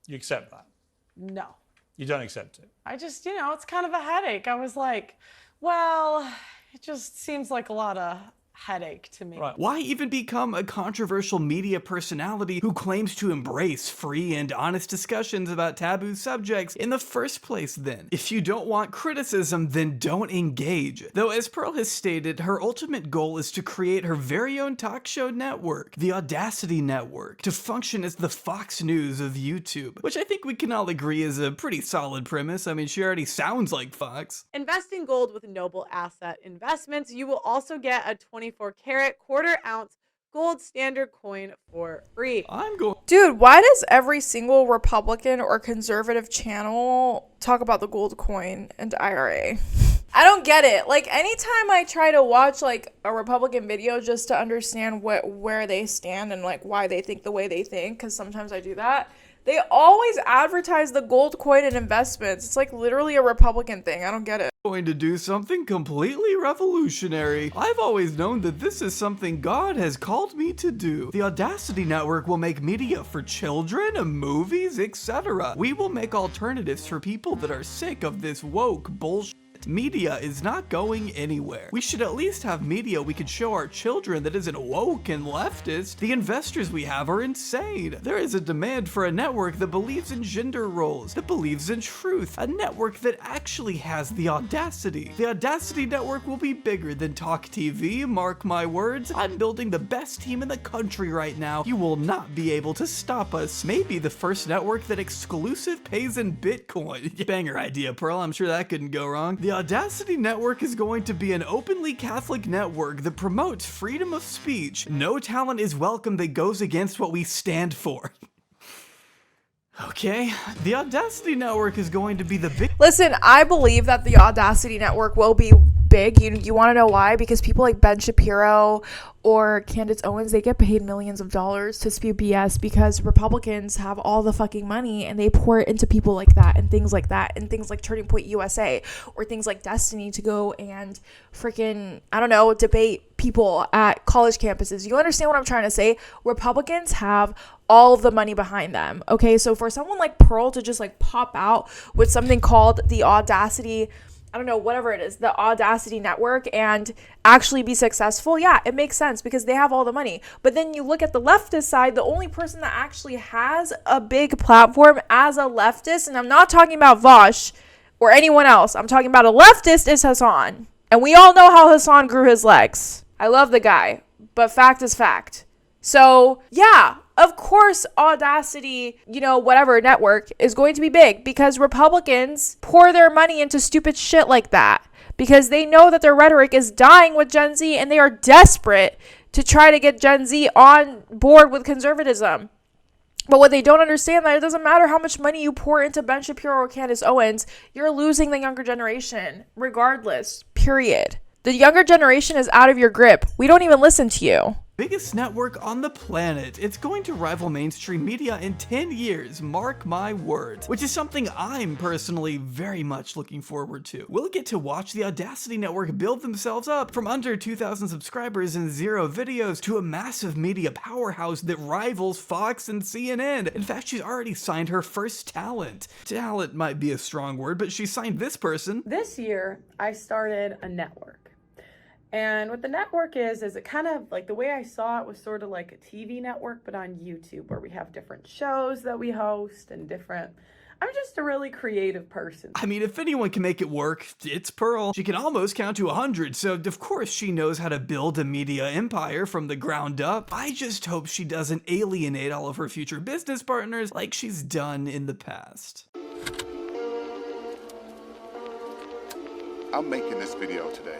You accept that? No. You don't accept it? I just, it's kind of a headache. I was like, well, it just seems like a lot of headache to me. Right. Why even become a controversial media personality who claims to embrace free and honest discussions about taboo subjects in the first place then? If you don't want criticism, then don't engage. Though as Pearl has stated, her ultimate goal is to create her very own talk show network, the Audacity Network, to function as the Fox News of YouTube, which I think we can all agree is a pretty solid premise. I mean, she already sounds like Fox. Invest in gold with Noble Asset Investments. You will also get a 24-karat quarter-ounce gold standard coin for free. Dude, why does every single Republican or conservative channel talk about the gold coin and IRA? I don't get it. Like, anytime I try to watch like a Republican video just to understand where they stand and like why they think the way they think, because sometimes I do that, they always advertise the gold coin and investments. It's like literally a Republican thing. I don't get it. Going to do something completely revolutionary. I've always known that this is something God has called me to do. The Audacity Network will make media for children, movies, etc. We will make alternatives for people that are sick of this woke bullshit. Media is not going anywhere. We should at least have media we could show our children that isn't woke and leftist. The investors we have are insane. There is a demand for a network that believes in gender roles, that believes in truth, a network that actually has the audacity. The Audacity Network will be bigger than Talk TV, mark my words. I'm building the best team in the country right now. You will not be able to stop us. Maybe the first network that exclusive pays in Bitcoin. Banger idea, Pearl. I'm sure that couldn't go wrong. The Audacity Network is going to be an openly Catholic network that promotes freedom of speech. No talent is welcome that goes against what we stand for. Okay, the Audacity Network is going to be the big... Listen, I believe that the Audacity Network will be big. You want to know why? Because people like Ben Shapiro or Candace Owens, they get paid millions of dollars to spew BS because Republicans have all the fucking money and they pour it into people like that and things like that and things like Turning Point USA or things like Destiny to go and freaking, I don't know, debate people at college campuses. You understand what I'm trying to say? Republicans have all of the money behind them. Okay, so for someone like Pearl to just like pop out with something called the Audacity, I don't know, whatever it is, the Audacity Network, and actually be successful, yeah, it makes sense because they have all the money. But then you look at the leftist side, the only person that actually has a big platform as a leftist, and I'm not talking about Vosh or anyone else, I'm talking about a leftist, is Hassan. And we all know how Hassan grew his legs. I love the guy, but fact is fact. So, yeah, of course, Audacity, whatever network is going to be big because Republicans pour their money into stupid shit like that because they know that their rhetoric is dying with Gen Z and they are desperate to try to get Gen Z on board with conservatism. But what they don't understand that it doesn't matter how much money you pour into Ben Shapiro or Candace Owens, you're losing the younger generation regardless, period. The younger generation is out of your grip. We don't even listen to you. Biggest network on the planet. It's going to rival mainstream media in 10 years, mark my words, which is something I'm personally very much looking forward to. We'll get to watch the Audacity Network build themselves up from under 2,000 subscribers and 0 videos to a massive media powerhouse that rivals Fox and CNN. In fact, she's already signed her first talent. Talent might be a strong word, but she signed this person. This year, I started a network. And what the network is it kind of like the way I saw it was sort of like a TV network, but on YouTube where we have different shows that we host and different. I'm just a really creative person. I mean, if anyone can make it work, it's Pearl. She can almost count to 100, so of course she knows how to build a media empire from the ground up. I just hope she doesn't alienate all of her future business partners like she's done in the past. I'm making this video today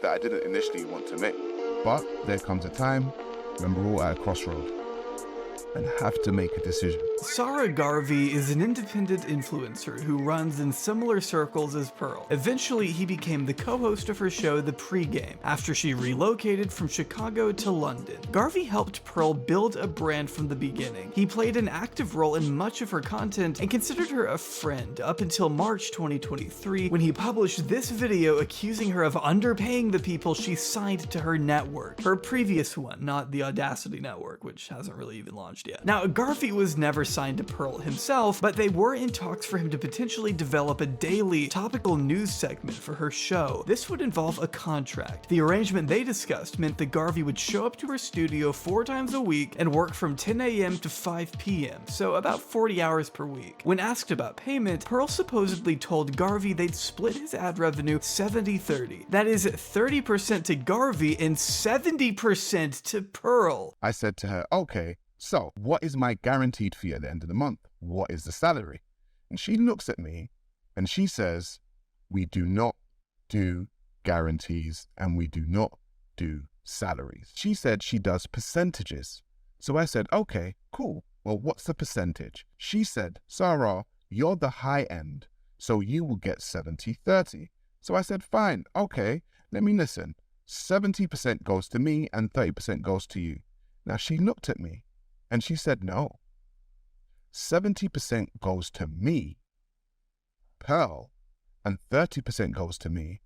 that I didn't initially want to make. But there comes a time when we're all at a crossroad and have to make a decision. Sarah Garvey is an independent influencer who runs in similar circles as Pearl. Eventually, he became the co-host of her show, The Pregame, after she relocated from Chicago to London. Garvey helped Pearl build a brand from the beginning. He played an active role in much of her content and considered her a friend up until March 2023 when he published this video accusing her of underpaying the people she signed to her network. Her previous one, not the Audacity Network, which hasn't really even launched yet. Now, Garvey was never signed to Pearl himself, but they were in talks for him to potentially develop a daily topical news segment for her show. This would involve a contract. The arrangement they discussed meant that Garvey would show up to her studio 4 times a week and work from 10 a.m. to 5 p.m., so about 40 hours per week. When asked about payment, Pearl supposedly told Garvey they'd split his ad revenue 70-30. That is 30% to Garvey and 70% to Pearl. I said to her, okay, so what is my guaranteed fee at the end of the month? What is the salary? And she looks at me and she says, we do not do guarantees and we do not do salaries. She said she does percentages. So I said, okay, cool. Well, what's the percentage? She said, Sarah, you're the high end, so you will get 70-30. So I said, fine, okay, let me listen. 70% goes to me and 30% goes to you. Now she looked at me and she said, no, 70% goes to me, Pearl, and 30% goes to me,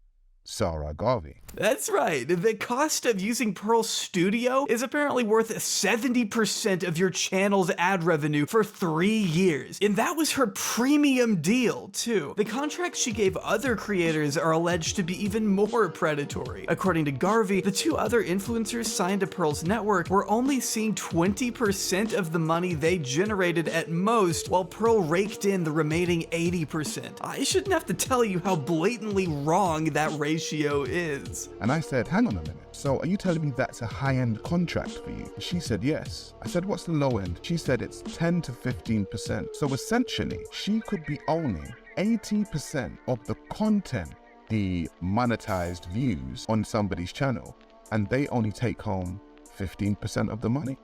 Sarah Garvey. That's right. The cost of using Pearl's studio is apparently worth 70% of your channel's ad revenue for 3 years. And that was her premium deal, too. The contracts she gave other creators are alleged to be even more predatory. According to Garvey, the 2 other influencers signed to Pearl's network were only seeing 20% of the money they generated at most, while Pearl raked in the remaining 80%. I shouldn't have to tell you how blatantly wrong that ratio is. And I said, hang on a minute. So are you telling me that's a high-end contract for you? She said, yes. I said, what's the low end? She said it's 10 to 15%. So essentially, she could be owning 80% of the content, the monetized views on somebody's channel, and they only take home 15% of the money.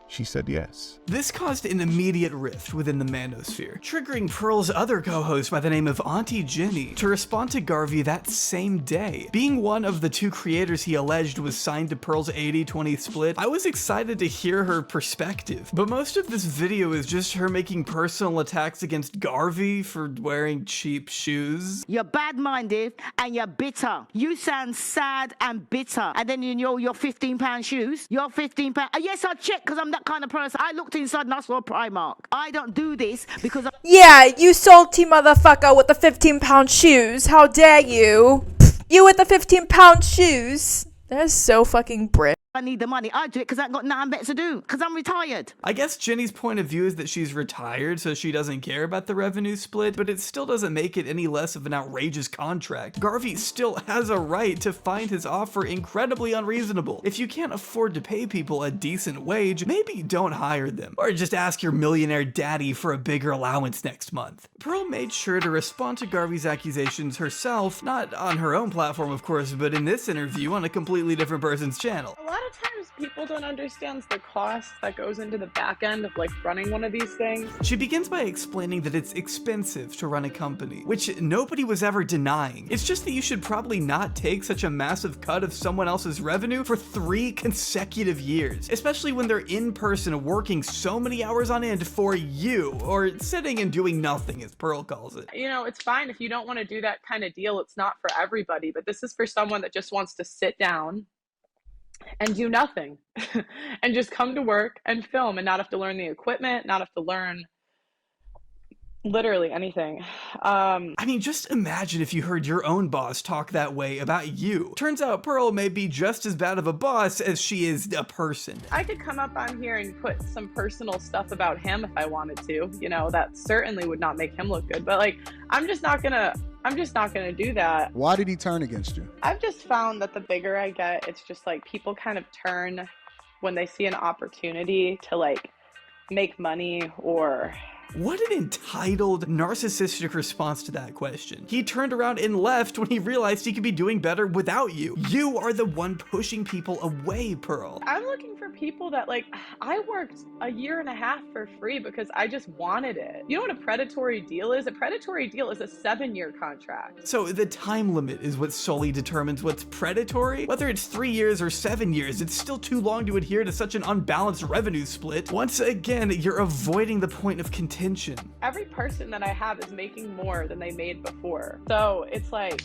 She said yes. This caused an immediate rift within the manosphere, triggering Pearl's other co-host by the name of Auntie Jenny to respond to Garvey that same day. Being one of the two creators he alleged was signed to Pearl's 80-20 split, I was excited to hear her perspective, but most of this video is just her making personal attacks against Garvey for wearing cheap shoes. You're bad-minded and you're bitter. You sound sad and bitter. And then you know your £15 shoes, your £15. Yes, I checked because I'm that kind of person. I looked inside and I saw Primark. I don't do this because Yeah, you salty motherfucker with the 15-pound shoes. How dare you? You with the 15-pound shoes. That is so fucking Brit. I need the money. I do it because I ain't got nothing better to do because I'm retired. I guess Jenny's point of view is that she's retired, so she doesn't care about the revenue split, but it still doesn't make it any less of an outrageous contract. Garvey still has a right to find his offer incredibly unreasonable. If you can't afford to pay people a decent wage, maybe don't hire them, or just ask your millionaire daddy for a bigger allowance next month. Pearl made sure to respond to Garvey's accusations herself, not on her own platform of course, but in this interview on a completely different person's channel. A lot of times people don't understand the cost that goes into the back end of like running one of these things. She begins by explaining that it's expensive to run a company, which nobody was ever denying. It's just that you should probably not take such a massive cut of someone else's revenue for 3 consecutive years, especially when they're in person working so many hours on end for you, or sitting and doing nothing as Pearl calls it. You know, it's fine if you don't want to do that kind of deal. It's not for everybody, but this is for someone that just wants to sit down and do nothing and just come to work and film and not have to learn the equipment, not have to learn literally anything. I mean, just imagine if you heard your own boss talk that way about you. Turns out Pearl may be just as bad of a boss as she is a person. I could come up on here and put some personal stuff about him if I wanted to. You know, that certainly would not make him look good, but like, I'm just not gonna do that. Why did he turn against you? I've just found that the bigger I get, it's just like people kind of turn when they see an opportunity to like make money or... What an entitled, narcissistic response to that question. He turned around and left when he realized he could be doing better without you. You are the one pushing people away, Pearl. I'm looking for people that like, I worked a year and a half for free because I just wanted it. You know what a predatory deal is? A predatory deal is a 7-year contract. So the time limit is what solely determines what's predatory? Whether it's 3 years or 7 years, it's still too long to adhere to such an unbalanced revenue split. Once again, you're avoiding the point of contention. Every person that I have is making more than they made before. So it's like,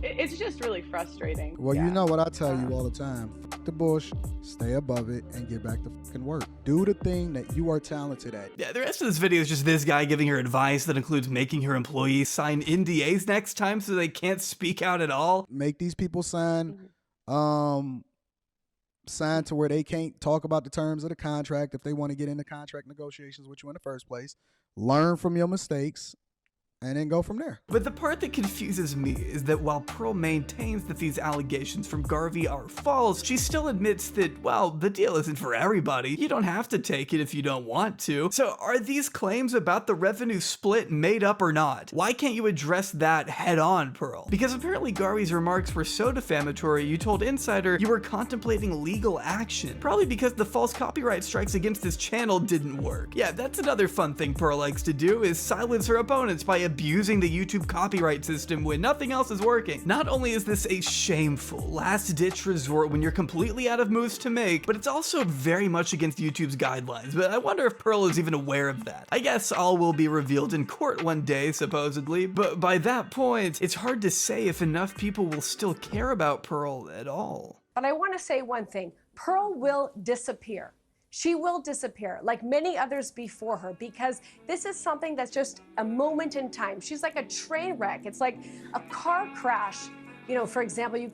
it's just really frustrating. Well, you know what I tell you all the time. Fuck the bullshit, stay above it, and get back to fucking work. Do the thing that you are talented at. Yeah, the rest of this video is just this guy giving her advice that includes making her employees sign NDAs next time so they can't speak out at all. Make these people sign to where they can't talk about the terms of the contract if they want to get into contract negotiations with you in the first place. Learn from your mistakes and then go from there. But the part that confuses me is that while Pearl maintains that these allegations from Garvey are false, she still admits that, well, the deal isn't for everybody. You don't have to take it if you don't want to. So are these claims about the revenue split made up or not? Why can't you address that head on, Pearl? Because apparently Garvey's remarks were so defamatory, you told Insider you were contemplating legal action. Probably because the false copyright strikes against this channel didn't work. Yeah, that's another fun thing Pearl likes to do, is silence her opponents by abusing the YouTube copyright system when nothing else is working. Not only is this a shameful, last-ditch resort when you're completely out of moves to make, but it's also very much against YouTube's guidelines. But I wonder if Pearl is even aware of that. I guess all will be revealed in court one day, supposedly, but by that point, it's hard to say if enough people will still care about Pearl at all. But I want to say one thing. Pearl will disappear. She will disappear like many others before her, because this is something that's just a moment in time. She's like a train wreck. It's like a car crash. You know, for example, you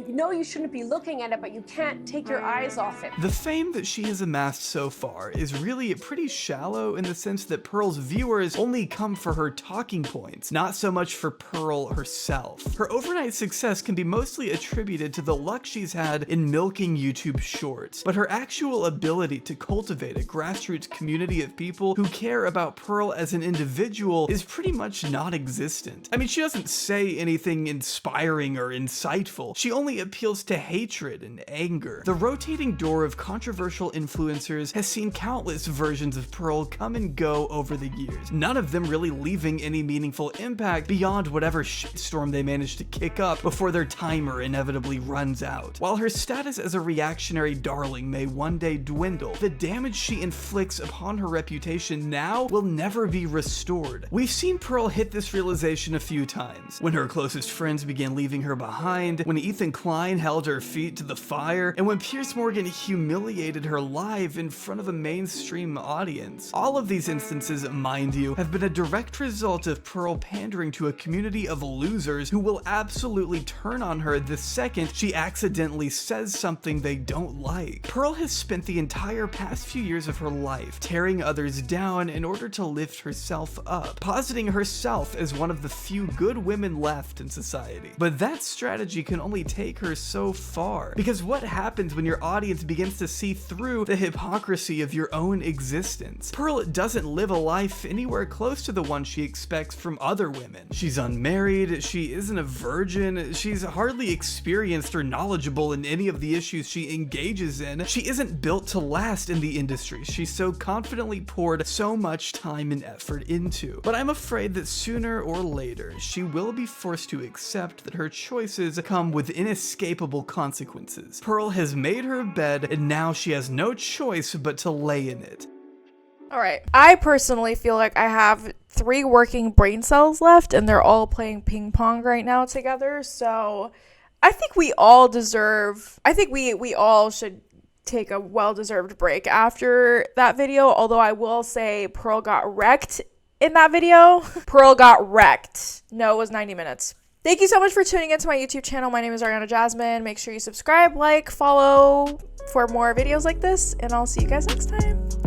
know you shouldn't be looking at it, but you can't take your eyes off it. The fame that she has amassed so far is really pretty shallow in the sense that Pearl's viewers only come for her talking points, not so much for Pearl herself. Her overnight success can be mostly attributed to the luck she's had in milking YouTube Shorts, but her actual ability to cultivate a grassroots community of people who care about Pearl as an individual is pretty much non-existent. I mean, she doesn't say anything inspiring inspiring or insightful. She only appeals to hatred and anger. The rotating door of controversial influencers has seen countless versions of Pearl come and go over the years, none of them really leaving any meaningful impact beyond whatever shitstorm they managed to kick up before their timer inevitably runs out. While her status as a reactionary darling may one day dwindle, the damage she inflicts upon her reputation now will never be restored. We've seen Pearl hit this realization a few times. When her closest friends began leaving her behind, when Ethan Klein held her feet to the fire, and when Piers Morgan humiliated her live in front of a mainstream audience. All of these instances, mind you, have been a direct result of Pearl pandering to a community of losers who will absolutely turn on her the second she accidentally says something they don't like. Pearl has spent the entire past few years of her life tearing others down in order to lift herself up, positing herself as one of the few good women left in society. But that strategy can only take her so far, because what happens when your audience begins to see through the hypocrisy of your own existence? Pearl doesn't live a life anywhere close to the one she expects from other women. She's unmarried, she isn't a virgin, she's hardly experienced or knowledgeable in any of the issues she engages in. She isn't built to last in the industry she's so confidently poured so much time and effort into. But I'm afraid that sooner or later, she will be forced to accept that her choices come with inescapable consequences. Pearl has made her bed, and now she has no choice but to lay in it. Alright, I personally feel like I have 3 working brain cells left, and they're all playing ping pong right now together, so I think we all should take a well-deserved break after that video, although I will say Pearl got wrecked in that video. Pearl got wrecked. No, it was 90 minutes. Thank you so much for tuning into my YouTube channel. My name is Ariana Jasmine. Make sure you subscribe, like, follow for more videos like this, and I'll see you guys next time.